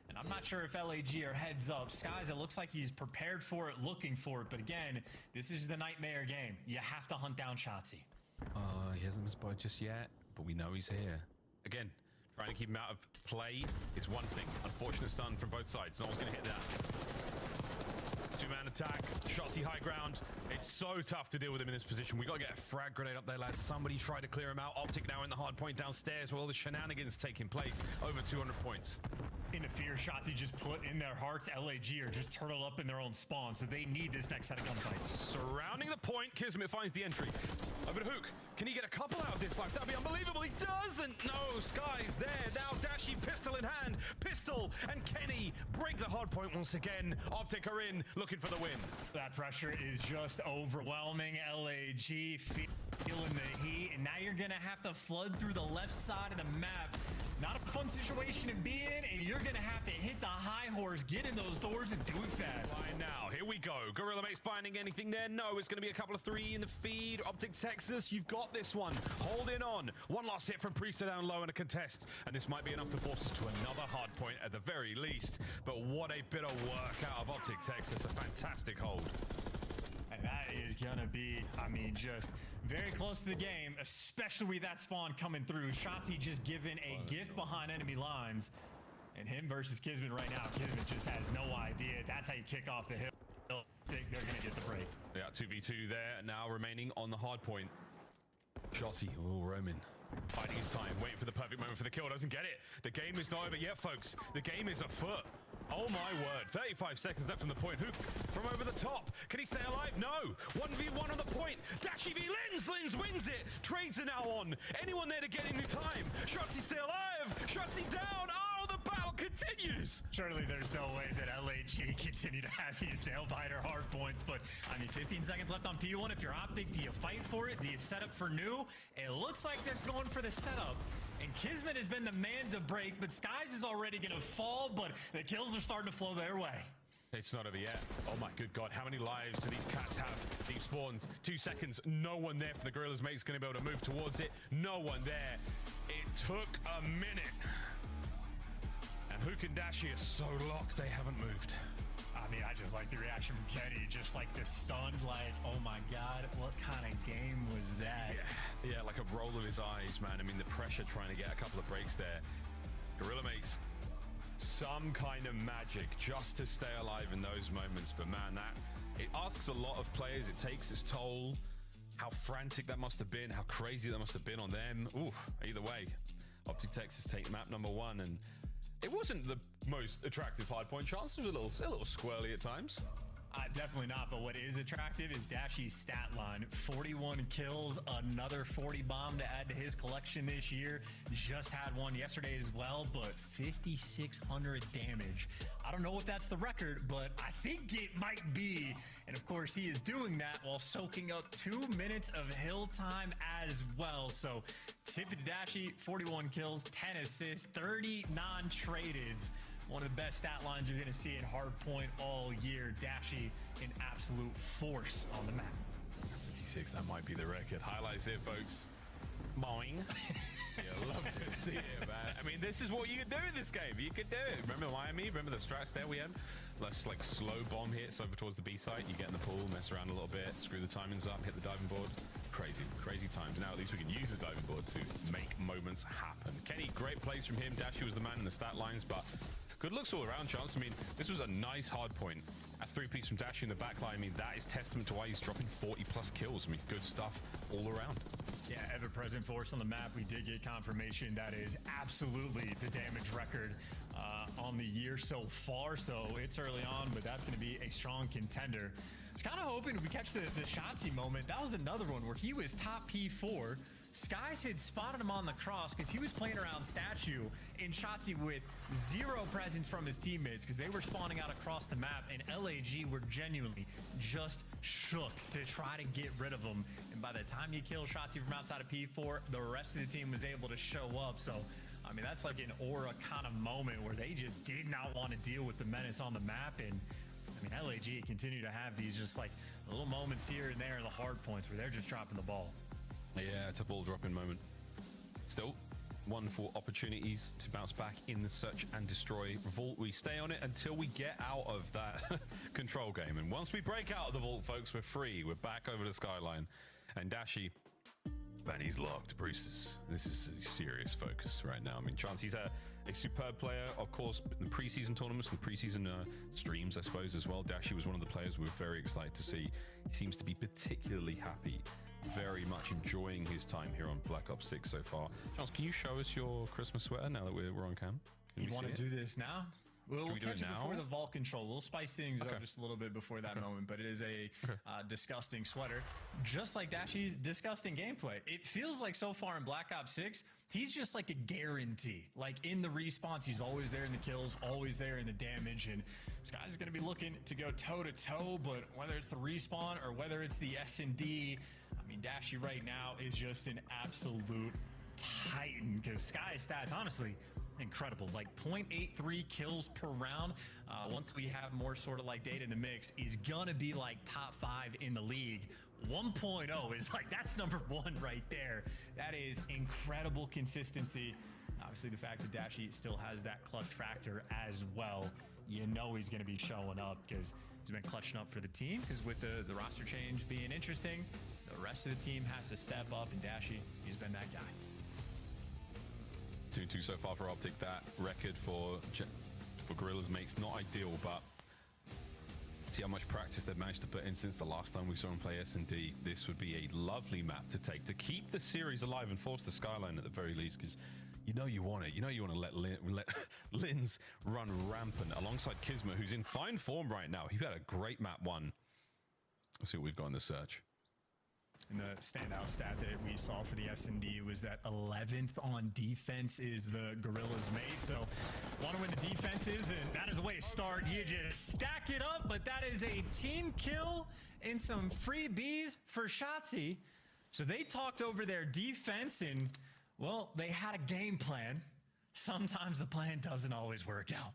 And I'm not sure if LAG are heads up. Skies, it looks like he's prepared for it, looking for it. But again, this is the nightmare game. You have to hunt down Shotzzy. He hasn't been spotted just yet, but we know he's here. Again, trying to keep him out of play is one thing. Unfortunate stun from both sides. No one's going to hit that. 2-man attack. Shotzzy high ground. It's so tough to deal with him in this position. We got to get a frag grenade up there, lads. Somebody tried to clear him out. OpTic now in the hard point downstairs where all the shenanigans taking place. Over 200 points. In the fear Shotzzy just put in their hearts, LAG are just turtled up in their own spawn, so they need this next set of gunfights. Surrounding the point, Kismet finds the entry. Over to Hook. Can he get a couple out of this life? That'd be unbelievable. He doesn't. No, Skies there. Now Dashi, pistol in hand. Pistol and Kenny break the hard point once again. OpTic are in, looking for the win. That pressure is just overwhelming. LAG feeling the heat, and now you're gonna have to flood through the left side of the map. Not a fun situation to be in, and you're gonna have to hit the high horse, get in those doors, and do it fast. Right now, here we go. Gorilla Mates finding anything there? No, it's gonna be a couple of 3 in the feed. OpTic Texas, you've got this one. Holding on. One last hit from Priesta down low in a contest, and this might be enough to force us to another hard point at the very least. But what a bit of work out of OpTic Texas. A fantastic hold. And that is gonna be, I mean, just very close to the game, especially with that spawn coming through. Shotzzy just given a gift behind enemy lines. And him versus Kismet right now. Kismet just has no idea. That's how you kick off the hill. I think they're gonna get the break. Yeah, 2v2 there, now remaining on the hard point. Shotzzy, Roman. Biding his time, waiting for the perfect moment for the kill. Doesn't get it. The game is not over yet, folks. The game is afoot. Oh my word. 35 seconds left from the point. Hook from over the top. Can he stay alive? No. 1v1 on the point. Dashi v Linz. Linz wins it. Trades are now on. Anyone there to get in new time? Shotzzy stay alive. Shotzzy down. Oh, the battle continues. Surely there's no way that LAG continue to have these nail-biter hard points, but I mean, 15 seconds left on P1. If you're OpTic, do you fight for it? Do you set up for new? It looks like they're going for the setup. And Kismet has been the man to break, but Skies is already going to fall, but the kills are starting to flow their way. It's not over yet. Oh my good God. How many lives do these cats have? Deep spawns. 2 seconds. No one there for the Gorillas Mate's going to be able to move towards it. No one there. It took a minute. And Hook and Dashi are so locked, they haven't moved. I mean, I just like the reaction from Kenny, just like this stunned, like, oh my God, what kind of game was that? Yeah, like a roll of his eyes, man. I mean, the pressure trying to get a couple of breaks there. Gorilla makes some kind of magic just to stay alive in those moments. But man, it asks a lot of players. It takes its toll. How frantic that must have been, how crazy that must have been on them. Ooh, either way, OpTic Texas take map number 1, and it wasn't the most attractive hardpoint chance. It was a little squirrely at times. Definitely not, but what is attractive is Dashy's stat line. 41 kills, another 40 bomb to add to his collection this year. Just had one yesterday as well, but 5,600 damage. I don't know if that's the record, but I think it might be. And of course, he is doing that while soaking up 2 minutes of hill time as well. So tip it to Dashy, 41 kills, 10 assists, 30 non-tradeds. One of the best stat lines you're going to see in hardpoint all year. Dashy, an absolute force on the map. 56, that might be the record. Highlights here, folks. Boing. Yeah, love to see it, man. I mean, this is what you could do in this game. You could do it. Remember Miami? Remember the strats there we had? Let's like slow bomb hits over towards the B site. You get in the pool, mess around a little bit, screw the timings up, hit the diving board. Crazy times. Now at least we can use the diving board to make moments happen. Kenny, great plays from him. Dashy was the man in the stat lines, but good looks all around, Chance. I mean, this was a nice hard point. A 3-piece from Dashy in the backline. I mean, that is testament to why he's dropping 40+ kills. I mean, good stuff all around. Yeah, ever-present force on the map. We did get confirmation that is absolutely the damage record on the year so far. So it's early on, but that's going to be a strong contender. I was kind of hoping we catch the Shotzzy moment. That was another one where he was top P4. Skies had spotted him on the cross because he was playing around Statue and Shotzzy with zero presence from his teammates because they were spawning out across the map, and LAG were genuinely just shook to try to get rid of him. And by the time you kill Shotzzy from outside of P4, the rest of the team was able to show up. So, I mean, that's like an aura kind of moment where they just did not want to deal with the menace on the map. And I mean, LAG continue to have these just like little moments here and there in the hard points where they're just dropping the ball. Yeah, it's a ball dropping moment. Still, wonderful opportunities to bounce back in the search and destroy vault. We stay on it until we get out of that control game. And once we break out of the vault, folks, we're free. We're back over the skyline. And Dashy, man, he's locked. Bruce, this is a serious focus right now. I mean, Chance, he's a superb player. Of course, the preseason tournaments, the preseason streams, I suppose, as well. Dashy was one of the players we were very excited to see. He seems to be particularly happy, very much enjoying his time here on Black Ops 6 so far. Chance, can you show us your Christmas sweater now that we're on cam? You want to do this now? We'll catch it before now? the vault control. We'll spice things up just a little bit before that moment, but it is a disgusting sweater. Just like Dashy's disgusting gameplay. It feels like so far in Black Ops 6, he's just like a guarantee. Like in the respawns, he's always there in the kills, always there in the damage, and this guy's going to be looking to go toe-to-toe, but whether it's the respawn or whether it's the S&D, I mean, Dashy right now is just an absolute titan, because Sky stats, honestly, incredible. Like 0.83 kills per round. Once we have more sort of like data in the mix, he's gonna be like top 5 in the league. 1.0 is like, that's number 1 right there. That is incredible consistency. Obviously the fact that Dashy still has that clutch factor as well, you know he's gonna be showing up because he's been clutching up for the team, because with the roster change being interesting, the rest of the team has to step up, and Dashy, he's been that guy. 2-2 so far for OpTic. That record for Gorilla's mates, not ideal, but see how much practice they've managed to put in since the last time we saw him play S&D. This would be a lovely map to take to keep the series alive and force the skyline at the very least, because you know you want it. You know you want to let Linz run rampant alongside Kisma, who's in fine form right now. He had a great map 1. Let's see what we've got in the search. And the standout stat that we saw for the S&D was that 11th on defense is the Gorilla's mate. So want to win the defenses, and that is a way to start. You just stack it up, but that is a team kill and some free Bs for Shotzzy. So they talked over their defense, and, well, they had a game plan. Sometimes the plan doesn't always work out.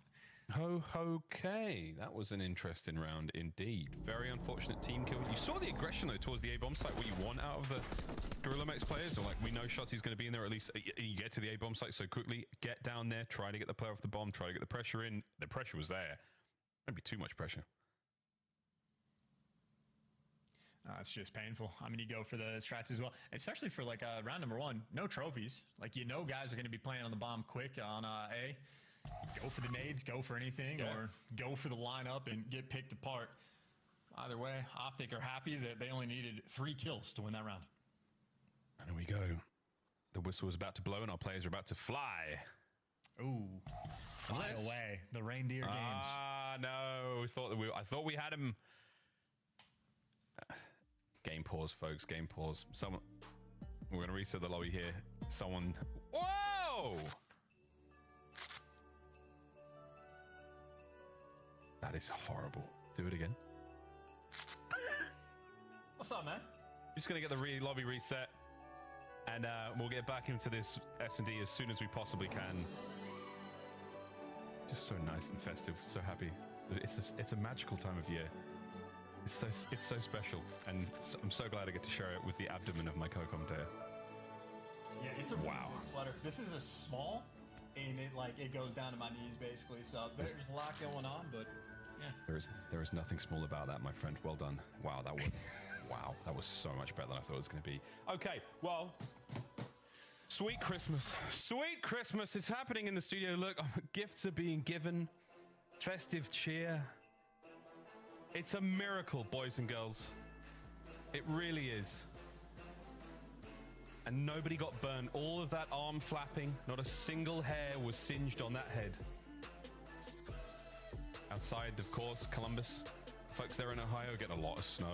Okay, that was an interesting round indeed. Very unfortunate team kill. You saw the aggression though towards the A-bomb site. What you want out of the Gorilla Max players, or like, we know Shotzi's going to be in there, at least you get to the A-bomb site so quickly, get down there, try to get the player off the bomb, try to get the pressure in. The pressure was there. Maybe too much pressure. It's just painful. I mean, you go for the strats as well, especially for like round number 1, no trophies. Like, you know, guys are going to be playing on the bomb quick on A. Go for the nades, go for anything, or go for the lineup and get picked apart. Either way, OpTic are happy that they only needed 3 kills to win that round. And here we go. The whistle is about to blow and our players are about to fly. Ooh, fly away. The reindeer games. Ah, no. I thought we had him. Game pause, folks. Game pause. We're going to reset the lobby here. Whoa! That is horrible. Do it again. What's up, man? Just going to get the lobby reset. And we'll get back into this S&D as soon as we possibly can. Just so nice and festive. So happy. It's a magical time of year. It's so special, and I'm so glad I get to share it with the abdomen of my co-commentator. Yeah, it's a wow sweater. This is a small, and it goes down to my knees basically. So there's a lot going on, but yeah. There is nothing small about that, my friend. Well done. Wow, that was so much better than I thought it was going to be. Okay, well, sweet Christmas. Sweet Christmas is happening in the studio. Look, gifts are being given. Festive cheer. It's a miracle, boys and girls. It really is. And nobody got burned. All of that arm flapping, not a single hair was singed on that head. Outside, of course, Columbus. Folks there in Ohio get a lot of snow.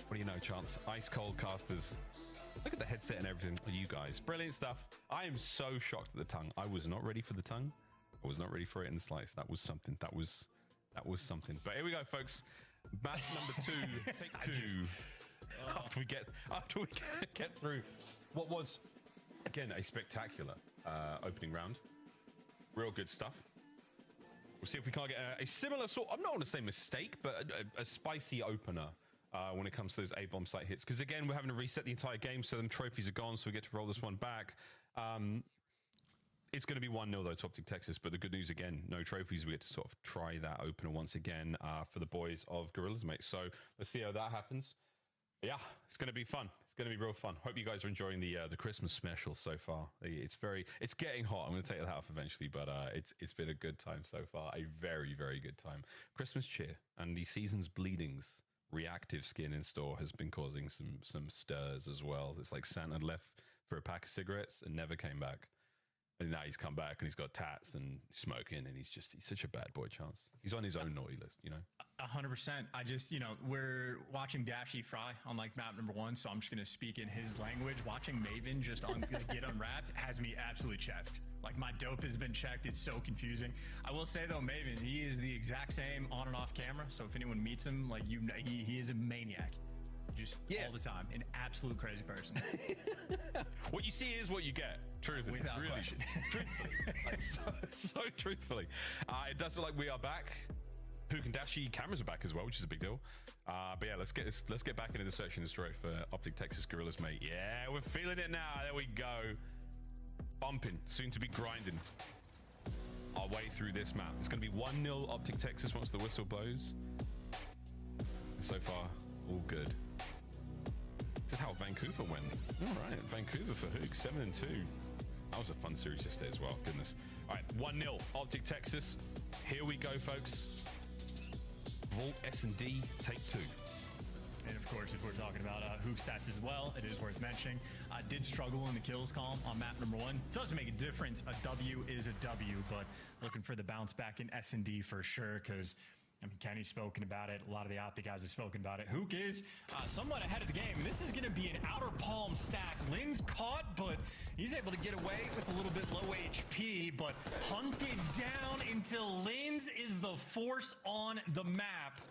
What do you know, Chance? Ice cold casters. Look at the headset and everything for you guys. Brilliant stuff. I am so shocked at the tongue. I was not ready for the tongue. I was not ready for it in the slice. That was something. That was something. But here we go, folks. Match number 2, take 2. After we get through what was, again, a spectacular opening round. Real good stuff. We'll see if we can't get a similar sort. I'm not going to say mistake, but a spicy opener when it comes to those A-bomb site hits. Because again, we're having to reset the entire game, so them trophies are gone, so we get to roll this one back. It's going to be 1-0 though to OpTic Texas, but the good news again, no trophies. We get to sort of try that opener once again for the boys of Gorillas, mate. So let's see how that happens. Yeah, it's going to be fun. It's going to be real fun. Hope you guys are enjoying the Christmas special so far. It's getting hot. I'm going to take that off eventually, but it's been a good time so far. A very, very good time. Christmas cheer and the season's bleedings. Reactive skin in store has been causing some stirs as well. It's like Santa left for a pack of cigarettes and never came back. And now he's come back and he's got tats and smoking, and he's such a bad boy, Chance. He's on his own naughty list, you know? 100%. I just, we're watching Dashy fry on like map number 1, so I'm just going to speak in his language. Watching Maven just get unwrapped has me absolutely checked. Like, my dope has been checked. It's so confusing. I will say, though, Maven, he is the exact same on and off camera, so if anyone meets him, like, he is a maniac. Just all the time. An absolute crazy person. What you see is what you get. Truthfully. Without really. question. Truthfully. Like, so truthfully. It does look like we are back. Hook and Dashy cameras are back as well, which is a big deal. But yeah, let's get back into the search and destroy for OpTic Texas Gorillas, mate. Yeah, we're feeling it now. There we go. Bumping. Soon to be grinding our way through this map. It's going to be 1-0 OpTic Texas once the whistle blows. So far, all good. This is how Vancouver went. All right, Vancouver for Hook, 7-2. That was a fun series yesterday as well. Goodness. All right, 1-0 OpTic Texas. Here we go, folks. Vault S&D, take 2. And of course, if we're talking about Hook stats as well, it is worth mentioning. Did struggle in the kills column on map number 1. Doesn't make a difference. A W is a W, but looking for the bounce back in S&D for sure, because I mean, Kenny's spoken about it. A lot of the OpTic guys have spoken about it. Hook is somewhat ahead of the game. This is going to be an outer palm stack. Lynn's caught, but he's able to get away with a little bit low HP, but hunted down until Lynn's is the force on the map.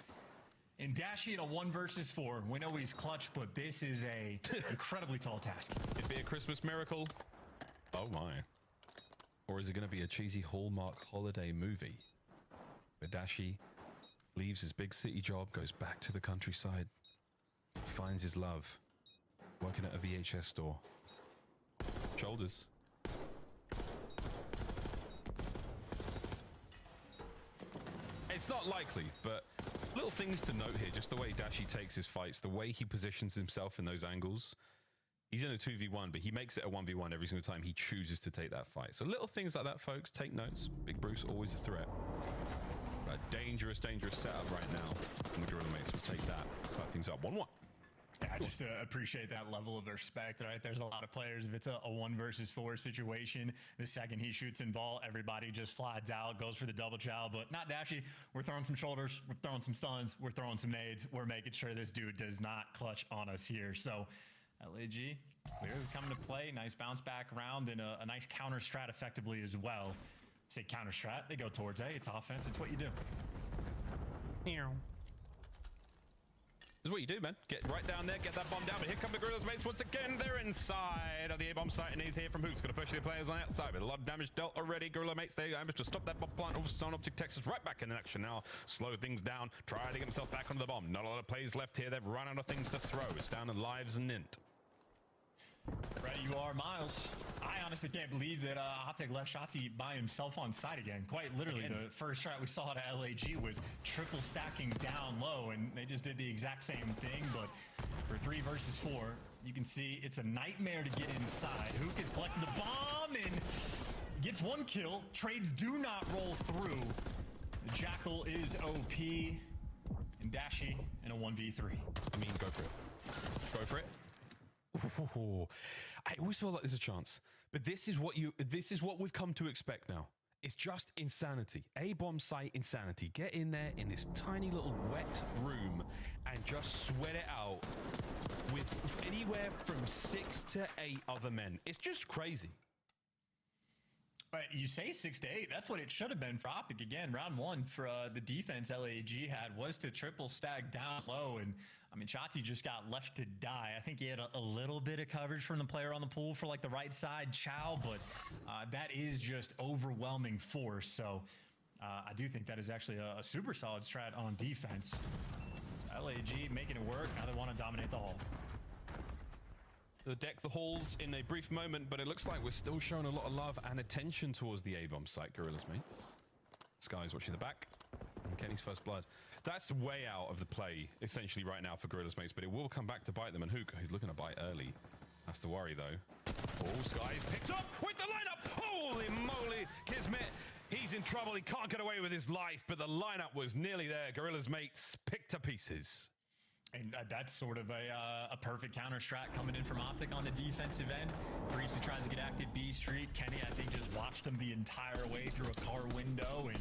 And Dashy at a 1 versus 4. We know he's clutch, but this is a incredibly tall task. It'd be a Christmas miracle. Oh my. Or is it going to be a cheesy Hallmark holiday movie where Dashy leaves his big city job, goes back to the countryside, finds his love, working at a VHS store. Shoulders. It's not likely, but Little things to note here, just the way Dashi takes his fights, the way he positions himself in those angles. He's in a 2v1, but he makes it a 1v1 every single time he chooses to take that fight. So little things like that, folks. Take notes. Big Bruce, always a threat. A dangerous, dangerous setup right now. And the Gorilla Mates will take that. Cut things up 1-1. Yeah, I just appreciate that level of respect, right? There's a lot of players, if it's a 1 versus 4 situation, the second he shoots in ball, everybody just slides out, goes for the double chow, but not Dashi. We're throwing some shoulders, we're throwing some stuns, we're throwing some nades, we're making sure this dude does not clutch on us here. So LAG clearly coming to play. Nice bounce back round and a nice counter strat effectively as well. Say counter strat, they go towards A. It's offense. It's what you do. This is what you do, man. Get right down there, get that bomb down. But here come the Gorilla's Mates once again. They're inside of the A-bomb site, and here from Hook's going to push the players on the outside with a lot of damage dealt already. Gorilla Mates, they managed to stop that bomb plant. All of a sudden, OpTic Texas right back in action now. Slow things down, try to get himself back onto the bomb. Not a lot of plays left here. They've run out of things to throw. It's down to lives and Nint. Right, you are, Miles. I honestly can't believe that OpTic left Shotzi by himself on site again. Quite literally, the first shot we saw at LAG was triple stacking down low, and they just did the exact same thing. But for 3 versus 4, you can see it's a nightmare to get inside. Hook is collecting the bomb and gets 1 kill. Trades do not roll through. The Jackal is OP, and Dashi in a 1v3. I mean, go for it. Go for it. Ooh, I always feel like there's a chance, but this is what we've come to expect now. It's just insanity. A-bomb site insanity. Get in there in this tiny little wet room and just sweat it out with anywhere from 6 to 8 other men. It's just crazy. You say 6 to 8. That's what it should have been for OpTic. Again, round 1 for the defense LAG had was to triple stack down low. And I mean, Shotzi just got left to die. I think he had a little bit of coverage from the player on the pool for like the right side, Chow, but that is just overwhelming force. So I do think that is actually a super solid strat on defense. LAG making it work. Now they want to dominate the hall. The deck the halls in a brief moment, but it looks like we're still showing a lot of love and attention towards the A-bomb site, Gorilla's Mates. Sky's watching the back. And Kenny's first blood. That's way out of the play, essentially, right now for Gorilla's Mates, but it will come back to bite them. And Hook, who's looking to bite early. That's the worry, though. Oh, Sky's picked up with the lineup. Holy moly, Kismet. He's in trouble. He can't get away with his life, but the lineup was nearly there. Gorilla's Mates picked to pieces. And that's sort of a perfect counter strat coming in from OpTic on the defensive end. Priestley tries to get active B Street. Kenny, I think, just watched him the entire way through a car window, and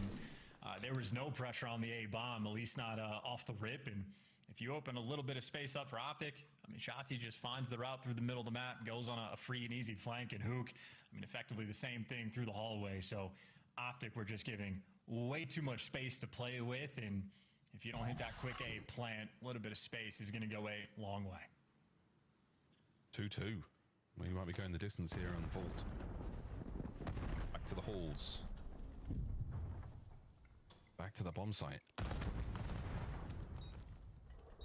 there was no pressure on the A-bomb, at least not off the rip. And if you open a little bit of space up for OpTic, I mean, Shotzi just finds the route through the middle of the map, goes on a free and easy flank, and Hook, I mean, effectively the same thing through the hallway. So OpTic, we're just giving way too much space to play with, and if you don't hit that quick A plant, a little bit of space is going to go a long way. 2-2. We might be going the distance here on Vault. Back to the halls. Back to the bomb site.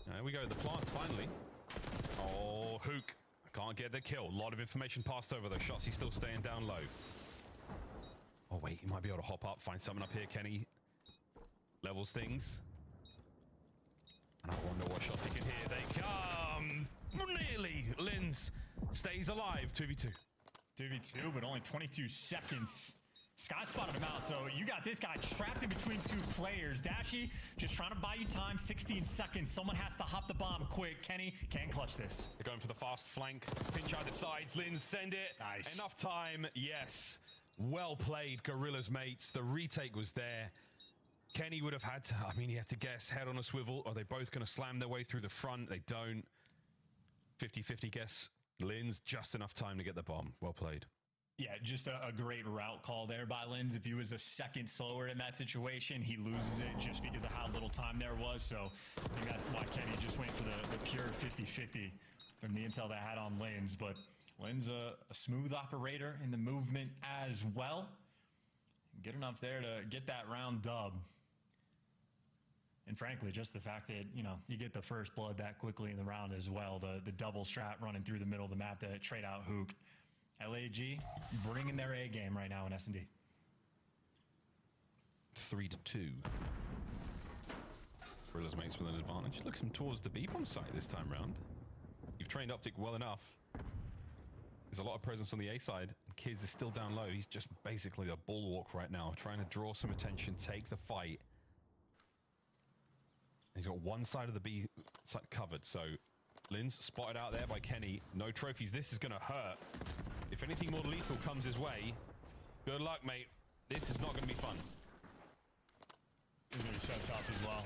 There we go, the plant finally. Oh, Hook can't get the kill. A lot of information passed over, though. Shotzi still staying down low. Oh, wait, he might be able to hop up, find something up here. Kenny levels things. And I wonder what shots he can hear. They come! Nearly! Linz stays alive. 2v2. 2v2, but only 22 seconds. Sky spotted him out, so you got this guy trapped in between 2 players. Dashi just trying to buy you time, 16 seconds. Someone has to hop the bomb quick. Kenny can't clutch this. They're going for the fast flank. Pinch either sides. Linz, send it. Nice. Enough time. Yes. Well played, Gorilla's Mates. The retake was there. Kenny would have had to, I mean, he had to guess head on a swivel. Are they both going to slam their way through the front? They don't. 50-50 guess. Linz, just enough time to get the bomb. Well played. Yeah, just a great route call there by Linz. If he was a second slower in that situation, he loses it just because of how little time there was. So I think that's why Kenny just went for the pure 50-50 from the intel that had on Linz. But Linz a smooth operator in the movement as well. Good enough there to get that round dub. And frankly, just the fact that, you know, you get the first blood that quickly in the round as well. The double strat running through the middle of the map to trade out Hook. LAG bringing their A game right now in S&D. 3-2. Gorillas mates with an advantage. Looks him towards the B-bomb site this time round. You've trained OpTic well enough. There's a lot of presence on the A side. Kids is still down low. He's just basically a bulwark right now, trying to draw some attention, take the fight. He's got one side of the B side covered, so Lynn's spotted out there by Kenny. No trophies. This is going to hurt. If anything more lethal comes his way, good luck, mate. This is not going to be fun. He's going to be so tough as well.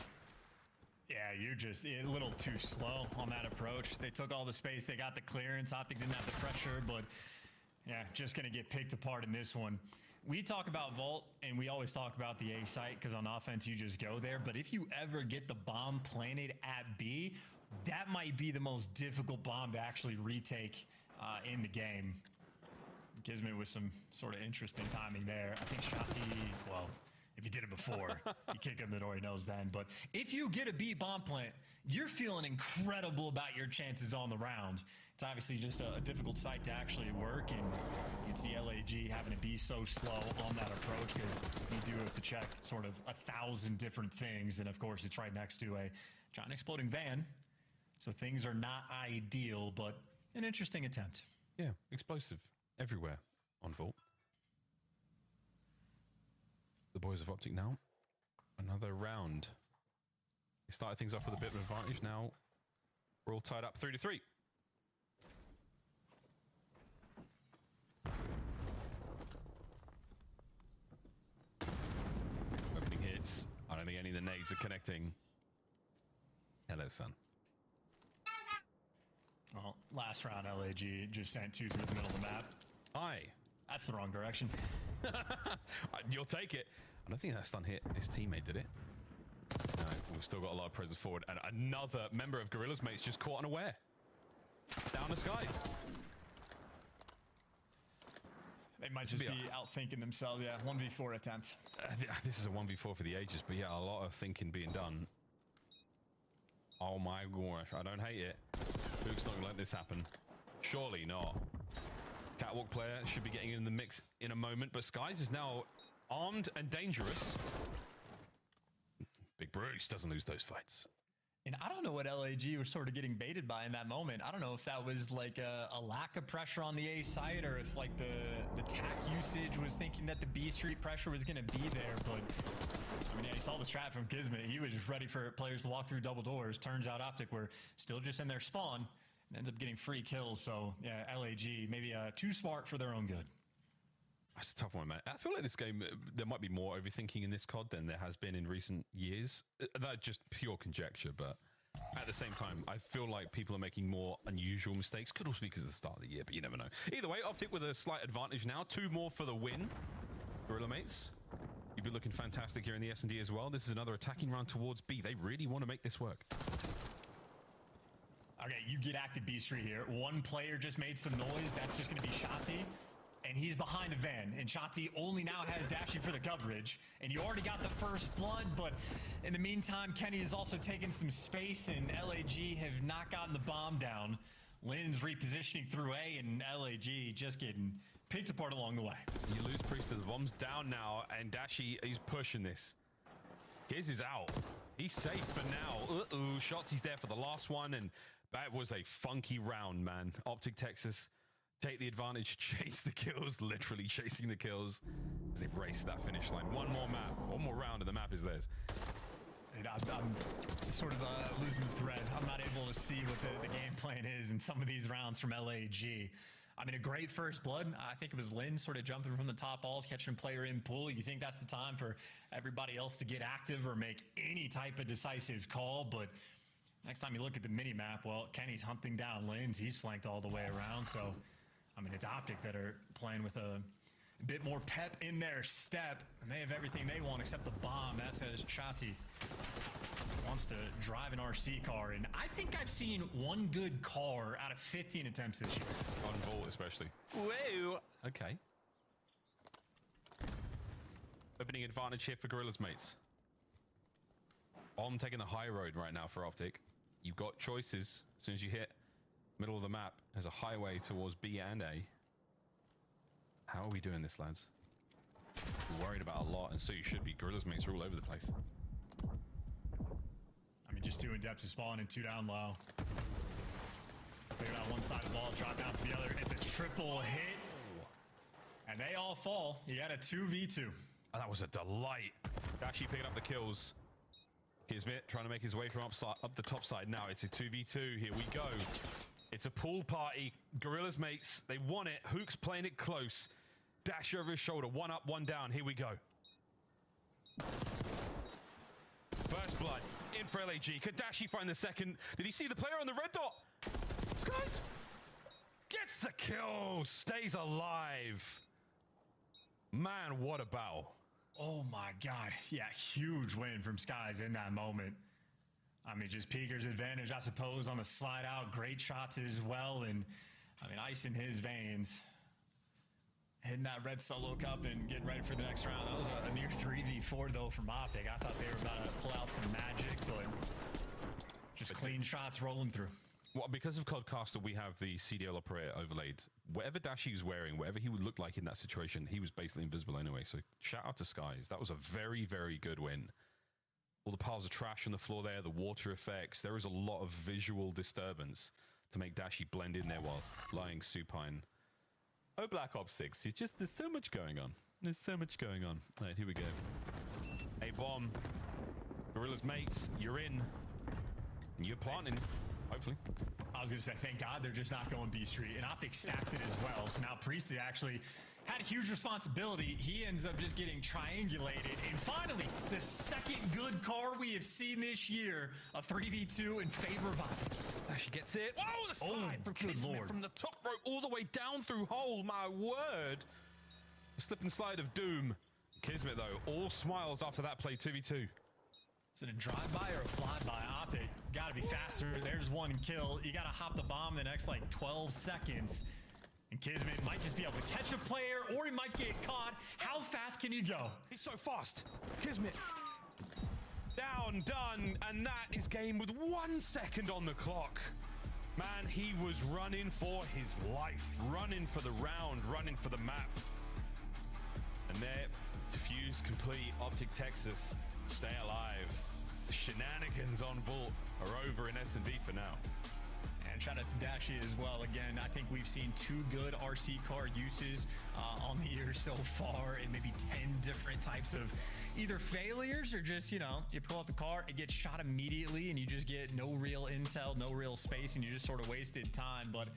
Yeah, you're just a little too slow on that approach. They took all the space. They got the clearance. OpTic didn't have the pressure, but yeah, just going to get picked apart in this one. We talk about Vault, and we always talk about the A site because on offense, you just go there. But if you ever get the bomb planted at B, that might be the most difficult bomb to actually retake in the game. Gives me with some sort of interesting timing there. I think Shotzi, well, if he did it before, you kick him the door, he knows then. But if you get a B bomb plant, you're feeling incredible about your chances on the round. It's obviously just a difficult site to actually work, and you can see LAG having to be so slow on that approach because you do have to check sort of 1,000 different things, and of course it's right next to a giant exploding van, so things are not ideal, but an interesting attempt. Yeah, explosive everywhere on Vault. The boys of OpTic now. Another round. They started things off with a bit of an advantage. Now we're all tied up 3-3. Opening hits. I don't think any of the nades are connecting. Hello, son. Well, last round, LAG just sent 2 through the middle of the map. Aye. That's the wrong direction. You'll take it. I don't think that stun hit his teammate, did it? No, we've still got a lot of presence forward. And another member of Gorilla's mates just caught unaware. Down the skies. They might just be outthinking themselves. Yeah, 1v4 attempt. This is a 1v4 for the ages, but yeah, a lot of thinking being done. Oh my gosh, I don't hate it. Luke's not gonna let this happen. Surely not. Catwalk player should be getting in the mix in a moment, but Skies is now armed and dangerous. Big Bruce doesn't lose those fights. And I don't know what LAG was sort of getting baited by in that moment. I don't know if that was like a lack of pressure on the A site, or if like the tack usage was thinking that the B street pressure was going to be there. But I mean, yeah, you saw the strat from Kismet. He was just ready for players to walk through double doors. Turns out OpTic were still just in their spawn and ends up getting free kills. So yeah, LAG maybe too smart for their own good. That's a tough one, man. I feel like this game, there might be more overthinking in this COD than there has been in recent years. That's just pure conjecture, but at the same time, I feel like people are making more unusual mistakes. Could also be because of the start of the year, but you never know. Either way, OpTic with a slight advantage now. 2 more for the win. Gorilla mates, you've been looking fantastic here in the S&D as well. This is another attacking round towards B. They really want to make this work. Okay, you get active B street here. One player just made some noise. That's just going to be Shotzi. And he's behind a van, and Shotzi only now has dashing for the coverage, and you already got the first blood, but in the meantime, Kenny has also taken some space, and LAG have not gotten the bomb down. Lynn's repositioning through A, and LAG just getting picked apart along the way. You lose Priest, the bomb's down now, and Dashi, he's pushing this. Giz is out. He's safe for now. Uh-oh, Shotzi's there for the last one, and that was a funky round, man. OpTic Texas take the advantage, chase the kills, literally chasing the kills as they race that finish line. One more map, one more round, and the map is theirs. And I'm sort of losing the thread. I'm not able to see what the game plan is in some of these rounds from LAG. I mean, a great first blood. I think it was Lynn sort of jumping from the top walls, catching a player in pool. You think that's the time for everybody else to get active or make any type of decisive call, but next time you look at the mini map, well, Kenny's hunting down Lynn's. He's flanked all the way around, so I mean, it's OpTic that are playing with a bit more pep in their step, and they have everything they want except the bomb. That's because Shotzi wants to drive an RC car, and I think I've seen one good car out of 15 attempts this year. On Vault, especially. Whoa! Okay. Opening advantage here for Gorilla's mates. I'm taking the high road right now for OpTic. You've got choices as soon as you hit middle of the map. There's a highway towards B and A. How are we doing this, lads? We're worried about a lot, and so you should be. Gorilla's mates are all over the place. just 2 in depth to spawn and 2 down low. Take it out one side of the ball, drop down to the other. It's a triple hit. And they all fall. You got a 2v2. Oh, that was a delight. Dashi picking up the kills. Kismet trying to make his way from up the top side. Now it's a 2v2. Here we go. It's a pool party. Gorilla's mates, they want it. Hook's playing it close. Dash over his shoulder. 1 up, 1 down. Here we go. First blood in for LAG. Could Dashi find the second? Did he see the player on the red dot? Skies gets the kill. Stays alive. Man, what a battle. Oh my God. Yeah, huge win from Skies in that moment. I mean, just Peeker's advantage, I suppose, on the slide out. Great shots as well. And I mean, ice in his veins. Hitting that red solo cup and getting ready for the next round. That was a near 3v4 though from OpTic. I thought they were about to pull out some magic, but just clean shots rolling through. Well, because of Codcaster, we have the CDL operator overlaid. Whatever Dashi was wearing, whatever he would look like in that situation, he was basically invisible anyway. So shout out to Skies. That was a very, very good win. All the piles of trash on the floor there, the water effects. There is a lot of visual disturbance to make Dashi blend in there while lying supine. Oh, Black Ops 6. It's just, there's so much going on. There's so much going on. All right, here we go. A bomb. Gorilla's mates, you're in. You're planting. Hopefully. I was going to say, thank God they're just not going B Street. And OpTic stacked it as well. So now Priestley actually had a huge responsibility. He ends up just getting triangulated. And finally, the second good car we have seen this year. A 3v2 in favor of OpTic. She gets it. Oh, the slide from Kismet from the top rope all the way down through hole. My word. The slip and slide of doom. Kismet, though, all smiles after that play 2v2. Is it a drive-by or a fly-by? OpTic got to be faster. There's one kill. You got to hop the bomb the next, like, 12 seconds. And Kismet might just be able to catch a player, or he might get caught. How fast can you go? He's so fast. Kismet. Down, done, and that is game with 1 second on the clock. Man, he was running for his life. Running for the round, running for the map. And there, defuse complete. OpTic Texas, stay alive. The shenanigans on Vault are over in S&D for now. And shout out to Dashi as well. Again, I think we've seen 2 good RC car uses on the year so far, and maybe 10 different types of either failures or just, you know, you pull out the car, it gets shot immediately, and you just get no real intel, no real space, and you just sort of wasted time. But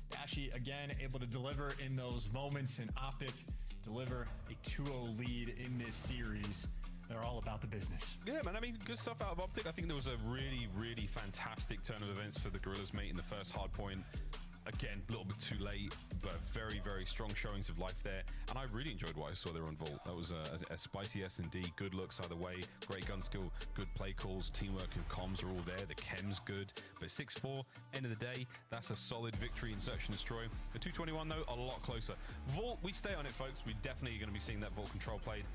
Dashi, again, able to deliver in those moments, and OpTic deliver a 2-0 lead in this series. They're all about the business. Yeah, man. I mean, good stuff out of OpTic. I think there was a really, really fantastic turn of events for the Gorillas, mate, in the first hard point. Again, a little bit too late, but very, very strong showings of life there. And I really enjoyed what I saw there on Vault. That was a spicy S&D, good looks either way, great gun skill, good play calls, teamwork and comms are all there. The chem's good, but 6-4, end of the day, that's a solid victory in Search and Destroy. The 221, though, a lot closer. Vault, we stay on it, folks. We're definitely going to be seeing that Vault control played.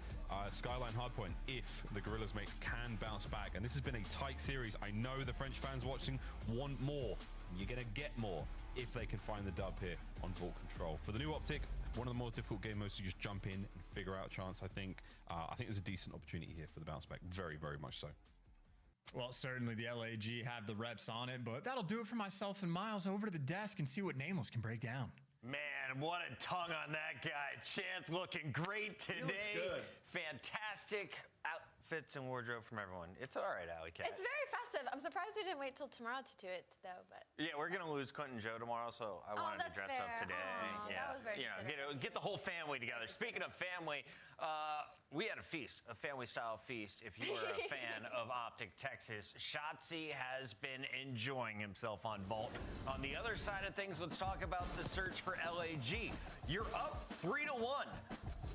Skyline hardpoint, if the Gorillas mates can bounce back. And this has been a tight series. I know the French fans watching want more. You're going to get more if they can find the dub here on Vault Control. For the new OpTic, one of the more difficult game modes to just jump in and figure out a chance, I think. I think there's a decent opportunity here for the bounce back. Very, very much so. Well, certainly the LAG have the reps on it, but that'll do it for myself and Miles. Over to the desk and see what Nameless can break down. Man, what a tongue on that guy. Chance looking great today. Fantastic outfits and wardrobe from everyone. It's all right, Alley Cat. It's very festive. I'm surprised we didn't wait till tomorrow to do it, though. But yeah, we're gonna lose Clint and Joe tomorrow, so I wanted to dress up today. Yeah, that was very get the whole family together. Speaking of family, we had a feast, a family-style feast. If you were a fan of OpTic Texas, Shotzi has been enjoying himself on Vault. On the other side of things, let's talk about the search for LAG. You're up 3-1.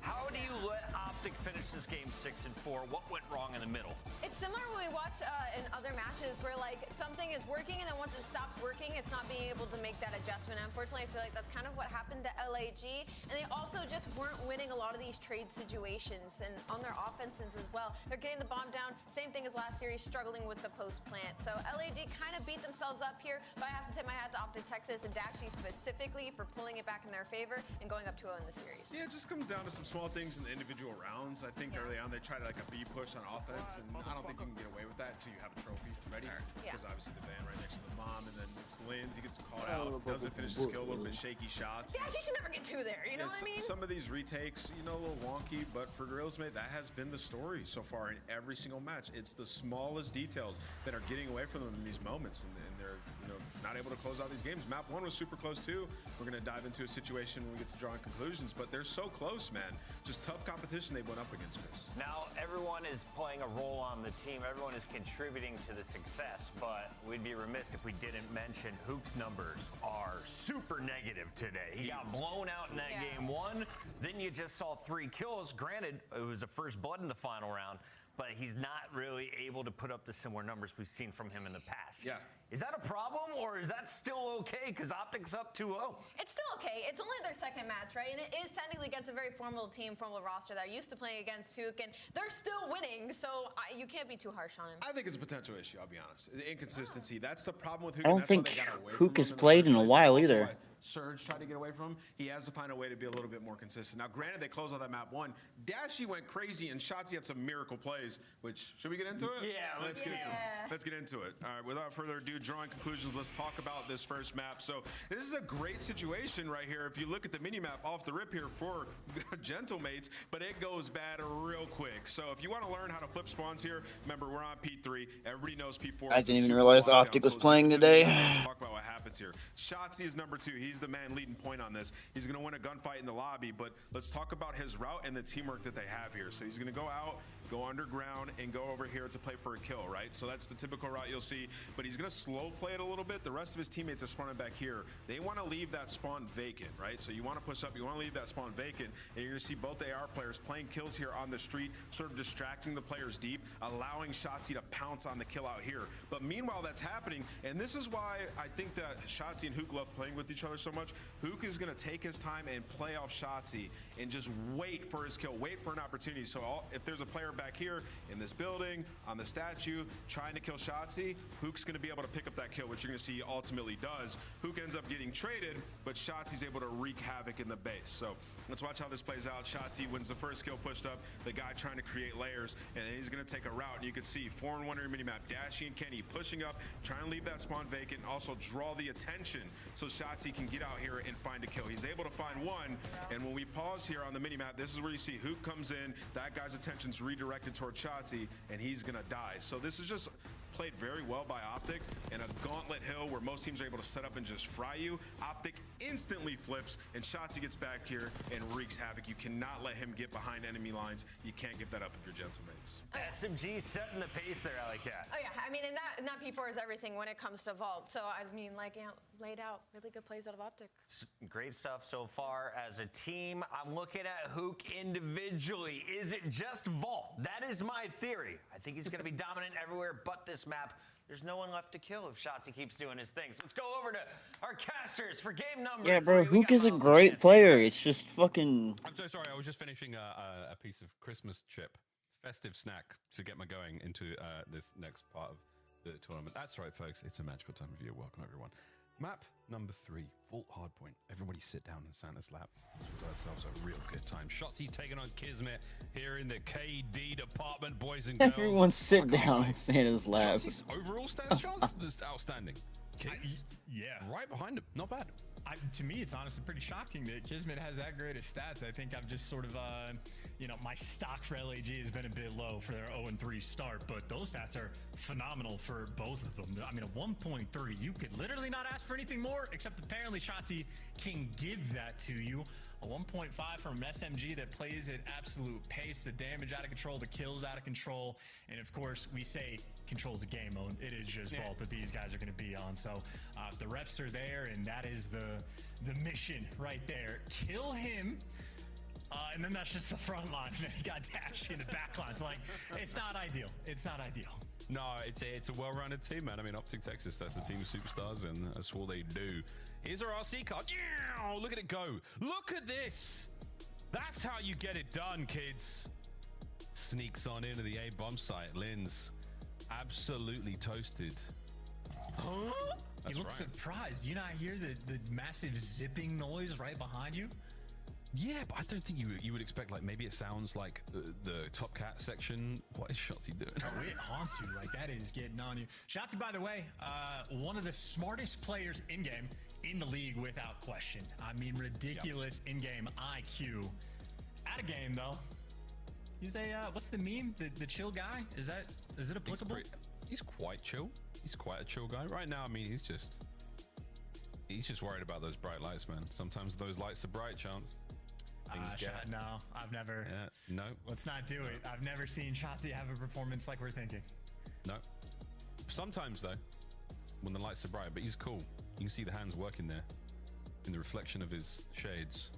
How do you let OpTic finish this game 6-4? What went wrong in the middle? It's similar when we watch in other matches where like something is working and then once it stops working, it's not being able to make that adjustment. Unfortunately, I feel like that's kind of what happened to LAG. And they also just weren't winning a lot of these trade situations and on their offenses as well. They're getting the bomb down. Same thing as last series, struggling with the post plant. So LAG kind of beat themselves up here, but I have to tip my hat to OpTic Texas and Dashi specifically for pulling it back in their favor and going up 2-0 in the series. Yeah, it just comes down to some small things in the individual rounds. I think early on they tried like a B push on offense, and I don't think you can get away with that until you have a trophy ready. Because obviously the van right next to the mom, and then it's Lins. He gets caught out, doesn't finish his kill, a little bit shaky shots. Yeah, she should never get two there. You know what I mean? Some of these retakes, you know, a little wonky, but for Gorillas, mate, that has been the story so far in every single match. It's the smallest details that are getting away from them in these moments, and they're, you know, not able to close out these games. Map 1 was super close too. We're gonna dive into a situation when we get to drawing conclusions, but they're so close, man. Just tough competition they went up against, Chris. Now, everyone is playing a role on the team. Everyone is contributing to the success, but we'd be remiss if we didn't mention Hook's numbers are super negative today. He got blown out in that game 1. Then you just saw 3 kills. Granted, it was a first blood in the final round, but he's not really able to put up the similar numbers we've seen from him in the past. Yeah. Is that a problem, or is that still okay? Because OpTic's up 2-0. It's still okay. It's only their second match, right? And it is technically against a very formidable team from the roster that are used to playing against Hook, and they're still winning, so you can't be too harsh on him. I think it's a potential issue, I'll be honest. The inconsistency, that's the problem with Hook. I don't think Hook has played in a while either. Surge tried to get away from him. He has to find a way to be a little bit more consistent. Now, granted, they closed out that map 1. Dashy went crazy, and Shotzi had some miracle plays, which, should we get into it? Yeah, let's get into it. Let's get into it. All right, without further ado, drawing conclusions, let's talk about this first map. So this is a great situation right here. If you look at the mini-map off the rip here for Gentlemates, but it goes bad real quick. So if you want to learn how to flip spawns here, remember, we're on P3. Everybody knows P4. I didn't even realize OpTic was playing today. Let's talk about what happens here. Shotzi is number 2. He's the man leading point on this. He's going to win a gunfight in the lobby, but let's talk about his route and the teamwork that they have here. So he's going to go out, go underground, and go over here to play for a kill, right? So that's the typical route you'll see, but he's going to slow play it a little bit. The rest of his teammates are spawning back here. They want to leave that spawn vacant, right? So you want to push up, you want to leave that spawn vacant, and you're going to see both AR players playing kills here on the street, sort of distracting the players deep, allowing Shotzi to pounce on the kill out here. But meanwhile, that's happening, and this is why I think that Shotzi and Hook love playing with each other so much. Hook is going to take his time and play off Shotzi and just wait for his kill, wait for an opportunity. So if there's a player back here in this building, on the statue, trying to kill Shotzi, Hook's going to be able to pick up that kill, which you're going to see ultimately does. Hook ends up getting traded, but Shotzi's able to wreak havoc in the base. So let's watch how this plays out. Shotzi wins the first kill, pushed up, the guy trying to create layers, and he's going to take a route. And you can see 4-on-1 on your minimap, Dashy and Kenny pushing up, trying to leave that spawn vacant, also draw the attention so Shotzi can get out here and find a kill. He's able to find one, and when we pause here on the minimap, this is where you see Hook comes in, that guy's attention's redirected toward Shotzi, and he's gonna die. So this is just played very well by OpTic in a gauntlet hill where most teams are able to set up and just fry you. OpTic instantly flips, and Shotzi gets back here and wreaks havoc. You cannot let him get behind enemy lines. You can't give that up if you're Gentlemates. SMG setting the pace there, Alley Cat. Oh yeah, I mean, and that P4 is everything when it comes to Vault. So I mean, like, you know, laid out really good plays out of OpTic. Great stuff so far as a team. I'm looking at Hook individually. Is it just Vault? That is my theory. I think he's going to be dominant everywhere but this map. There's no one left to kill if Shotzi keeps doing his thing. So let's go over to our casters for game number 3. Yeah, bro, Hook is a great player. It's just fucking... I'm so sorry. I was just finishing a piece of Christmas chip, festive snack to get me going into this next part of the tournament. That's right, folks. It's a magical time of year. Welcome, everyone. Map number 3, Vault Hardpoint. Everybody sit down in Santa's lap. Let's give ourselves a real good time. Shotzi taking on Kismet here in the KD department, boys and girls. Everyone sit down in Santa's lap. Shotzi's overall stats, Charles, just outstanding. Kids, yeah, right behind him. Not bad. To me, it's honestly pretty shocking that Kismet has that great of stats. I think I've just sort of, you know, my stock for LAG has been a bit low for their 0-3 start, but those stats are phenomenal for both of them. I mean, a 1.3, you could literally not ask for anything more, except apparently Shotzi can give that to you. A 1.5 from an SMG that plays at absolute pace, the damage out of control, the kills out of control, and of course, we say controls a game mode. It is just Vault that these guys are going to be on. So the reps are there, and that is the mission right there. Kill him. And then that's just the front line. And then he got Dash in the back line. It's like, it's not ideal. It's not ideal. No, it's a well-rounded team, man. I mean, OpTic Texas, that's a team of superstars, and that's all they do. Here's our RC card. Yeah, look at it go. Look at this. That's how you get it done, kids. Sneaks on into the A bomb site. Linz, absolutely toasted. Huh? That's You look right. surprised. You not hear the massive zipping noise right behind you? Yeah, but I don't think you would expect, like, maybe it sounds like the Top Cat section. What is Shotzi doing? Oh, it haunts you. Like, that is getting on you. Shotzi, by the way, one of the smartest players in-game in the league without question. I mean, ridiculous in-game IQ. Out of game, though. He's a, what's the meme? The chill guy? Is it applicable? He's quite chill. He's quite a chill guy. Right now, I mean, he's just worried about those bright lights, man. Sometimes those lights are bright, Chance. No, I've never. Yeah, no. Let's not do it. I've never seen Shotzi have a performance like we're thinking. No. Sometimes, though, when the lights are bright, but he's cool. You can see the hands working there in the reflection of his shades.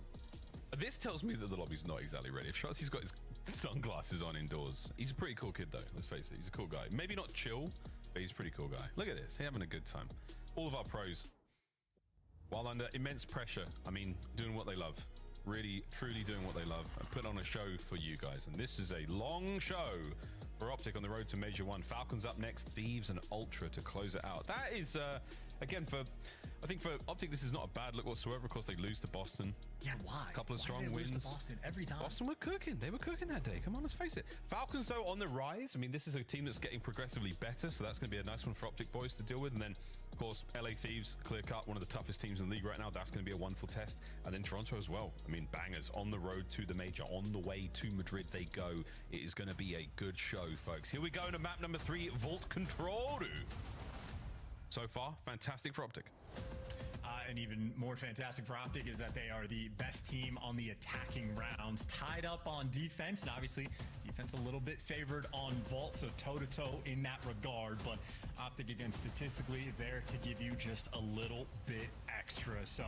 This tells me that the lobby's not exactly ready. If Shotzi's got his sunglasses on indoors, he's a pretty cool kid, though. Let's face it. He's a cool guy. Maybe not chill, but he's a pretty cool guy. Look at this. They're having a good time. All of our pros, while under immense pressure, I mean, doing what they love. Really, truly doing what they love and put on a show for you guys. And this is a long show for OpTic on the road to Major 1. Falcons up next, Thieves and Ultra to close it out. That is, again, I think for OpTic, this is not a bad look whatsoever. Of course, they lose to Boston. Yeah, why? A couple of strong wins. wins. To Boston every time. Boston were cooking. They were cooking that day. Come on, let's face it. Falcons, though, on the rise. I mean, this is a team that's getting progressively better, so that's going to be a nice one for OpTic boys to deal with. And then, of course, LA Thieves, clear cut, one of the toughest teams in the league right now. That's going to be a wonderful test. And then Toronto as well. I mean, bangers on the road to the Major. On the way to Madrid they go. It is going to be a good show, folks. Here we go to map number 3, Vault Control. So far, fantastic for OpTic. And even more fantastic for OpTic is that they are the best team on the attacking rounds, tied up on defense, and obviously defense a little bit favored on Vault, so toe-to-toe in that regard. But OpTic, again, statistically there to give you just a little bit extra. So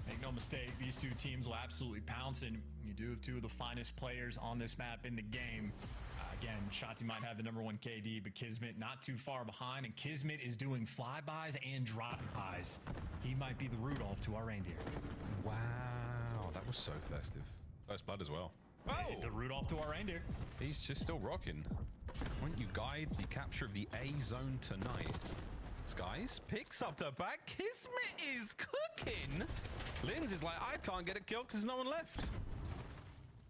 make no mistake, these two teams will absolutely pounce, and you do have two of the finest players on this map in the game. Again, Shotzi might have the #1 KD, but Kismet not too far behind, and Kismet is doing flybys and drive-bys. He might be the Rudolph to our reindeer. Wow, that was so festive. First blood as well. Oh! The Rudolph to our reindeer. He's just still rocking. Won't you guide the capture of the A zone tonight? Skies picks up the back. Kismet is cooking. Linz is like, I can't get a kill because there's no one left.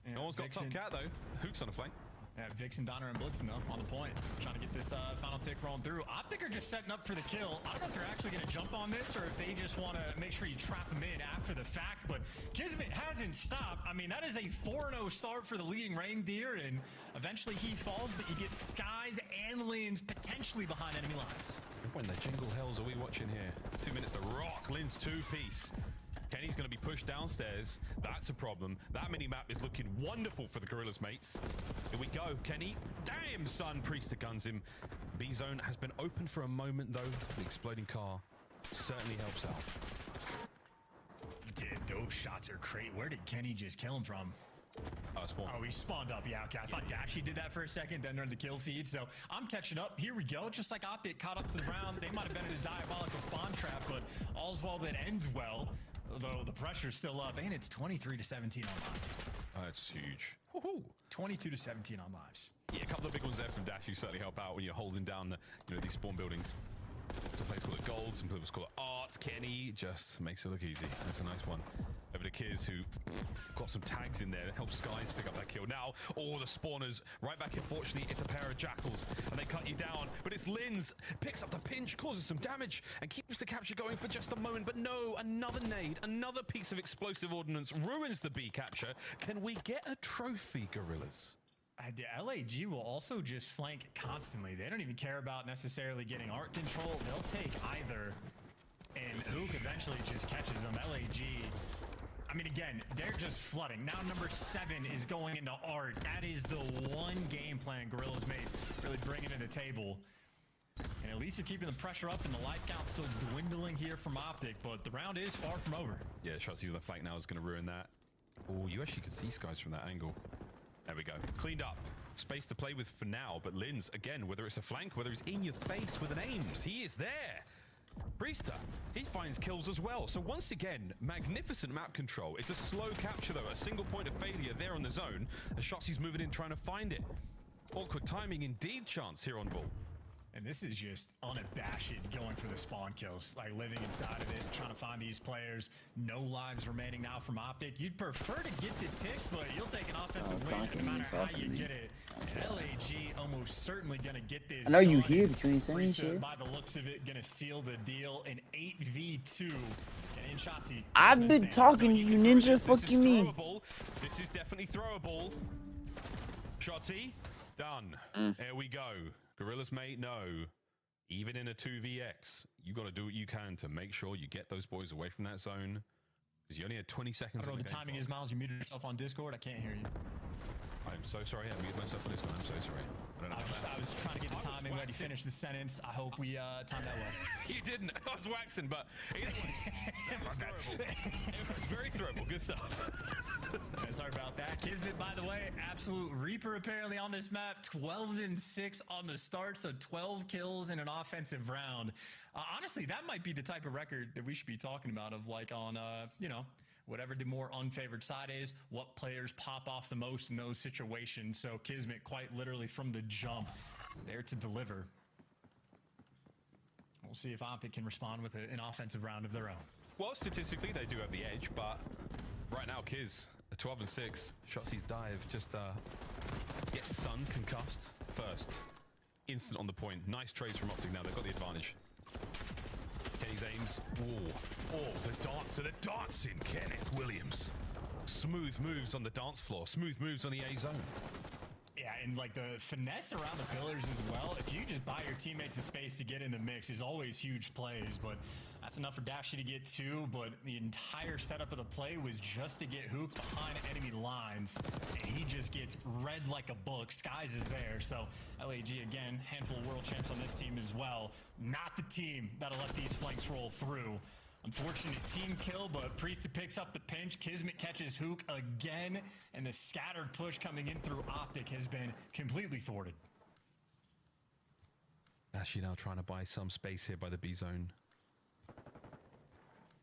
Yeah, no one's got Top Cat, though. Hook's on a flank. Yeah, Vixen, Donner, and Blitzen, though, on the point. Trying to get this final tick rolling through. OpTic are just setting up for the kill. I don't know if they're actually going to jump on this or if they just want to make sure you trap them in after the fact, but Kismet hasn't stopped. I mean, that is a 4-0 start for the leading reindeer, and eventually he falls, but you get Skies and Linz potentially behind enemy lines. When the jingle hells are we watching here? 2 minutes to rock. Linz 2-piece. Kenny's going to be pushed downstairs. That's a problem. That mini-map is looking wonderful for the Gorillas, mates. Here we go. Kenny. Damn, son. Priester guns him. B-zone has been open for a moment, though. The exploding car certainly helps out. Dude, those shots are great. Where did Kenny just kill him from? Spawn. Oh, he spawned up. Yeah, okay. I thought Dashy did that for a second, then learned the kill feed. So I'm catching up. Here we go. Just like OpTic caught up to the round. They might have been in a diabolical spawn trap, but all's well that ends well. Although the pressure's still up, and it's 23-17 on lives. Oh, it's huge. 22-17 on lives. Yeah, a couple of big ones there from Dash. You certainly help out when you're holding down these spawn buildings. Some players call it gold, some people call it art. Kenny just makes it look easy. That's a nice one. Over to Kiz, who got some tags in there to help Skies pick up that kill. Now, all the spawners right back. Unfortunately, it's a pair of jackals, and they cut you down. But it's Linz, picks up the pinch, causes some damage, and keeps the capture going for just a moment. But no, another nade, another piece of explosive ordnance ruins the B capture. Can we get a trophy, Gorillas? The LAG will also just flank constantly. They don't even care about necessarily getting art control. They'll take either, and Hook eventually just catches them. LAG, I mean, again, they're just flooding. Now #7 is going into art. That is the one game plan Gorillas made, really bringing to the table. And at least you're keeping the pressure up, and the life count still dwindling here from OpTic, but the round is far from over. Yeah, shots using the flank now is going to ruin that. Oh, you actually can see Skies from that angle. There we go. Cleaned up. Space to play with for now, but Linz, again, whether it's a flank, whether it's in your face with an aims, he is there. Priester, he finds kills as well. So once again, magnificent map control. It's a slow capture, though. A single point of failure there on the zone. And Shotzi's moving in, trying to find it. Awkward timing indeed, Chance, here on ball. And this is just unabashed going for the spawn kills, like living inside of it, trying to find these players. No lives remaining now from OpTic. You'd prefer to get the ticks, but you'll take an offensive win no matter how you get it. LAG almost certainly going to get this. I know you here between saying shit. By the looks of it, going to seal the deal in 8v2. I've been talking to you, Ninja. Fuck you mean? This is definitely throwable. Shotzi, done. There we go. Gorillas, mate, no. Even in a 2vx, you got to do what you can to make sure you get those boys away from that zone. Because you only had 20 seconds. I don't know what the timing is, Miles. You muted yourself on Discord. I can't hear you. I'm so sorry. I muted myself on this one. I'm so sorry. I was trying to get the timing, let you finish the sentence. I hope we timed that well. You didn't. I was waxing, but it was very throwable. Good stuff. Sorry about that. Kismet, by the way, absolute reaper apparently on this map. 12-6 on the start, so 12 kills in an offensive round. Honestly, that might be the type of record that we should be talking about of like on, you know, whatever the more unfavored side is, what players pop off the most in those situations. So Kismet quite literally from the jump there to deliver. We'll see if OpTic can respond with an offensive round of their own. Well, statistically, they do have the edge, but right now, Kiz, a 12-6. Shotzi's dive just gets stunned, concussed first. Instant on the point. Nice trades from OpTic now. They've got the advantage. Kenny's aims. Oh, the dancing Kenneth Williams. Smooth moves on the dance floor. Smooth moves on the A zone. Yeah, and like the finesse around the pillars as well. If you just buy your teammates the space to get in the mix is always huge plays, but that's enough for Dashy to get two. But the entire setup of the play was just to get Hook behind enemy lines, and he just gets read like a book. Skies is there, so LAG again, handful of world champs on this team as well. Not the team that'll let these flanks roll through. Unfortunate team kill, but Priest picks up the pinch. Kismet catches Hook again, and the scattered push coming in through OpTic has been completely thwarted. Actually now trying to buy some space here by the B zone.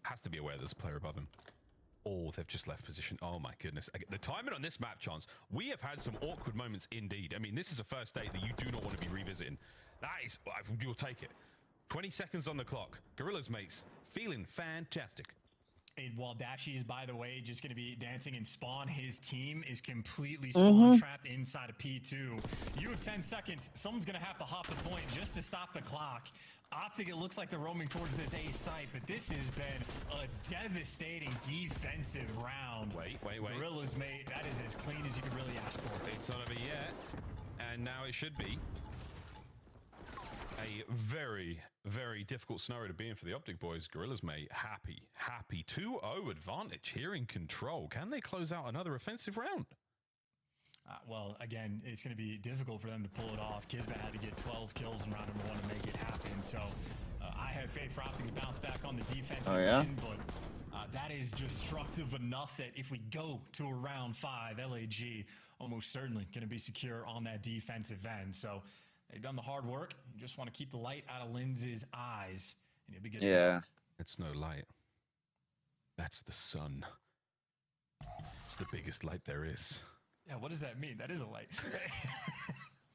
Has to be aware there's a player above him. Oh, they've just left position. Oh my goodness. The timing on this map, Chance, we have had some awkward moments indeed. I mean, this is a first date that you do not want to be revisiting. That is, you'll take it. 20 seconds on the clock. Gorillas mates feeling fantastic. And while Dashy is, by the way, just going to be dancing in spawn, his team is completely spawn trapped inside of P2. You have 10 seconds. Someone's going to have to hop the point just to stop the clock. OpTic, it looks like they're roaming towards this A site, but this has been a devastating defensive round. Wait. Gorillas, mate, that is as clean as you could really ask for. It's not over yet, and now it should be. A very, very difficult scenario to be in for the OpTic boys. Gorillas, mate, happy. 2-0 advantage here in control. Can they close out another offensive round? Well, again, it's going to be difficult for them to pull it off. Kismet had to get 12 kills in round number 1 to make it happen. So I have faith for OpTic to bounce back on the defensive end, but that is destructive enough that if we go to a round 5, LAG almost certainly going to be secure on that defensive end. So they've done the hard work. You just want to keep the light out of Linz's eyes, and you'll be good. Yeah. It's no light. That's the sun. It's the biggest light there is. Yeah, what does that mean? That is a light.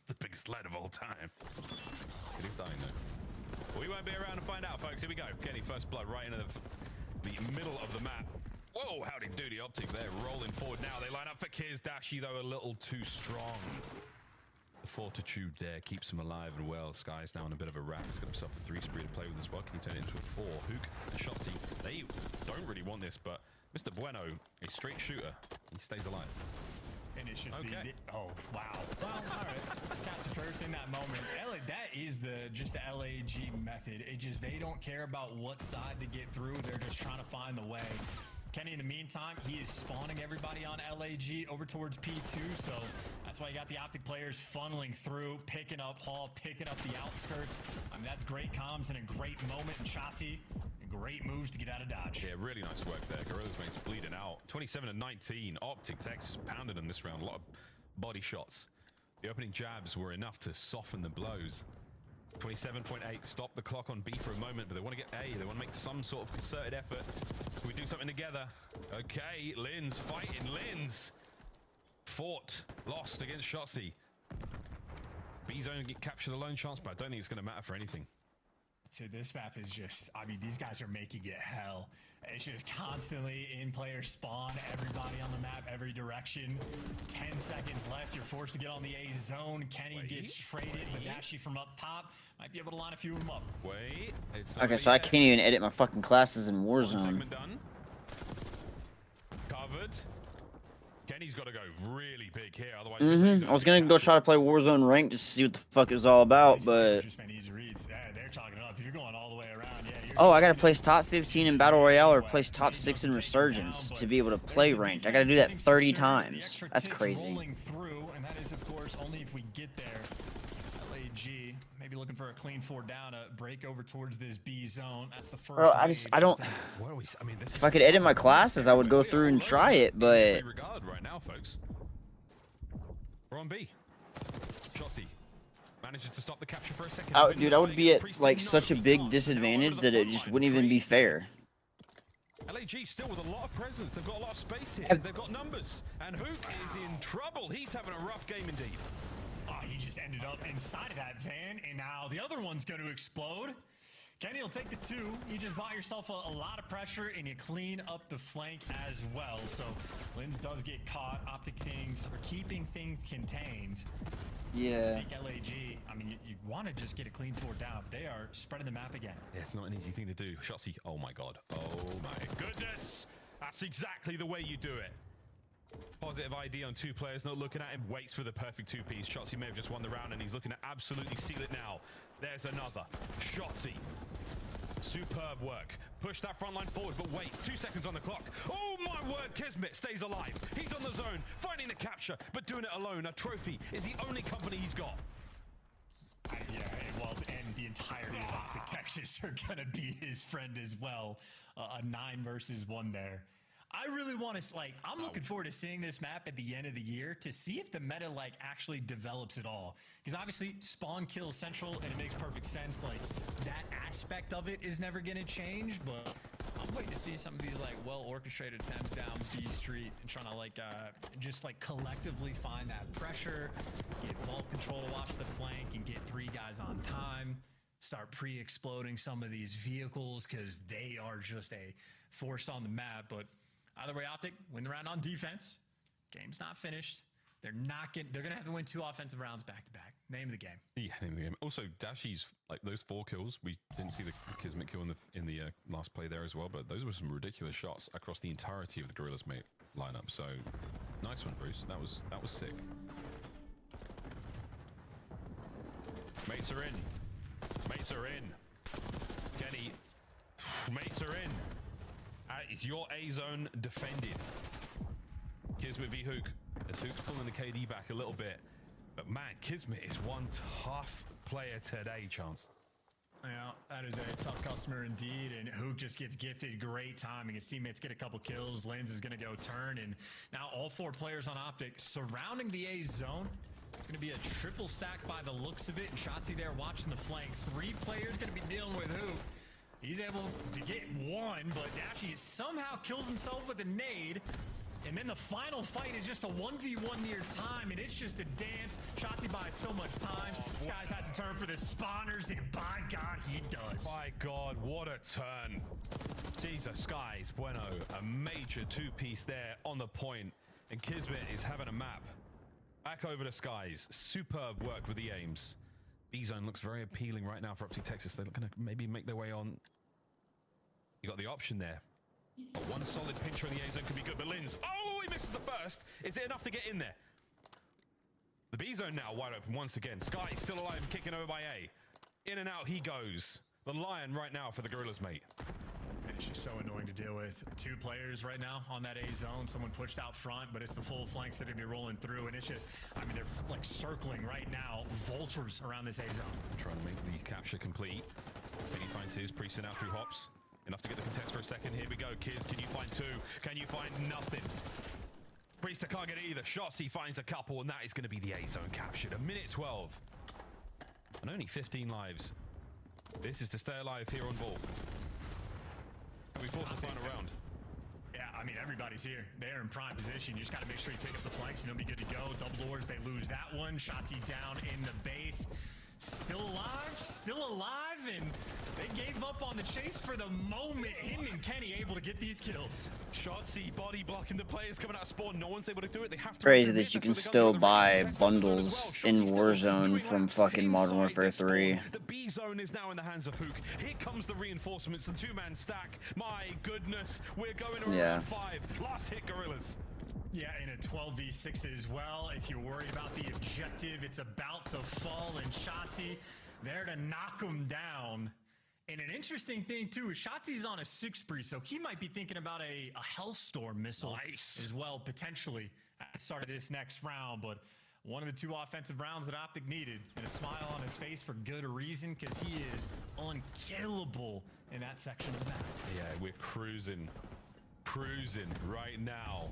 The biggest light of all time. It is dying, though. We won't be around to find out, folks. Here we go. Kenny, first blood right into the middle of the map. Whoa, howdy doody OpTic there. Rolling forward now. They line up for Kiz. Dashy, though, a little too strong. The fortitude there keeps him alive and well. Sky's now in a bit of a wrap. He's got himself a 3 spree to play with as well. Can he turn it into a 4? Hook and Shotzi, they don't really want this, but Mr. Bueno, a straight shooter, he stays alive. And it's just oh, wow. Well, all right. Catch a curse in that moment. That is just the LAG method. It just, they don't care about what side to get through. They're just trying to find the way. Kenny, in the meantime, he is spawning everybody on LAG over towards P2, so that's why you got the OpTic players funneling through, picking up Hall, picking up the outskirts. I mean, that's great comms and a great moment, and Shotzi, great moves to get out of dodge. Yeah, really nice work there. Gorillas mates bleeding out. 27-19. OpTic Texas pounded them this round. A lot of body shots. The opening jabs were enough to soften the blows. 27.8. Stop the clock on B for a moment, but they want to get A. They want to make some sort of concerted effort. Can we do something together? Okay, Linz fighting. Linz fought, lost against Shotzi. B-Zone get captured a lone chance, but I don't think it's going to matter for anything. So this map is just, I mean, these guys are making it hell. It's just constantly in player spawn, everybody on the map, every direction. 10 seconds left, you're forced to get on the A zone. Kenny gets traded, but Dashi from up top might be able to line a few of them up. Wait, it's Okay, so I can't even edit my fucking classes in Warzone. segment done. Covered. Kenny's got to go really big here, otherwise. I was gonna go try to play Warzone rank just to see what the fuck it's all about, but Just been easy reads. Yeah, they're chalking it up. If you're going all the way around, yeah. oh, I gotta place top 15 in Battle Royale or place top 6 in Resurgence to be able to play ranked. I gotta do that 30 times. That's crazy. Rolling through, and that is, of course, only if we get there. LAG maybe looking for a clean 4 down, a break over towards this B zone. That's the first. Bro, I don't. What are we? I mean, this If I could edit my classes, I would go through and try it, but. Regard right now, folks. We're on B. Shotzi manages to stop the capture for a second. Dude, I would be at like such a big disadvantage that it just wouldn't even be fair. LAG still with a lot of presence. They've got a lot of space here. They've got numbers. And Hook is in trouble. He's having a rough game indeed. Oh, he just ended up inside of that van, and now the other one's going to explode. Kenny will take the 2. You just bought yourself a lot of pressure, and you clean up the flank as well. So Linz does get caught. OpTic things are keeping things contained. Yeah. I think LAG, I mean, you want to just get a clean 4 down, but they are spreading the map again. Yeah, it's not an easy thing to do. Shotzi, oh my god. Oh my goodness. That's exactly the way you do it. Positive ID on 2 players, not looking at him, waits for the perfect 2-piece. Shotzi may have just won the round, and he's looking to absolutely seal it now. There's another. Shotzi. Superb work. Push that front line forward, but wait, 2 seconds on the clock. Oh my word, Kismet stays alive. He's on the zone, finding the capture, but doing it alone. A trophy is the only company he's got. Yeah, well, and the entirety of OpTic Texas are gonna be his friend as well. A 9 versus 1 there. I really want to, like, I'm looking forward to seeing this map at the end of the year to see if the meta, like, actually develops at all. Because obviously, spawn kills central, and it makes perfect sense. Like, that aspect of it is never going to change, but I'm waiting to see some of these, like, well-orchestrated attempts down B Street and trying to, like, just, like, collectively find that pressure, get vault control to watch the flank, and get 3 guys on time. Start pre-exploding some of these vehicles, because they are just a force on the map, but either way, OpTic win the round on defense. Game's not finished. They're gonna have to win 2 offensive rounds back to back. Name of the game. Yeah, name of the game. Also, Dashi's like those 4 kills. We didn't see the Kismet kill in the last play there as well, but those were some ridiculous shots across the entirety of the Gorillas mate lineup. So nice one, Bruce. That was sick. Mates are in. Mates are in. Kenny. Mates are in. Is your A zone defended? Kismet v Hook. As Hook's pulling the KD back a little bit. But man, Kismet is one tough player today, Chance. Yeah, that is a tough customer indeed, and Hook just gets gifted great timing. His teammates get a couple kills. Linz is going to go turn, and now all 4 players on OpTic surrounding the A zone. It's going to be a triple stack by the looks of it, and Shotzi there watching the flank. 3 players going to be dealing with Hook. He's able to get 1, but Dashi somehow kills himself with a nade. And then the final fight is just a 1v1 near time, and it's just a dance. Shotzi buys so much time. Skies has to turn for the spawners, and by God, he does. My God, what a turn. Jesus, Skies, bueno. A major 2-piece there on the point. And Kismet is having a map. Back over to Skies. Superb work with the aims. B-Zone looks very appealing right now for OpTic Texas. They're going to maybe make their way on. You got the option there. But 1 solid pincher in the A-Zone could be good, but Linz, oh, he misses the first. Is it enough to get in there? The B-Zone now wide open once again. Sky still alive, kicking over by A. In and out he goes. The Lion right now for the Gorillas, mate. It's just so annoying to deal with. 2 players right now on that A zone. Someone pushed out front, but it's the full flanks that are going to be rolling through. And it's just, I mean, they're like circling right now. Vultures around this A zone. Trying to make the capture complete. He finds his Priest out through hops. Enough to get the contest for a second. Here we go, kids. Can you find 2? Can you find nothing? Priest can't get it either. Shots, he finds a couple, and that is going to be the A zone captured. 1:12. And only 15 lives. This is to stay alive here on ball. Can we force the final round? Yeah, I mean, everybody's here. They're in prime position. You just got to make sure you pick up the flanks and it'll be good to go. Double doors, they lose that one. Shotzi down in the base. chase. Still alive, and they gave up on the chase for the moment. Him and Kenny able to get these kills. Shotzzy body blocking the players coming out of spawn. No one's able to do it. They have to. Crazy that you can still buy bundles in Warzone from fucking Modern Warfare 3. The B zone is now in the hands of Hook. Here comes the reinforcements, the two-man stack. My goodness, we're going to round 5. Last hit, Gorillas. Yeah, in a 12v6 as well. If you're worried about the objective, it's about to fall, and Shotzzy there to knock him down. And an interesting thing, too, is Shotzi's on a 6 spree, so he might be thinking about a Hellstorm missile as well, potentially, at the start of this next round. But one of the 2 offensive rounds that OpTic needed, and a smile on his face for good reason, because he is unkillable in that section of the map. Yeah, we're cruising right now.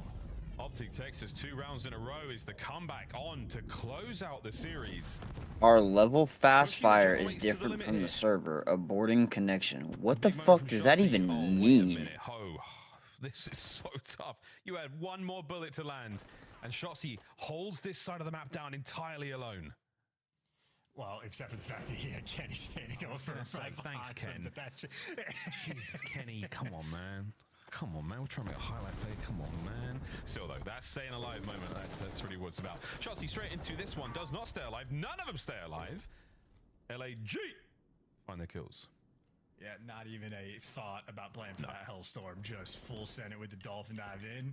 OpTic Texas 2 rounds in a row is the comeback on to close out the series. Our level fast fire is different from the server. Aborting connection. What the fuck does that even mean? This is so tough. You had one more bullet to land, and Shotzzy holds this side of the map down entirely alone. Well, except for the fact that he had Kenny standing over him. Thanks, Ken. Jesus, Kenny, come on, man. Come on, man. We're trying to make a highlight play. Come on, man. Still, though, that staying alive moment, that's really what it's about. Shotzzy straight into this one. Does not stay alive. None of them stay alive. LAG find their kills. Yeah, not even a thought about playing for that Hellstorm. Just full send it with the Dolphin dive in.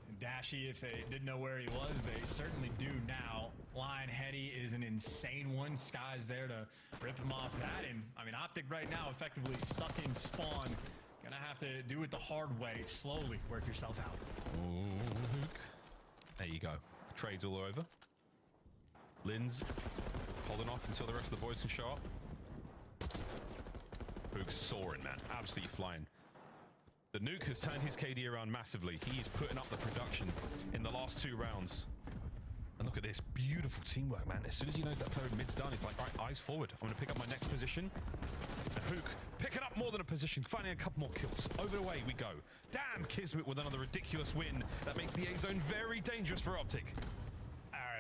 And Dashy, if they didn't know where he was, they certainly do now. Lion Heady is an insane one. Sky's there to rip him off that. And, I mean, OpTic right now effectively stuck in spawn. Gonna have to do it the hard way. Slowly work yourself out. Ooh, there you go. Trades all over. Linz holding off until the rest of the boys can show up. Hook's soaring, man. Absolutely flying. The nuke has turned his KD around massively. He's putting up the production in the last 2 rounds. And look at this beautiful teamwork, man. As soon as he knows that player mid's done, he's like, right, eyes forward. I'm going to pick up my next position. And Hook picking up more than a position, finding a couple more kills. Over the way we go. Damn, Kismet with another ridiculous win. That makes the A zone very dangerous for OpTic.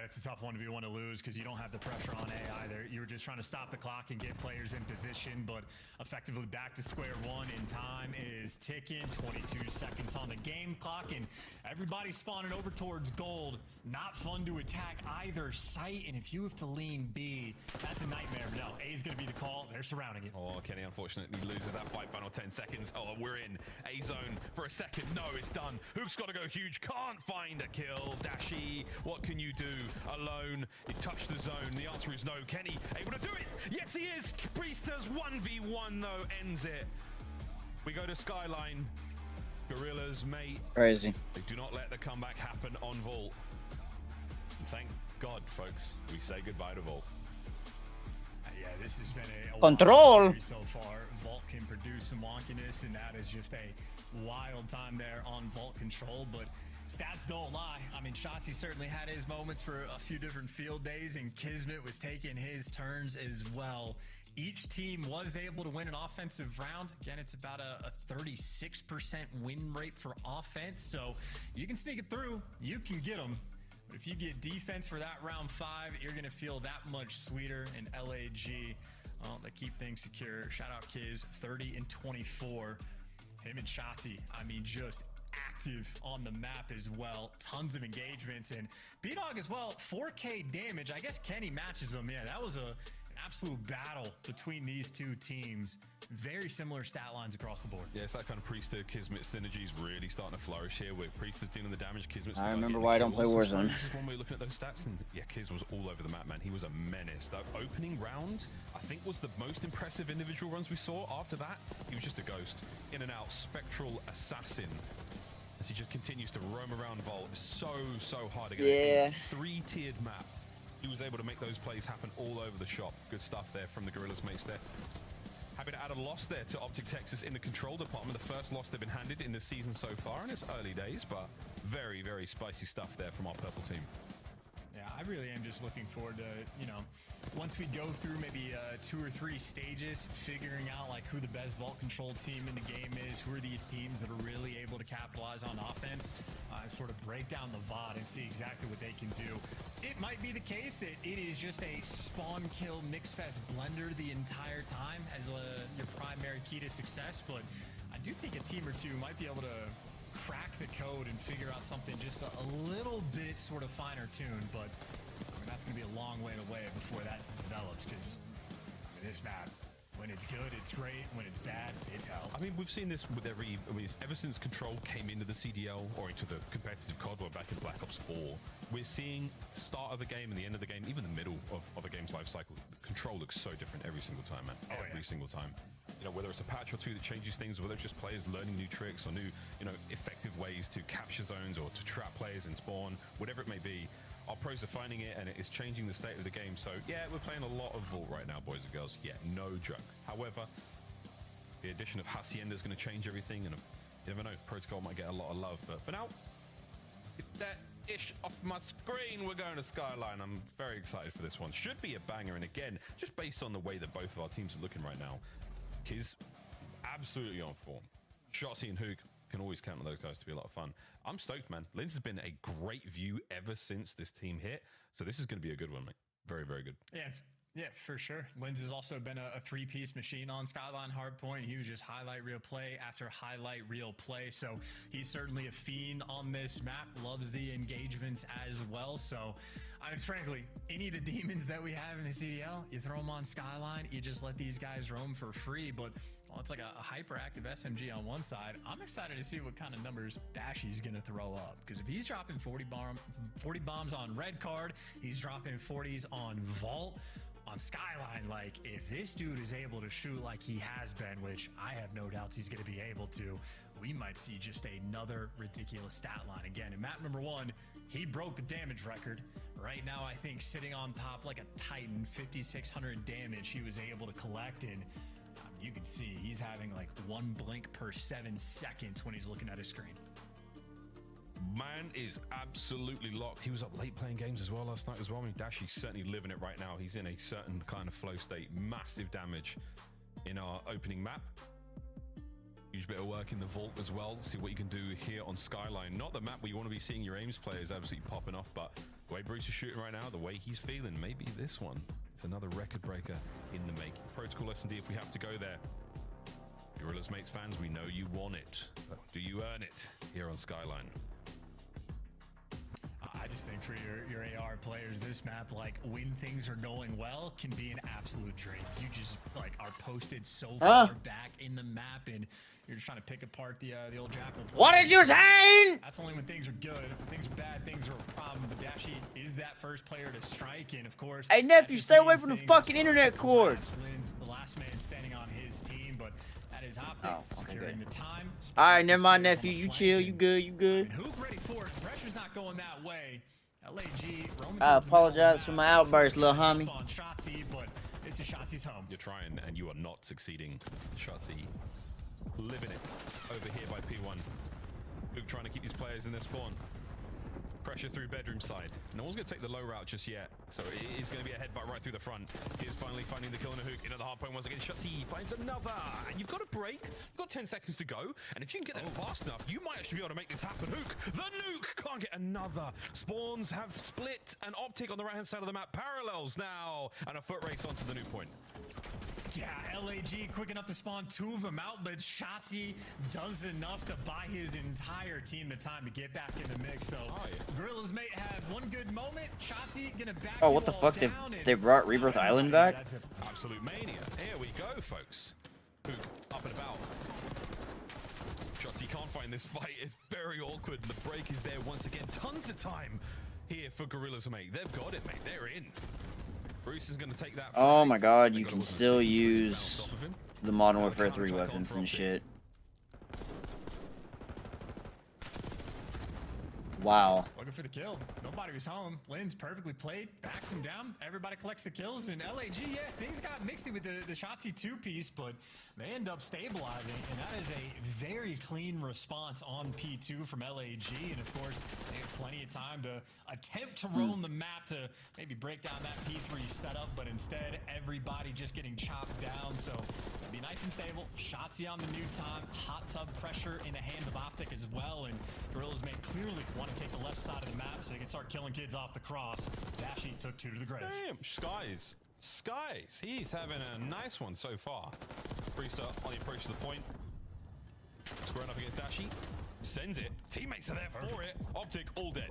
It's a tough 1v1 to lose because you don't have the pressure on A either. You were just trying to stop the clock and get players in position, but effectively back to square one, and time is ticking. 22 seconds on the game clock, and everybody's spawning over towards gold. Not fun to attack either site, and if you have to lean B, that's a nightmare. But no, A is going to be the call. They're surrounding it. Oh, Kenny unfortunately loses that fight. Final 10 seconds. Oh, we're in A zone for a second. No, it's done. Hook's got to go huge. Can't find a kill. Dashy, what can you do? Alone, he touched the zone. The answer is no. Kenny able to do it. Yes, he is. Priesters 1v1 though ends it. We go to Skyline. Gorillas, mate. Crazy. They do not let the comeback happen on Vault. And thank God, folks, we say goodbye to Vault. Yeah, this has been a Control so far. Vault can produce some wonkiness, and that is just a wild time there on Vault control, but stats don't lie. I mean, Shotzzy certainly had his moments for a few different field days, and Kismet was taking his turns as well. Each team was able to win an offensive round. Again, it's about a 36% win rate for offense, so you can sneak it through. You can get them. But if you get defense for that round 5, you're going to feel that much sweeter. And LAG, well, they keep things secure. Shout out Kiz, 30 and 24. Him and Shotzzy, I mean, just active on the map as well. Tons of engagements, and B-Dog as well. 4K damage. I guess Kenny matches them. Yeah, that was an absolute battle between these two teams. Very similar stat lines across the board. Yeah, it's that kind of Priester Kismet synergy is really starting to flourish here, where Priester's dealing the damage. Kismet's I remember why I don't play Warzone. This is one way looking at those stats, and yeah, Kiz was all over the map, man. He was a menace. That opening round, I think, was the most impressive individual runs we saw. After that, he was just a ghost. In and out, spectral assassin. As he just continues to roam around Vault. So hard to get a 3-tiered map. He was able to make those plays happen all over the shop. Good stuff there from the Gorillas mates there. Happy to add a loss there to OpTic Texas in the control department. The first loss they've been handed in this season so far, and it's early days, but very, very spicy stuff there from our purple team. Yeah, I really am just looking forward to, you know, once we go through maybe 2 or 3 stages, figuring out like who the best vault control team in the game is, who are these teams that are really able to capitalize on offense, sort of break down the VOD and see exactly what they can do. It might be the case that it is just a spawn kill mix fest blender the entire time as your primary key to success, but I do think a team or two might be able to crack the code and figure out something just a little bit sort of finer tuned, but I mean, that's going to be a long way away before that develops, because this map, when it's good, it's great. When it's bad, it's hell. I mean, we've seen this with ever since Control came into the CDL or into the competitive COD or back in Black Ops 4, we're seeing start of the game and the end of the game, even the middle of a game's life cycle. Control looks so different every single time, man. Every single time. You know, whether it's a patch or two that changes things, whether it's just players learning new tricks or new, effective ways to capture zones or to trap players in spawn, whatever it may be, our pros are finding it and it is changing the state of the game. So yeah, we're playing a lot of Vault right now, boys and girls. Yeah, no joke. However, the addition of Hacienda is going to change everything, and you never know, Protocol might get a lot of love. But for now, get that ish off my screen. We're going to Skyline. I'm very excited for this one. Should be a banger, and again, just based on the way that both of our teams are looking right now, Kiz absolutely on form. Shotzi and Hook can always count on those guys to be a lot of fun. I'm stoked, man. Linz has been a great view ever since this team hit, so this is going to be a good one, mate. Very, very good. Yeah, for sure. Linz has also been a 3-piece machine on Skyline Hardpoint. He was just highlight reel play after highlight reel play, so he's certainly a fiend on this map, loves the engagements as well. So I mean, frankly, any of the demons that we have in the CDL, you throw them on Skyline, you just let these guys roam for free. But well, it's like a hyperactive SMG on one side. I'm excited to see what kind of numbers Dashy's gonna throw up, because if he's dropping 40 bombs on red card, he's dropping 40s on Vault, on Skyline. Like, if this dude is able to shoot like he has been, which I have no doubts he's going to be able to, we might see just another ridiculous stat line again. In map number 1, he broke the damage record. Right now, I think sitting on top like a Titan, 5,600 damage he was able to collect, and you can see he's having like 1 blink per 7 seconds when he's looking at his screen. Man is absolutely locked. He was up late playing games as well last night as well. I mean, Dashy's certainly living it right now. He's in a certain kind of flow state. Massive damage in our opening map. Huge bit of work in the Vault as well. See what you can do here on Skyline. Not the map where you want to be seeing your aims players absolutely popping off, but the way Bruce is shooting right now, the way he's feeling, maybe this one. It's another record breaker in the making. Protocol S&D, if we have to go there. Gorillas Mates fans, we know you want it. But do you earn it here on Skyline? I just think for your AR players, this map, like, when things are going well, can be an absolute dream. You just, like, are posted so far back in the map, and you're just trying to pick apart the old Jackal play. What did you say? That's only when things are good. When things are bad, things are a problem. But Dashy is that first player to strike, and of course, hey, nephew, stay away from the fucking internet cords. Lynn's the last man standing on his team, but that is OpTic securing the time. All right, never mind, nephew. You chill. You good. You good. Hook ready for it. Pressure's not going that way. LAG, I apologize for my outburst, little homie. On Shotzi, but this is Shotzi's home. You're trying and you are not succeeding. Shotzi living it over here by P1. Luke trying to keep these players in their spawn. Pressure through bedroom side. No one's going to take the low route just yet, so it is going to be a headbutt right through the front. He's finally finding the kill on a Hook. Into the hard point once again. Shotzi finds another. And you've got a break. You've got 10 seconds to go. And if you can get that fast enough, you might actually be able to make this happen. Hook, the nuke, can't get another. Spawns have split. And OpTic on the right-hand side of the map parallels now. And a foot race onto the nuke point. Yeah, LAG quick enough to spawn 2 of them out, but Shotzi does enough to buy his entire team the time to get back in the mix. So Gorillas Mate have one good moment. Shotzi gonna back what the fuck? They brought Rebirth Island back? That's absolute mania. Here we go, folks. Hook up and about. Shotzi can't find this fight. It's very awkward. The break is there once again. Tons of time here for Gorillas Mate. They've got it, mate. They're in. Bruce is going to take that. Oh my god, you can still use the Modern Warfare 3 weapons and shit. Wow. Looking for the kill. Nobody was home. Lynn's perfectly played. Backs him down. Everybody collects the kills. And LAG, yeah, things got mixy with the Shotzi 2-piece, but they end up stabilizing. And that is a very clean response on P2 from LAG. And of course, they have plenty of time to attempt to roam the map to maybe break down that P3 setup. But instead, everybody just getting chopped down. So it'll be nice and stable. Shotzi on the new time. Hot tub pressure in the hands of OpTic as well. And Gorillas may clearly want to take the left side of the map so they can start killing kids off the cross. Dashy took 2 to the grave. Damn, Skies. He's having a nice one so far. Priester on the approach to the point. Squaring up against Dashy. Sends it. Teammates are there for it. OpTic all dead.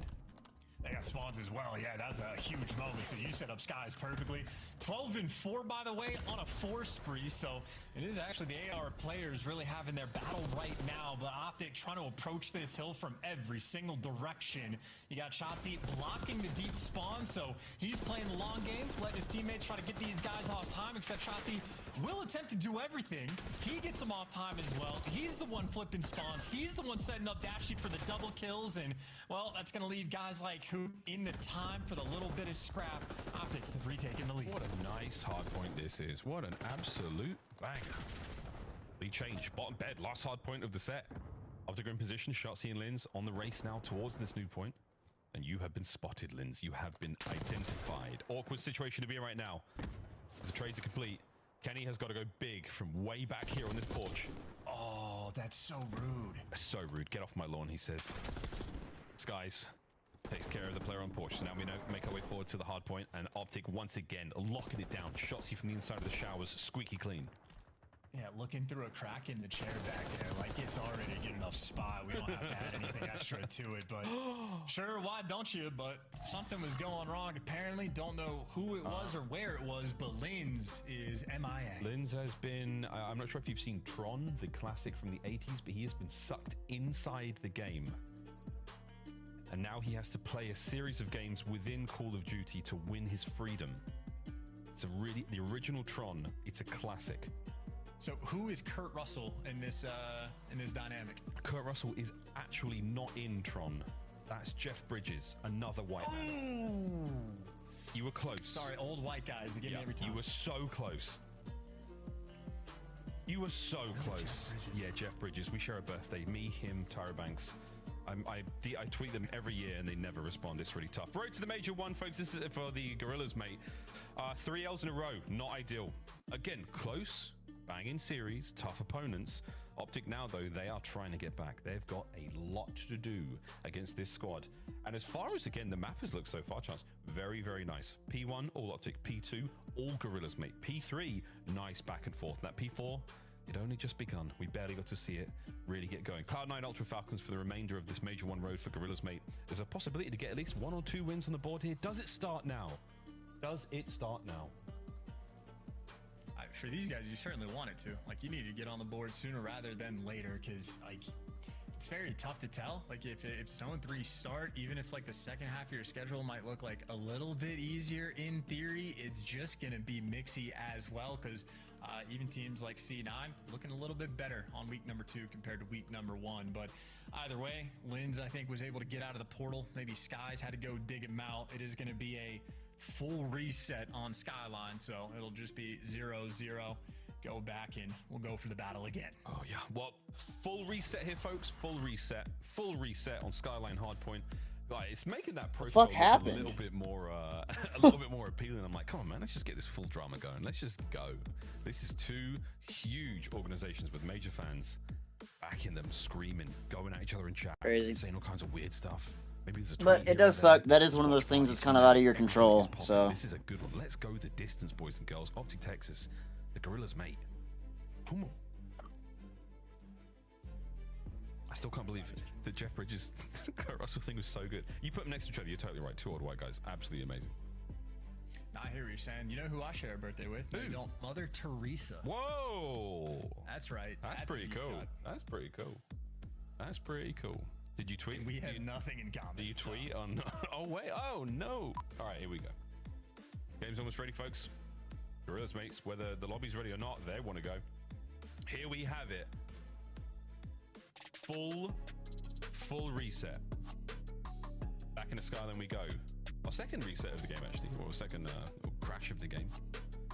They got spawns as well. Yeah, that's a huge moment. So you set up Skies perfectly. 12-4, by the way, on a 4 spree. So it is actually the AR players really having their battle right now. But OpTic trying to approach this hill from every single direction. You got Shotzi blocking the deep spawn. So he's playing the long game, letting his teammates try to get these guys off time. Except Shotzi will attempt to do everything. He gets them off time as well. He's the one flipping spawns. He's the one setting up Dashy for the double kills. And, well, that's going to leave guys like Hoop in the time for the little bit of scrap. OpTic have retaken the lead. What a nice hard point this is. What an absolute banger. Lead change. Bottom bed. Last hard point of the set. OpTic in position. Shotzi and Linz on the race now towards this new point. And you have been spotted, Linz. You have been identified. Awkward situation to be in right now. As the trades are complete. Kenny has got to go big from way back here on this porch. Oh, that's so rude. So rude. Get off my lawn, he says. Skies takes care of the player on porch. So now we make our way forward to the hard point. And OpTic once again locking it down. Shotzi from the inside of the showers. Squeaky clean. Yeah, looking through a crack in the chair back there, like it's already a good enough spot. We don't have to add anything extra to it, but sure, why don't you? But something was going wrong. Apparently, don't know who it was or where it was, but Linz is MIA. Linz has been, I'm not sure if you've seen Tron, the classic from the 80s, but he has been sucked inside the game. And now he has to play a series of games within Call of Duty to win his freedom. It's a really, the original Tron, it's a classic. So who is Kurt Russell in this dynamic? Kurt Russell is actually not in Tron. That's Jeff Bridges, another white man. You were close. Sorry, old white guys. They get me every time. You were so close. You were so close. Yeah, Jeff Bridges. We share a birthday. Me, him, Tyra Banks. I tweet them every year and they never respond. It's really tough. Road to the Major 1, folks. This is for the Gorillas, mate. 3 L's in a row. Not ideal. Again, close. Banging series, tough opponents. OpTic now, though, they are trying to get back. They've got a lot to do against this squad. And as far as, again, the map has looked so far, Chance, very, very nice. P1, all OpTic. P2, all Gorillas, mate. P3, nice back and forth. That P4, it only just begun. We barely got to see it really get going. Cloud9 Ultra Falcons for the remainder of this Major 1 road for Gorillas, mate. There's a possibility to get at least 1 or 2 wins on the board here. Does it start now? Does it start now? For these guys, you certainly want it to. Like, you need to get on the board sooner rather than later, because like it's very tough to tell. Like if Stone 3 start, even if like the second half of your schedule might look like a little bit easier in theory, it's just gonna be mixy as well, because even teams like C9 looking a little bit better on week number 2 compared to week number 1. But either way, Linz I think was able to get out of the portal. Maybe Skies had to go dig him out. It is going to be a full reset on Skyline, so it'll just be 0-0. Go back and we'll go for the battle again. Oh yeah, well, full reset here, folks. Full reset on Skyline Hardpoint. Like, it's making that profile look a little bit more appealing. I'm like, come on, man, let's just get this full drama going. Let's just go. This is 2 huge organizations with major fans backing them, screaming, going at each other in chat, saying all kinds of weird stuff. Maybe there's a but it does suck. That is one of those things that's kind of out of your control. So this is a good one. Let's go the distance, boys and girls. OpTic Texas, the Gorillas, mate. Come on. I still can't believe that Jeff Bridges Kurt Russell thing was so good. You put them next to each other, you're totally right. 2 old white guys, absolutely amazing. I hear what you're saying. You know who I share a birthday with? Dude. No, Mother Teresa. Whoa. That's right. That's pretty cool. That's pretty cool. That's pretty cool. Did you tweet? We have nothing in common. Did you tweet on? Oh wait! Oh no! All right, here we go. Game's almost ready, folks. Gorillas, mates. Whether the lobby's ready or not, they want to go. Here we have it. Full reset. Back into Skyline we go. Our second reset of the game, actually, or second crash of the game.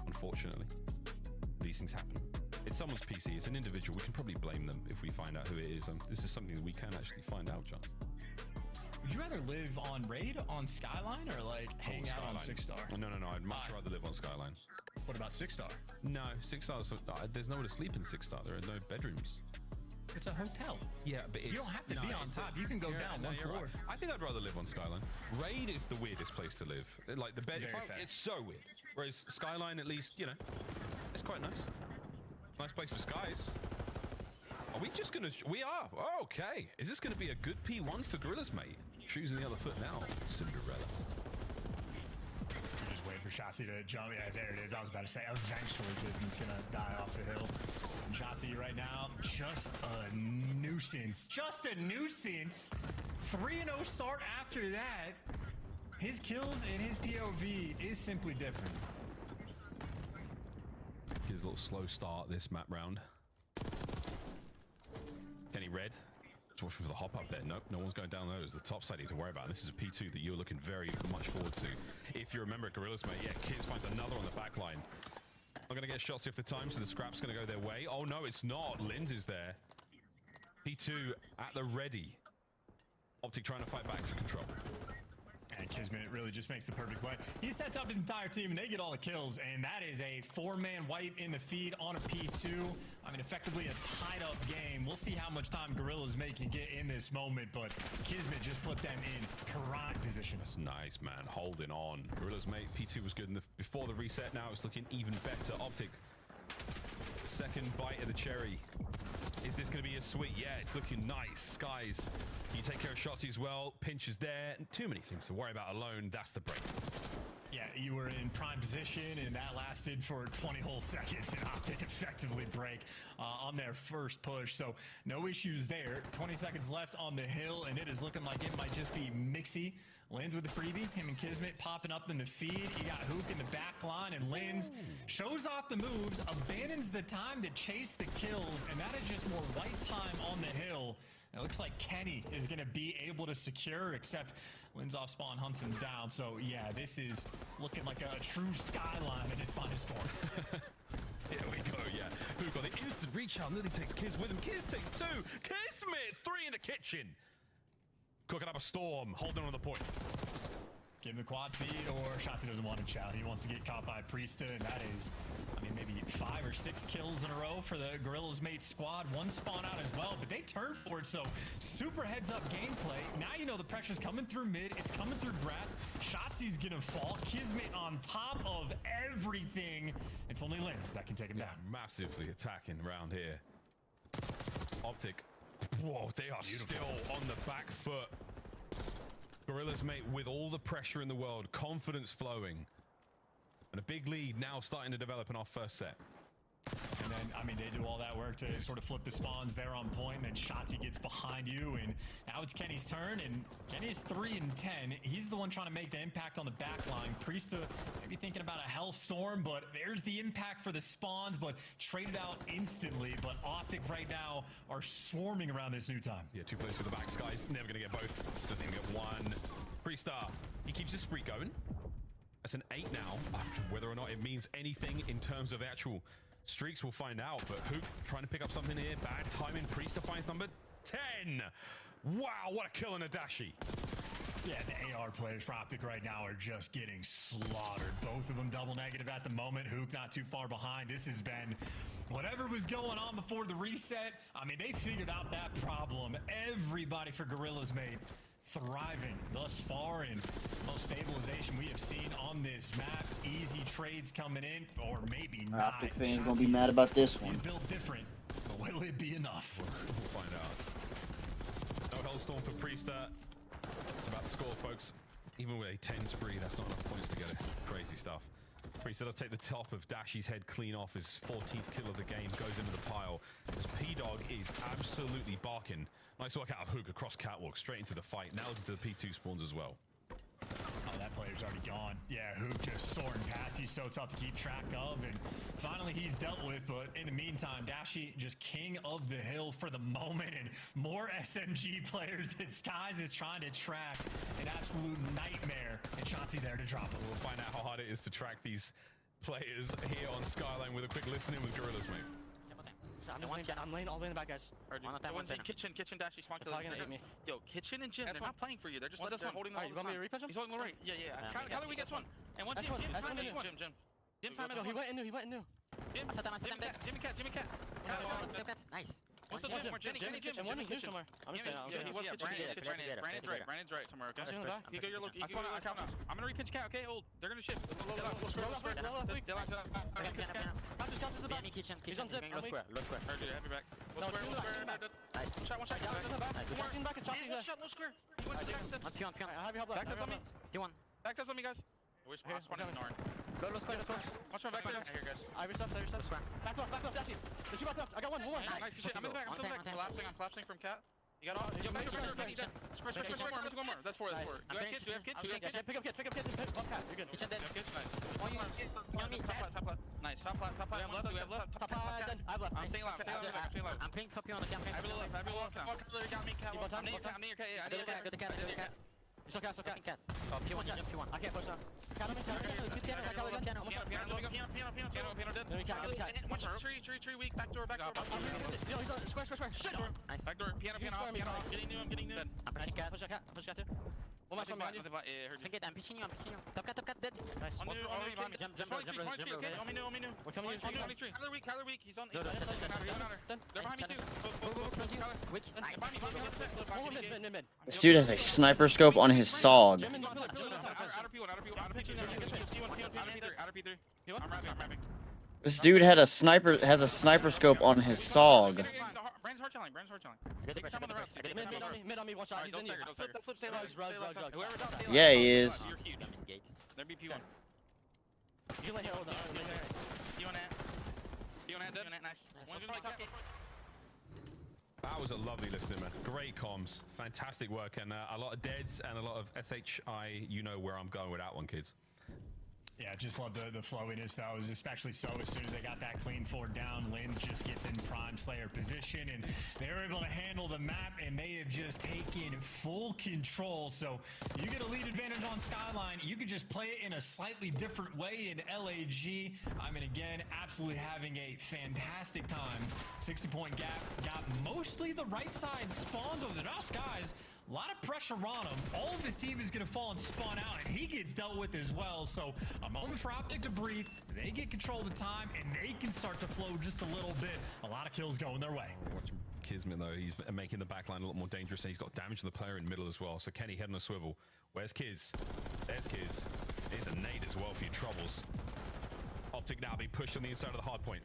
Unfortunately, these things happen. It's someone's PC. It's an individual. We can probably blame them if we find out who it is. This is something that we can actually find out, John. Would you rather live on Raid, on Skyline, or like hang out on 6-star? No. I'd much rather live on Skyline. What about 6-star? No, 6-star. There's nowhere to sleep in 6-star. There are no bedrooms. It's a hotel. Yeah, but you don't have to be on top. You can go down one floor. Right. I think I'd rather live on Skyline. Raid is the weirdest place to live. Like the bed, it's so weird. Whereas Skyline, at least, you know, it's quite nice. Nice place for skies. Are we just gonna? We are. Oh, okay. Is this gonna be a good P1 for Gorillas, mate? Shoes in the other foot now. Cinderella. Just wait for Shotzi to jump. Yeah, there it is. I was about to say, eventually Kismet's gonna die off the hill. And Shotzi right now, just a nuisance. Just a nuisance. 3-0 start after that. His kills and his POV is simply different. His little slow start this map round. Kenny red. Watch for the hop up there. Nope, no one's going down those. The top side you need to worry about. This is a P2 that you're looking very much forward to. If you remember Gorillas, mate, yeah, Kids finds another on the back line. I'm going to get shots if the time, so the scrap's going to go their way. Oh, no, it's not. Linz is there. P2 at the ready. OpTic trying to fight back for control. And Kismet really just makes the perfect play. He sets up his entire team and they get all the kills, and that is a 4-man wipe in the feed on a P2. I mean, effectively a tied-up game. We'll see how much time Gorillas can get in this moment, but Kismet just put them in prime position. That's nice, man. Holding on. Gorillas, mate, P2 was good before the reset. Now it's looking even better. OpTic, second bite of the cherry. Is this going to be a sweet? Yeah, it's looking nice. Skies, you take care of Shotzi as well. Pinch is there. Too many things to worry about alone. That's the break. Yeah, you were in prime position, and that lasted for 20 whole seconds, and OpTic effectively break on their first push. So no issues there. 20 seconds left on the hill, and it is looking like it might just be Mixie. Linz with the freebie, him and Kismet popping up in the feed. You got Hook in the back line, and Linz shows off the moves, abandons the time to chase the kills, and that is just more white time on the hill. It looks like Kenny is going to be able to secure, except Linz off spawn hunts him down. So yeah, this is looking like a true Skyline in its finest form. Here we go, yeah. Hook got the instant reach out, nearly takes Kiz with him. Kiz takes 2. Kismet, 3 in the kitchen. Cooking up a storm, holding on the point. Give him the quad feed, or Shotzi doesn't want to chow. He wants to get caught by Priesta, and that is, I mean, maybe 5 or 6 kills in a row for the Gorillas mate squad. 1 spawn out as well, but they turn for it, so super heads up gameplay. Now you know the pressure's coming through mid, it's coming through grass. Shotzi's gonna fall. Kismet on top of everything. It's only Linz that can take him down. Massively attacking around here. OpTic. Whoa, they are still on the back foot. Gorillas, mate, with all the pressure in the world, confidence flowing, and a big lead now starting to develop in our first set. And then, I mean, they do all that work to sort of flip the spawns. They're on point, and then Shotzi gets behind you, and now it's Kenny's turn, and Kenny is 3 and 10. He's the one trying to make the impact on the back line. Priesta maybe thinking about a Hellstorm, but there's the impact for the spawns, but traded out instantly. But OpTic right now are swarming around this new time. Yeah, 2 players for the back. Sky's never going to get both. Doesn't even get 1. Priesta, he keeps his spree going. That's an 8 now. Whether or not it means anything in terms of actual streaks, we'll find out. But Hook trying to pick up something here. Bad timing. Priesta finds number 10. Wow, what a kill and a dashi. Yeah, the AR players for OpTic right now are just getting slaughtered. Both of them double negative at the moment. Hook not too far behind. This has been whatever was going on before the reset. I mean, they figured out that problem. Everybody for Gorillas made thriving thus far, and most stabilization we have seen on this map. Easy trades coming in, or maybe not. OpTic fans gonna be mad about this one. He's built different, but will it be enough? We'll find out. No Hellstorm for Priesta. It's about the score, folks. Even with a 10 spree, that's not enough points to get it. Crazy stuff. Priesta does take the top of Dashi's head clean off. His 14th kill of the game goes into the pile as P-Dog is absolutely barking. Nice work out of Hook across catwalk, straight into the fight. Now into the P2 spawns as well. Oh, that that player's already gone. Yeah, Hook just soaring past. He's so tough to keep track of, and finally he's dealt with. But in the meantime, Dashy just king of the hill for the moment, and more SMG players that Skies is trying to track. An absolute nightmare, and Chauncey there to drop it. We'll find out how hard it is to track these players here on Skyline with a quick listen in with Gorillas, mate. I'm laying all the way in the back, guys. Kitchen, Dashy, Spawn Killer. Yo, Kitchen and Jim, they're not playing for you. They're just they're holding the whole time. You want me to repush him? He's holding the right. Yeah. Kyler, we get one. And one Jim. Jim, time it. He went in new. Jim, Jimmy Cat. Nice. What's up, Jim? Jim. And one is new somewhere. I'm just saying. Yeah, he was Brandon's right somewhere, okay? You go your look. I'm gonna repitch Cat, okay? Hold. They're gonna shift. Low kitchen. He's on zip. Low square. Heavy back. Low square. One shot. Low square. He went to the back steps. I'm peon. I have you help left. Back steps on me. Back steps on me, guys. We're spawning in Norn. Go, square. Watch my back steps. Here, guys. I have your steps. Back left, Dashy. There's two back left. I got one more. Nice shit. I'm in the back. I'm collapsing from Cat. You got all. Yo, make sure. One more. That's four. Do you have kids? Pick up kids. One pass. You're good. Kitchen dead. Top left. Nice. Top left. We have left. Top left. I have left. I'm staying loud. I'm playing copy on the camp. I have a left now. Fuck, got me, Cat. I'm near your Cat. Yeah, I need the Cat. You still Cat. Oh, P1. I can't push now. Cat on me. Piano dead. One shot. Tree weak. Back door. Yo, he's on square. Shit. Nice. Back door. Piano. I'm getting new. I'm pushing Cat. Push Cat too. One match behind you. I'm pushing you. Top Cat dead. Nice. On me. Jump. Okay. On me new. We're coming in. Kyler weak. He's on. They're behind me too. Mid. This dude has a sniper scope on his SOG. This dude has a sniper scope on his SOG. Brand's hard challenge. Mid on me, watch out. He's in you. Flip, stay low. Yeah, he is. There be P1. You can lay here, hold on. P1 dead. Nice. That was a lovely listening, man. Great comms. Fantastic work. And a lot of deads and a lot of SHI. You know where I'm going with that one, kids. Yeah, just love the flowiness. That was especially so as soon as they got that clean 4 down. Lynn just gets in prime Slayer position, and they were able to handle the map, and they have just taken full control. So you get a lead advantage on Skyline. You could just play it in a slightly different way in LAG. I mean, again, absolutely having a fantastic time. 60-point gap. Got mostly the right side spawns over the Skies. A lot of pressure on him. All of his team is going to fall and spawn out, and he gets dealt with as well. So a moment for OpTic to breathe. They get control of the time, and they can start to flow just a little bit. A lot of kills going their way. Watching Kismet, though, he's making the backline a lot more dangerous, and he's got damage to the player in the middle as well. So Kenny head on a swivel. Where's Kiz? There's Kiz. There's a nade as well for your troubles. OpTic now being pushed on the inside of the hard point.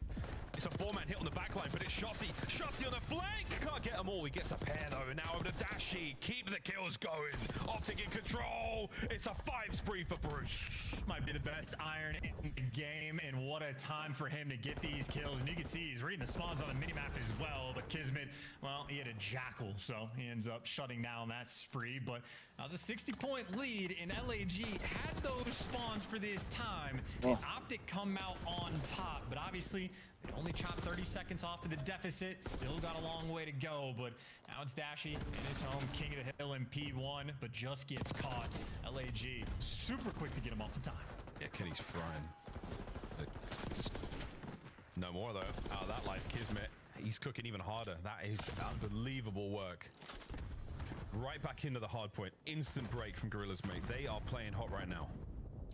It's a 4-man hit on the backline, but it's Shotzi. Shotzi on the flank! Can't get them all. He gets a pair, though. Now over to Dashy. Keep the kills going. OpTic in control. It's a 5 spree for Bruce. Might be the best iron in the game, and what a time for him to get these kills. And you can see he's reading the spawns on the minimap as well, but Kismet, well, he had a jackal, so he ends up shutting down that spree. But that was a 60-point lead, and LAG had those spawns for this time, and OpTic come out on top. But obviously, they only chopped 30 seconds off of the deficit. Still got a long way to go, but now it's Dashy in his home, king of the hill in P1, but just gets caught. LAG super quick to get him off the time. Yeah, Kenny's frying. So, no more, though, out of that life. Kismet, he's cooking even harder. That is unbelievable work. Right back into the hard point. Instant break from Gorillas, mate. They are playing hot right now.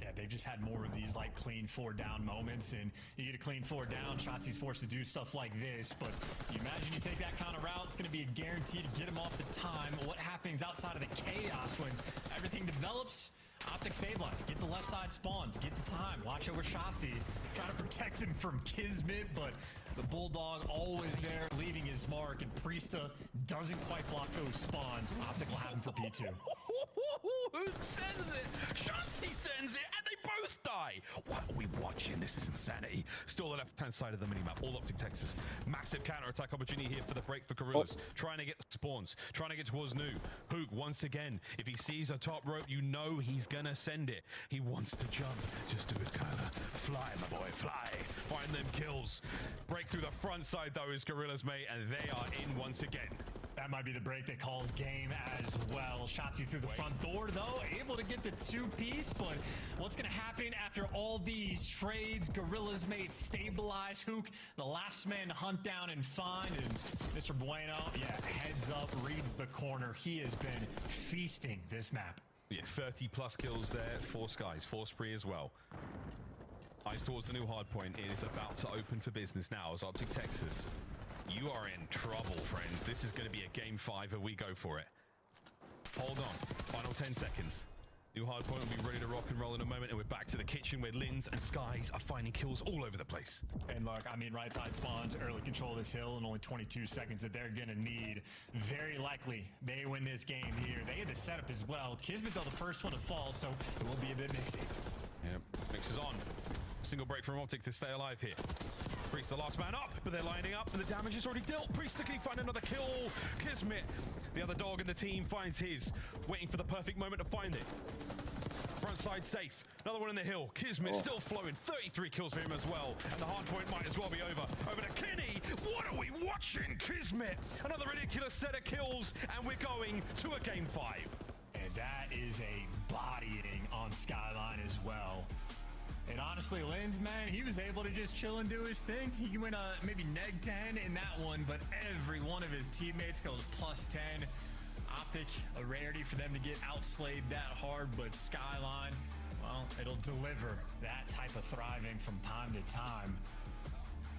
Yeah, they've just had more of these like clean 4 down moments, and you get a clean 4 down, Shotzi's forced to do stuff like this, but you imagine you take that kind of route, it's going to be a guarantee to get him off the time. What happens outside of the chaos when everything develops? OpTic stabilize, get the left side spawns, get the time, watch over Shotzi, try to protect him from Kismet, but the Bulldog always there, leaving his mark, and Priesta doesn't quite block those spawns. OpTic will have him for P2. Who sends it? Shotzi sends it, and they both both die. What are we watching? This is insanity. Still the left-hand side of the minimap. All OpTic Texas. Massive counter-attack opportunity here for the break for Gorillas. Trying to get spawns. Trying to get towards New. Hook, once again, if he sees a top rope, you know he's going to send it. He wants to jump. Just do it, Kyler. Fly, my boy, fly. Find them kills. Break through the front side, though, is Gorillas, mate, and they are in once again. That might be the break that calls game as well. Shotzi through the front door, though, able to get the two-piece, but what's going to happen after all these trades? Gorillas made stabilize Hook, the last man to hunt down and find, and Mr. Bueno, yeah, heads up, reads the corner. He has been feasting this map. Yeah, 30-plus kills there for Skies, for Spree as well. Eyes towards the new hard point. It is about to open for business now as OpTic Texas. You are in trouble, friends. This is going to be a game 5 and we go for it. Hold on. Final 10 seconds. New hard point will be ready to rock and roll in a moment, and we're back to the kitchen where Lins and Skies are finding kills all over the place. And look, I mean, right side spawns, early control of this hill in only 22 seconds that they're going to need. Very likely they win this game here. They had the setup as well. Kismet, though, the first one to fall, so it will be a bit mixy. Yep, mix is on. Single break from OpTic to stay alive here. Priest the last man up, but they're lining up and the damage is already dealt. Priest can find another kill. Kismet, the other dog in the team, finds his. Waiting for the perfect moment to find it. Front side safe. Another one in the hill. Kismet still flowing. 33 kills for him as well. And the hard point might as well be over. Over to Kenny. What are we watching? Kismet. Another ridiculous set of kills. And we're going to a game 5. And that is a bodying on Skyline as well. And honestly, Lins, man, he was able to just chill and do his thing. He went maybe neg 10 in that one, but every one of his teammates goes plus 10. OpTic, a rarity for them to get outslayed that hard, but Skyline, well, it'll deliver that type of thriving from time to time.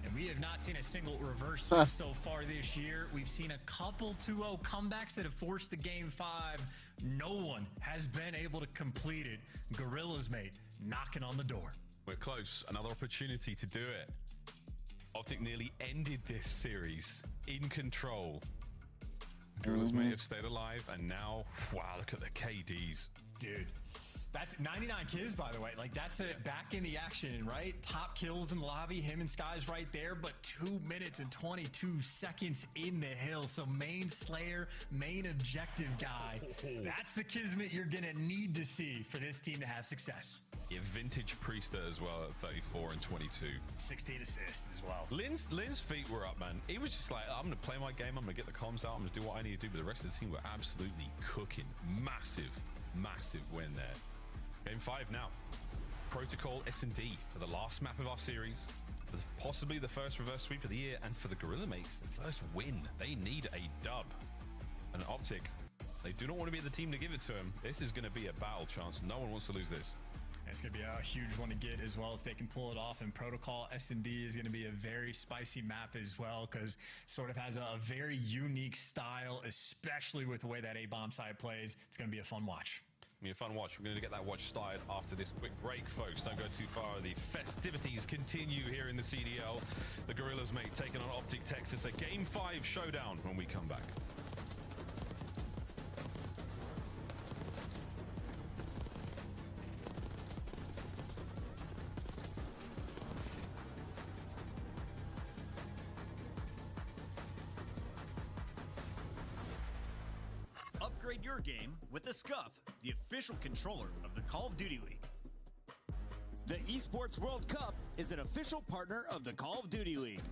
And we have not seen a single reverse sweep so far this year. We've seen a couple 2-0 comebacks that have forced the game 5. No one has been able to complete it. Gorillas, mate, knocking on the door. We're close. Another opportunity to do it. OpTic nearly ended this series in control. Gorillas may have stayed alive, and now, wow, look at the KDs. Dude, that's 99 kills, by the way. Like, that's it back in the action, right? Top kills in the lobby, him and Skies right there, but 2 minutes and 22 seconds in the hill. So main slayer, main objective guy. That's the Kismet you're gonna need to see for this team to have success. Yeah, vintage Priester as well at 34 and 22. 16 assists as well. Lynn's feet were up, man. He was just like, I'm going to play my game. I'm going to get the comms out. I'm going to do what I need to do. But the rest of the team were absolutely cooking. Massive, massive win there. Game 5 now. Protocol S&D for the last map of our series. For possibly the first reverse sweep of the year. And for the Gorilla Mates, the first win. They need a dub. And OpTic, they do not want to be the team to give it to them. This is going to be a battle chance. No one wants to lose this. It's going to be a huge one to get as well if they can pull it off. And Protocol S&D is going to be a very spicy map as well because sort of has a very unique style, especially with the way that A-bomb side plays. It's going to be a fun watch. Be a fun watch. We're going to get that watch started after this quick break, folks. Don't go too far. The festivities continue here in the CDL. The Gorillas, mate, taking on OpTic Texas. A Game 5 showdown when we come back. Upgrade your game with the Scuff, the official controller of the Call of Duty League. The Esports World Cup is an official partner of the Call of Duty League.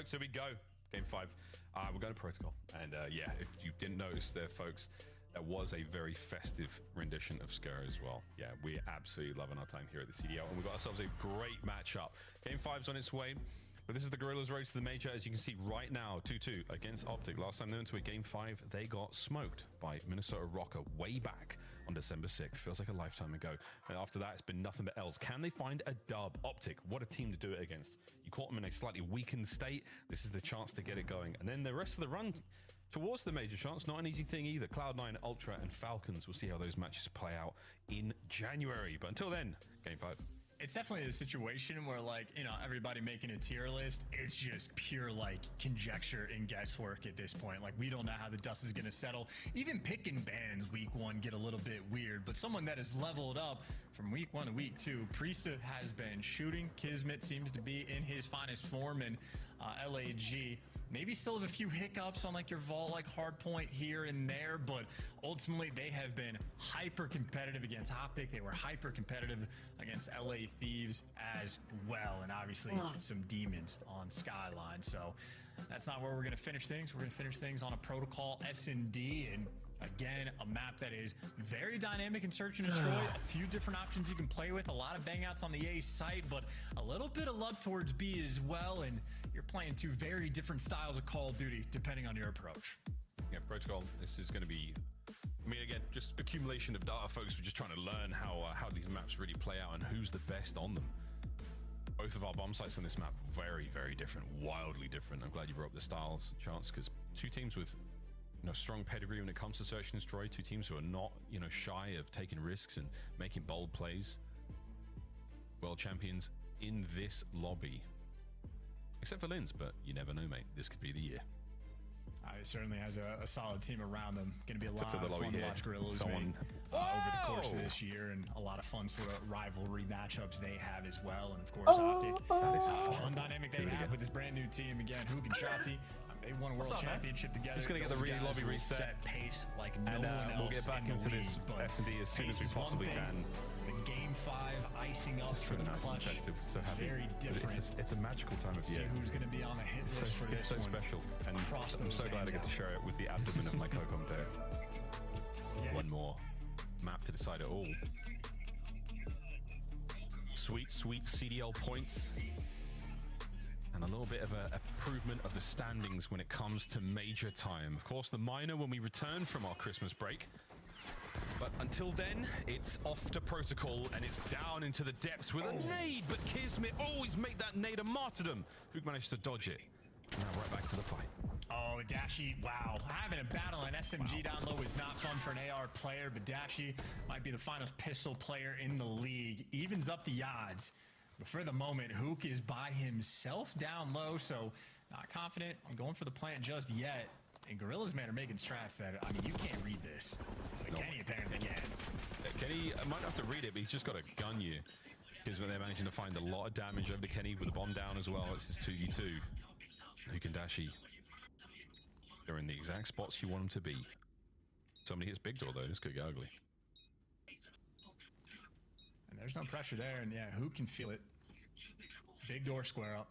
folks, here we go. Game 5. We're going to Protocol. And yeah, if you didn't notice there, folks, that was a very festive rendition of Scare as well. Yeah, we're absolutely loving our time here at the CDL. And we've got ourselves a great matchup. Game 5's on its way. But this is the Gorillas' road to the major. As you can see right now, 2-2 against OpTic. Last time they went to a Game 5, they got smoked by Minnesota Rocker way back on December 6th. Feels like a lifetime ago. And after that, it's been nothing but else. Can they find a dub? OpTic, what a team to do it against. You caught them in a slightly weakened state. This is the chance to get it going. And then the rest of the run towards the major chance, not an easy thing either. Cloud9, Ultra, and Falcons. We'll see how those matches play out in January. But until then, Game 5. It's definitely a situation where, like, you know, everybody making a tier list, it's just pure, like, conjecture and guesswork at this point. Like, we don't know how the dust is going to settle. Even picking bans week 1 get a little bit weird, but someone that has leveled up from week 1 to week 2, Priesta has been shooting. Kismet seems to be in his finest form, and LAG maybe still have a few hiccups on like your vault, like hard point here and there, but ultimately they have been hyper competitive against OpTic. They were hyper competitive against LA Thieves as well, and obviously some demons on Skyline. So that's not where we're going to finish things. We're going to finish things on a Protocol S&D, and again, a map that is very dynamic in search and destroy. A few different options you can play with. A lot of bang outs on the A site, but a little bit of love towards B as well. And you're playing 2 very different styles of Call of Duty depending on your approach. Yeah, Protocol, this is going to be, I mean, again, just accumulation of data, folks. We're just trying to learn how these maps really play out and who's the best on them. Both of our bomb sites on this map, very, very different, wildly different. I'm glad you brought up the styles, Chance, because 2 teams with strong pedigree when it comes to search and destroy. 2 teams who are not, shy of taking risks and making bold plays. World champions in this lobby. Except for Linz, but you never know, mate. This could be the year. It certainly has a solid team around them. Going to be a lot of fun to watch Gorillas make over the course of this year, and a lot of fun sort of rivalry matchups they have as well. And of course, OpTic, fun dynamic they have with this brand new team. Again, Hook and Shotzi. They won a world championship together. Just going to get the lobby reset. Set pace like no one else. We'll get back into this S&D as soon as we possibly can. The Game 5 icing up for the clutch. So happy. Very different. It's a magical time of year. See who's going to be on the hit list for this one. It's so special. And I'm so glad I get to share it with the abdomen of my co-commentator. One more map to decide it all. Sweet, sweet CDL points. And a little bit of a improvement of the standings when it comes to major time. Of course, the minor when we return from our Christmas break. But until then, it's off to Protocol, and it's down into the depths with a nade. But Kismet always make that nade a martyrdom. Who managed to dodge it? Now right back to the fight. Oh, Dashi, wow. Having a battle in SMG down low is not fun for an AR player, but Dashi might be the finest pistol player in the league. Evens up the odds. But for the moment, Hook is by himself down low, so not confident in going for the plant just yet. And Gorillas, man, are making strats that, I mean, you can't read this. But Kenny apparently can. Kenny might have to read it, but he's just got to gun you. Because they're managing to find a lot of damage over to Kenny with the bomb down as well. It's his 2v2. Hook and Dashi, they're in the exact spots you want them to be. Somebody hits Big Door, though. This could get ugly. And there's no pressure there, and yeah, who can feel it? Big Door square up.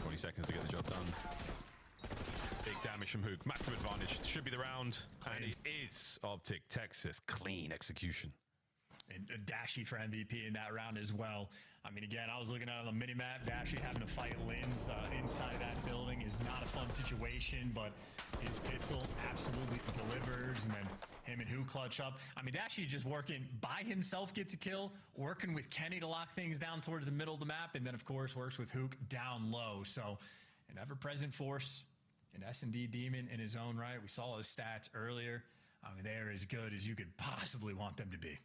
20 seconds to get the job done. Big damage from Hook. Massive advantage. Should be the round. And it is OpTic Texas. Clean execution. And Dashi for MVP in that round as well. I mean, again, I was looking at on the minimap. Dashi having to fight Linz inside of that building is not a fun situation, but his pistol absolutely delivers. And then him and Who clutch up. I mean, Dashi just working by himself, gets a kill, working with Kenny to lock things down towards the middle of the map, and then, of course, works with Hook down low. So an ever-present force, an S&D demon in his own right. We saw his stats earlier. I mean, they're as good as you could possibly want them to be.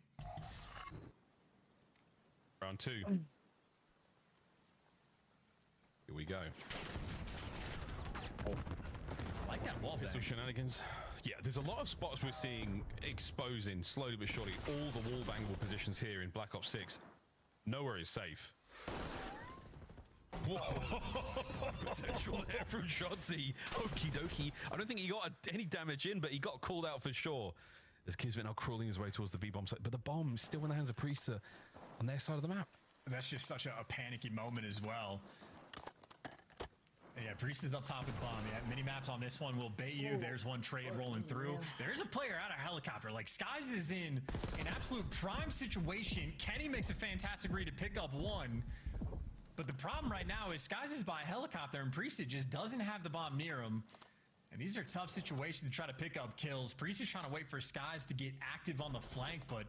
Round 2. Here we go. I like that wall Pistol shenanigans. Yeah, there's a lot of spots we're seeing exposing, slowly but surely, all the wall bangable positions here in Black Ops 6. Nowhere is safe. Whoa! Potential there from Shotzi. Okie dokie. I don't think he got any damage in, but he got called out for sure. As Kismet now crawling his way towards the B-bomb site, but the bomb's still in the hands of Priesta on their side of the map. That's just such a panicky moment as well. Yeah, Priest is up top with bomb. Yeah, mini maps on this one will bait you. There's one trade rolling through. There's a player out of helicopter. Like, Skies is in an absolute prime situation. Kenny makes a fantastic read to pick up one. But the problem right now is Skies is by helicopter and Priest just doesn't have the bomb near him. And these are tough situations to try to pick up kills. Priest is trying to wait for Skies to get active on the flank, but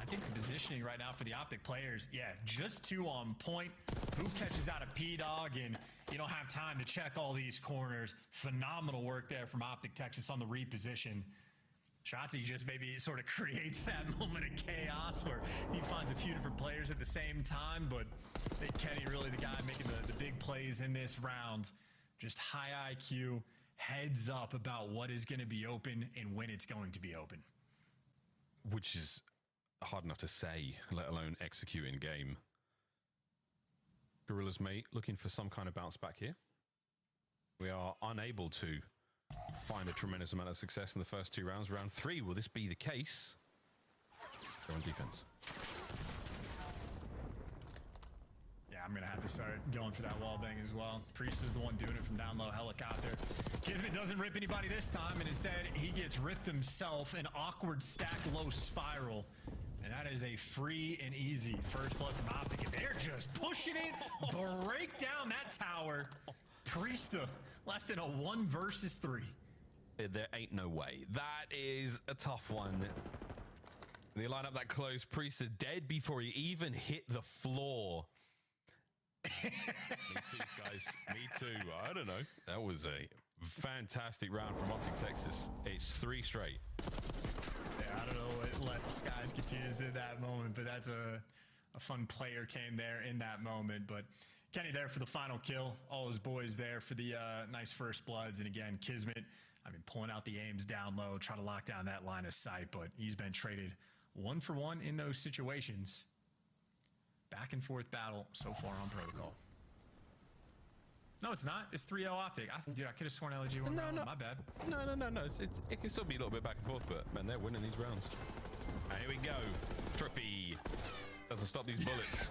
I think the positioning right now for the OpTic players, yeah, just 2 on point. Who catches out a P-Dog, and you don't have time to check all these corners. Phenomenal work there from OpTic Texas on the reposition. Shotzzy just maybe sort of creates that moment of chaos where he finds a few different players at the same time, but I think Kenny really the guy making the big plays in this round. Just high IQ, heads up about what is going to be open and when it's going to be open. Which is hard enough to say, let alone execute in game. Gorilla's mate looking for some kind of bounce back here. We are unable to find a tremendous amount of success in the first 2 rounds. Round 3, will this be the case? Go on defense. Yeah, I'm going to have to start going for that wall bang as well. Priest is the one doing it from down low helicopter. Kismet doesn't rip anybody this time, and instead he gets ripped himself. An awkward stack low spiral. And that is a free and easy first blood from OpTic. And they're just pushing it. Break down that tower. Priesta left in a 1 versus 3. There ain't no way. That is a tough one. They line up that close. Priesta dead before he even hit the floor. Me too, guys. Me too. I don't know. That was a fantastic round from OpTic Texas. It's 3 straight. Yeah, I don't know what left Skies confused at that moment, but that's a fun player came there in that moment. But Kenny there for the final kill. All his boys there for the nice first bloods. And again, Kismet, I mean, pulling out the aims down low, try to lock down that line of sight, but he's been traded 1 for 1 in those situations. Back and forth battle so far on protocol. No, it's not. It's 3-0 OpTic. Dude, I could have sworn LG won round. My bad. No. It can still be a little bit back and forth, but man, they're winning these rounds. Here we go. Trophy. Doesn't stop these bullets.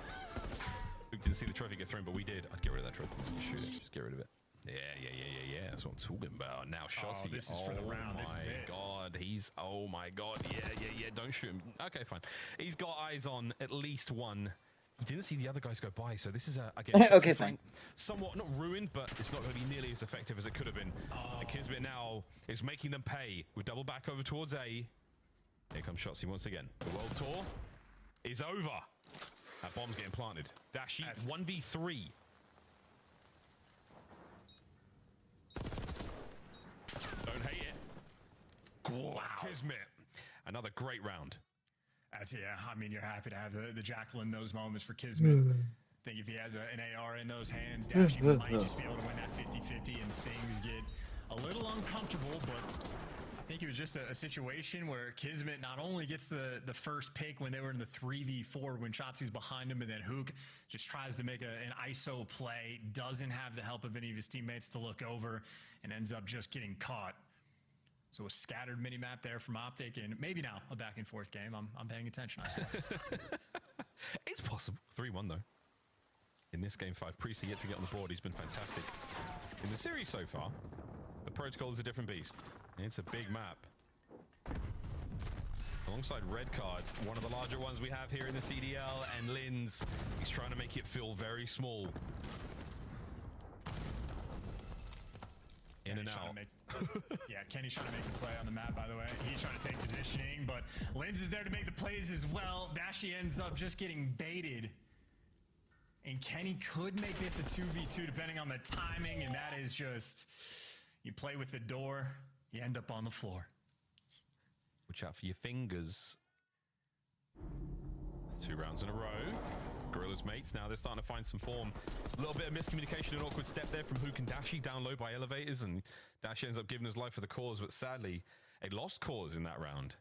We didn't see the trophy get thrown, but we did. I'd get rid of that trophy. Shoot it. Just get rid of it. Yeah. That's what I'm talking about. Now, Shotzzy. This is for the round. This is it. Oh my God. Yeah. Don't shoot him. Okay, fine. He's got eyes on at least one. He didn't see the other guys go by, so this is again, okay, fine. Somewhat not ruined, but it's not going to be nearly as effective as it could have been. And Kismet now is making them pay. We double back over towards A. Here comes Shotzzy once again. The world tour is over. That bomb's getting planted. Dashy 1v3. Don't hate it. Wow. Kismet. Another great round. I mean, you're happy to have the Jackal in those moments for Kismet. I think if he has an AR in those hands, Dashy might just be able to win that 50-50 and things get a little uncomfortable, but I think it was just a situation where Kismet not only gets the first pick when they were in the 3v4 when Shotzzy's behind him, and then Hook just tries to make an ISO play, doesn't have the help of any of his teammates to look over, and ends up just getting caught. So a scattered mini-map there from OpTic, and maybe now a back-and-forth game. I'm paying attention. It's possible. 3-1, though. In this game 5, Priest yet to get on the board. He's been fantastic. In the series so far, the protocol is a different beast. It's a big map. Alongside Red Card, one of the larger ones we have here in the CDL, and Linz, he's trying to make it feel very small. In and out. Yeah, Kenny's trying to make the play on the map, by the way. He's trying to take positioning, but Linz is there to make the plays as well. Dashy ends up just getting baited. And Kenny could make this a 2v2 depending on the timing, and that is just, you play with the door, you end up on the floor. Watch out for your fingers. 2 rounds in a row. Gorilla's mates, now they're starting to find some form. A little bit of miscommunication, an awkward step there from Hook and Dashy down low by elevators, and Dashy ends up giving his life for the cause, but sadly, a lost cause in that round.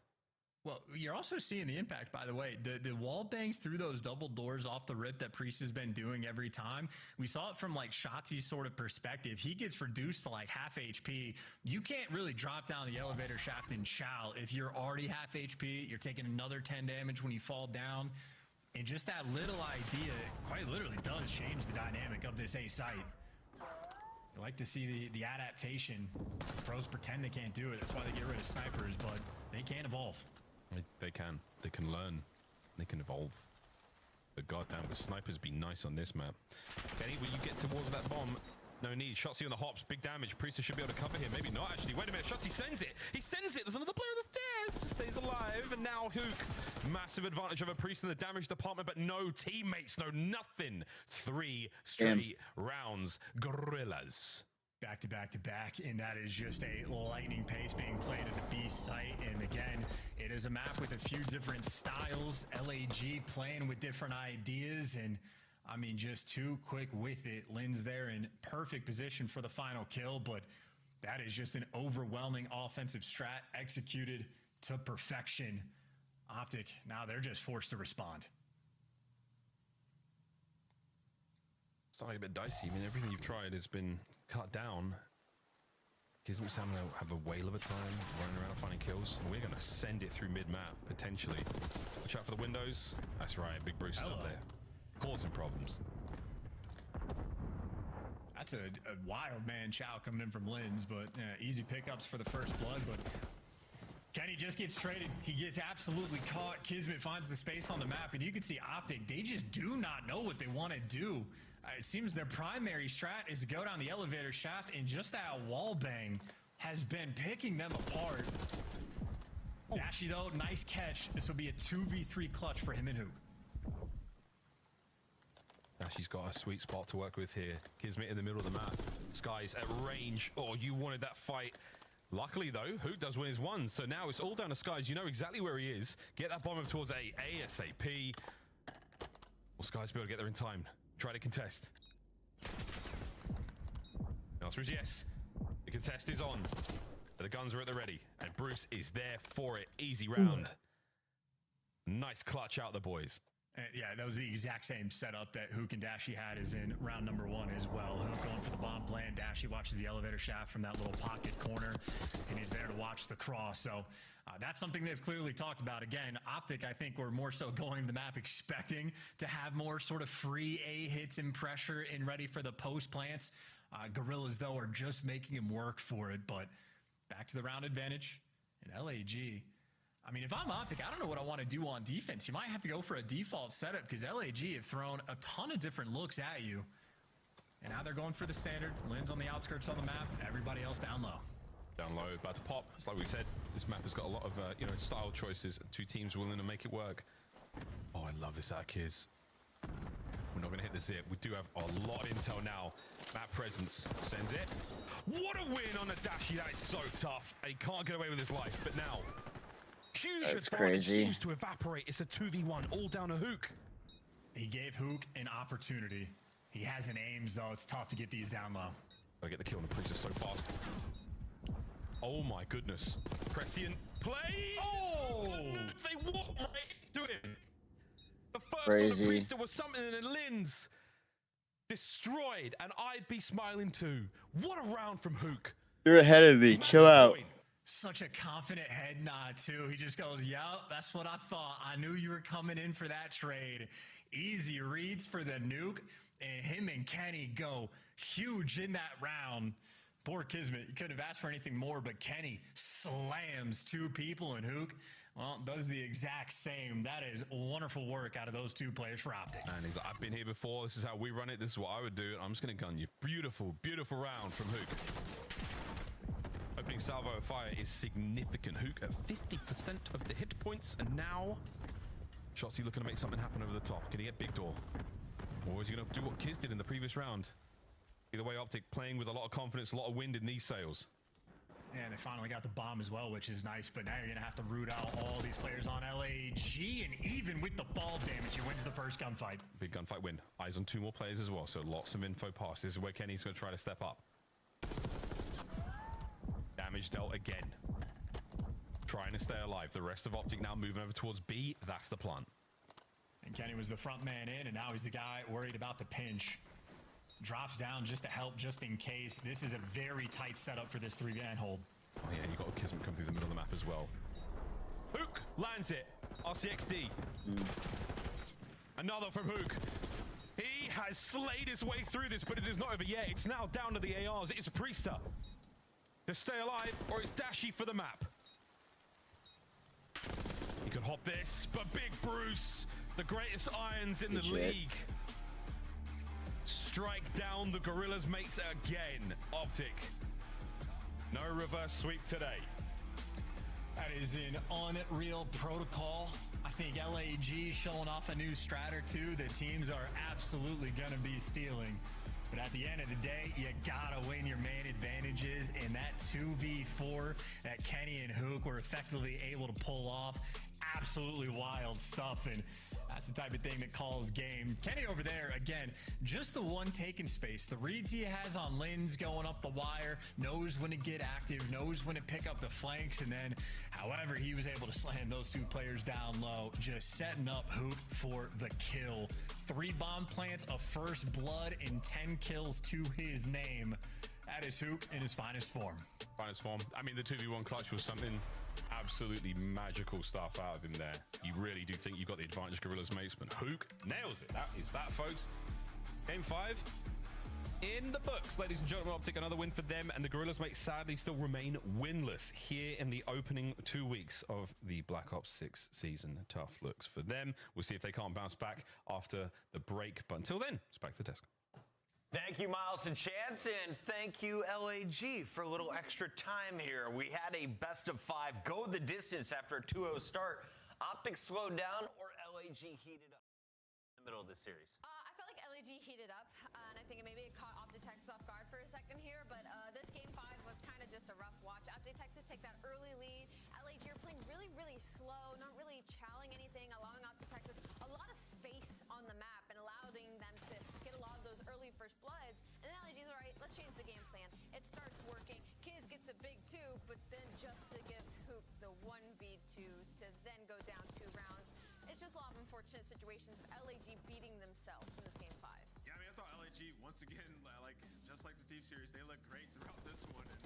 Well, you're also seeing the impact, by the way. The wall bangs through those double doors off the rip that Priest has been doing every time. We saw it from like Shotzzy's sort of perspective. He gets reduced to like half HP. You can't really drop down the elevator shaft and chow. If you're already half HP, you're taking another 10 damage when you fall down. And just that little idea quite literally does change the dynamic of this A site. I like to see the adaptation. Pros pretend they can't do it. That's why they get rid of snipers, but they can evolve. They can. They can learn. They can evolve. But goddamn, the snipers be nice on this map. Kenny, will you get towards that bomb? No need. Shotzzy on the hops. Big damage. Priester should be able to cover here. Maybe not, actually. Wait a minute. Shotzzy sends it. He sends it. There's another player on the stairs. Stays alive. And now Hook. Massive advantage over Priest in the damage department, but no teammates. No nothing. 3 straight rounds. Gorillas. Back to back to back, and that is just a lightning pace being played at the B site. And again, it is a map with a few different styles. LAG playing with different ideas, and I mean, just too quick with it. Lynn's there in perfect position for the final kill, but that is just an overwhelming offensive strat executed to perfection. OpTic, now they're just forced to respond. It's starting a bit dicey. I mean, everything you've tried has been cut down. Kismet's having to have a whale of a time running around finding kills. And we're going to send it through mid-map, potentially. Watch out for the windows. That's right, Big Bruce is up there. Causing problems. That's a wild man chow coming in from Lynn's, but easy pickups for the first blood. But Kenny just gets traded. He gets absolutely caught. Kismet finds the space on the map, and you can see OpTic. They just do not know what they want to do. It seems their primary strat is to go down the elevator shaft, and just that wall bang has been picking them apart. Dashy, though, nice catch. This will be a 2v3 clutch for him and Hook. Dashy's got a sweet spot to work with here. Kismet in the middle of the map. Sky's at range. Oh, you wanted that fight. Luckily, though, Hook does win his one. So now it's all down to Skies. You know exactly where he is. Get that bomb up towards A ASAP. Will Skies be able to get there in time? Try to contest. The answer is yes. The contest is on. The guns are at the ready. And Bruce is there for it. Easy round. Nice clutch out the boys. Yeah, that was the exact same setup that Hook and Dashy had as in round number 1 as well. Hook going for the bomb plan. Dashy watches the elevator shaft from that little pocket corner, and he's there to watch the cross. So that's something they've clearly talked about. Again, OpTic, I think we're more so going to the map expecting to have more sort of free A hits and pressure and ready for the post plants. Gorillas, though, are just making him work for it. But back to the round advantage and LAG. I mean, if I'm OpTic, I don't know what I want to do on defense. You might have to go for a default setup because LAG have thrown a ton of different looks at you. And now they're going for the standard. Lynn's on the outskirts on the map. Everybody else down low. Down low, about to pop. It's like we said, this map has got a lot of, style choices. 2 teams willing to make it work. Oh, I love this out of Kiz. We're not going to hit the zip. We do have a lot of intel now. Map presence sends it. What a win on the Dashy. That is so tough. And he can't get away with his life. But now, huge advantage seems to evaporate. It's a 2v1, all down to Hook. He gave Hook an opportunity. He has an aims, though. It's tough to get these down low. I get the kill on the Princess so fast. Oh my goodness. Prescient play. Oh! They walked right into him. The first on the Priester was something, and Lynn's destroyed, and I'd be smiling too. What a round from Hook. You're ahead of me. Chill out. Such a confident head nod, too. He just goes, yep, that's what I thought. I knew you were coming in for that trade. Easy reads for the nuke, and him and Kenny go huge in that round. Poor Kismet, you couldn't have asked for anything more, but Kenny slams 2 people, and Hook, well, does the exact same. That is wonderful work out of those 2 players for OpTic. And he's like, I've been here before. This is how we run it. This is what I would do. I'm just going to gun you. Beautiful, beautiful round from Hook. Opening salvo of fire is significant. Hook at 50% of the hit points, and now Shotzzy looking to make something happen over the top. Can he get big door? Or is he going to do what Kiz did in the previous round? Either way, OpTic playing with a lot of confidence, a lot of wind in these sails. And they finally got the bomb as well, which is nice, but now you're going to have to root out all these players on LAG, and even with the fall damage, he wins the first gunfight. Big gunfight win. Eyes on 2 more players as well, so lots of info pass. This is where Kenny's going to try to step up. Damage dealt again. Trying to stay alive. The rest of OpTic now moving over towards B. That's the plan. And Kenny was the front man in, and now he's the guy worried about the pinch. Drops down just to help, just in case. This is a very tight setup for this 3-man hold. Oh yeah, you got Kismet come through the middle of the map as well. Hook lands it. RCXD. Another from Hook. He has slayed his way through this, but it is not over yet. It's now down to the ARs. It's Priester to stay alive, or it's Dashy for the map. He could hop this, but Big Bruce, the greatest irons in the league, strike down the Gorillas mates again. OpTic, no reverse sweep today. That is an unreal protocol. I think LAG showing off a new strat or two that teams are absolutely going to be stealing. But at the end of the day, you gotta win your main advantages, and that 2v4 that Kenny and Hook were effectively able to pull off, absolutely wild stuff. And that's the type of thing that calls game. Kenny over there, again, just the one taking space. The reads he has on Linz going up the wire, knows when to get active, knows when to pick up the flanks, and then however he was able to slam those two players down low, just setting up Hook for the kill. 3 bomb plants, a first blood, and 10 kills to his name. That is Hook in his finest form. Finest form. I mean, the 2v1 clutch was something absolutely magical stuff out of him there. You really do think you've got the advantage, Gorillas mates, but Hook nails it. That is that, folks. Game 5 in the books, ladies and gentlemen. OpTic, another win for them, and the Gorillas mates sadly still remain winless here in the opening 2 weeks of the Black Ops 6 season. Tough looks for them. We'll see if they can't bounce back after the break, but until then, it's back to the desk. Thank you, Miles and Chance, and thank you, LAG, for a little extra time here. We had a best of 5 go the distance after a 2-0 start. OpTic slowed down, or LAG heated up in the middle of the series? I felt like LAG heated up, and I think maybe it caught OpTic Texas off guard for a second here, but this game 5 was kind of just a rough watch. OpTic Texas take that early lead. LAG are playing really, really slow, not really challenging anything, allowing OpTic Texas a lot of space on the map and allowing them to get a lot of those early first bloods. And then LAG's all right, let's change the game plan. It starts working. Kids gets a big 2, but then just to give Hoop the 1v2 to then go down 2 rounds. It's just a lot of unfortunate situations of LAG beating themselves in this game 5. Yeah, I mean, I thought LAG, once again, just like the Thief series, they look great throughout this one, and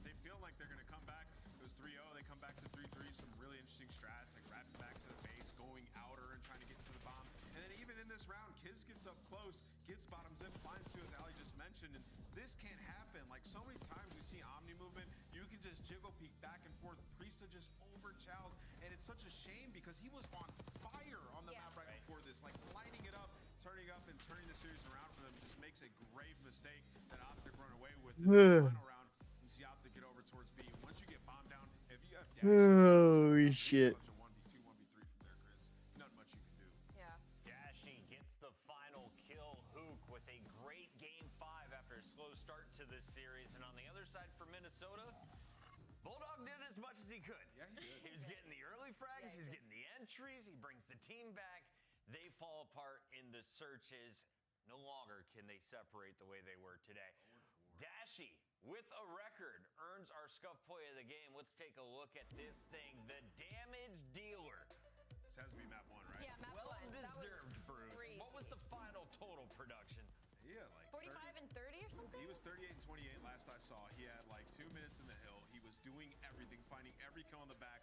they feel like they're going to come back. It was 3-0, they come back to 3-3, some really interesting strats, like wrapping back to the base, going outer and trying to get into the bomb. And then even in this round, Kiz gets up close, gets bottoms in, finds 2, as Ali just mentioned, and this can't happen. Like, so many times we see Omni movement, you can just jiggle peek back and forth. Priesta just over-chows, and it's such a shame because he was on fire on the map right before this, like lighting it up, turning the series around for them. Just makes a grave mistake that OpTic run away with in the final round. You see OpTic get over towards B. Once you get bombed down, if you have Holy shit. 1v2, 1v3 from there, Chris. Not much you can do. Yeah. Dashy gets the final kill. Hook with a great game 5 after a slow start to this series. And on the other side for Minnesota, Bulldog did as much as he could. Yeah, he did. He was getting the early frags, he was getting the entries, he brings the team back. They fall apart in the searches. No longer can they separate the way they were today. Dashy, with a record, earns our Scuff Play of the game. Let's take a look at this thing. The damage dealer. This has to be map 1, right? Yeah, map 1. Well-deserved, Bruce. Crazy. What was the final total production? Yeah, like 45 and 30 or something? He was 38 and 28 last I saw. He had like 2 minutes in the hill. He was doing everything, finding every kill in the back.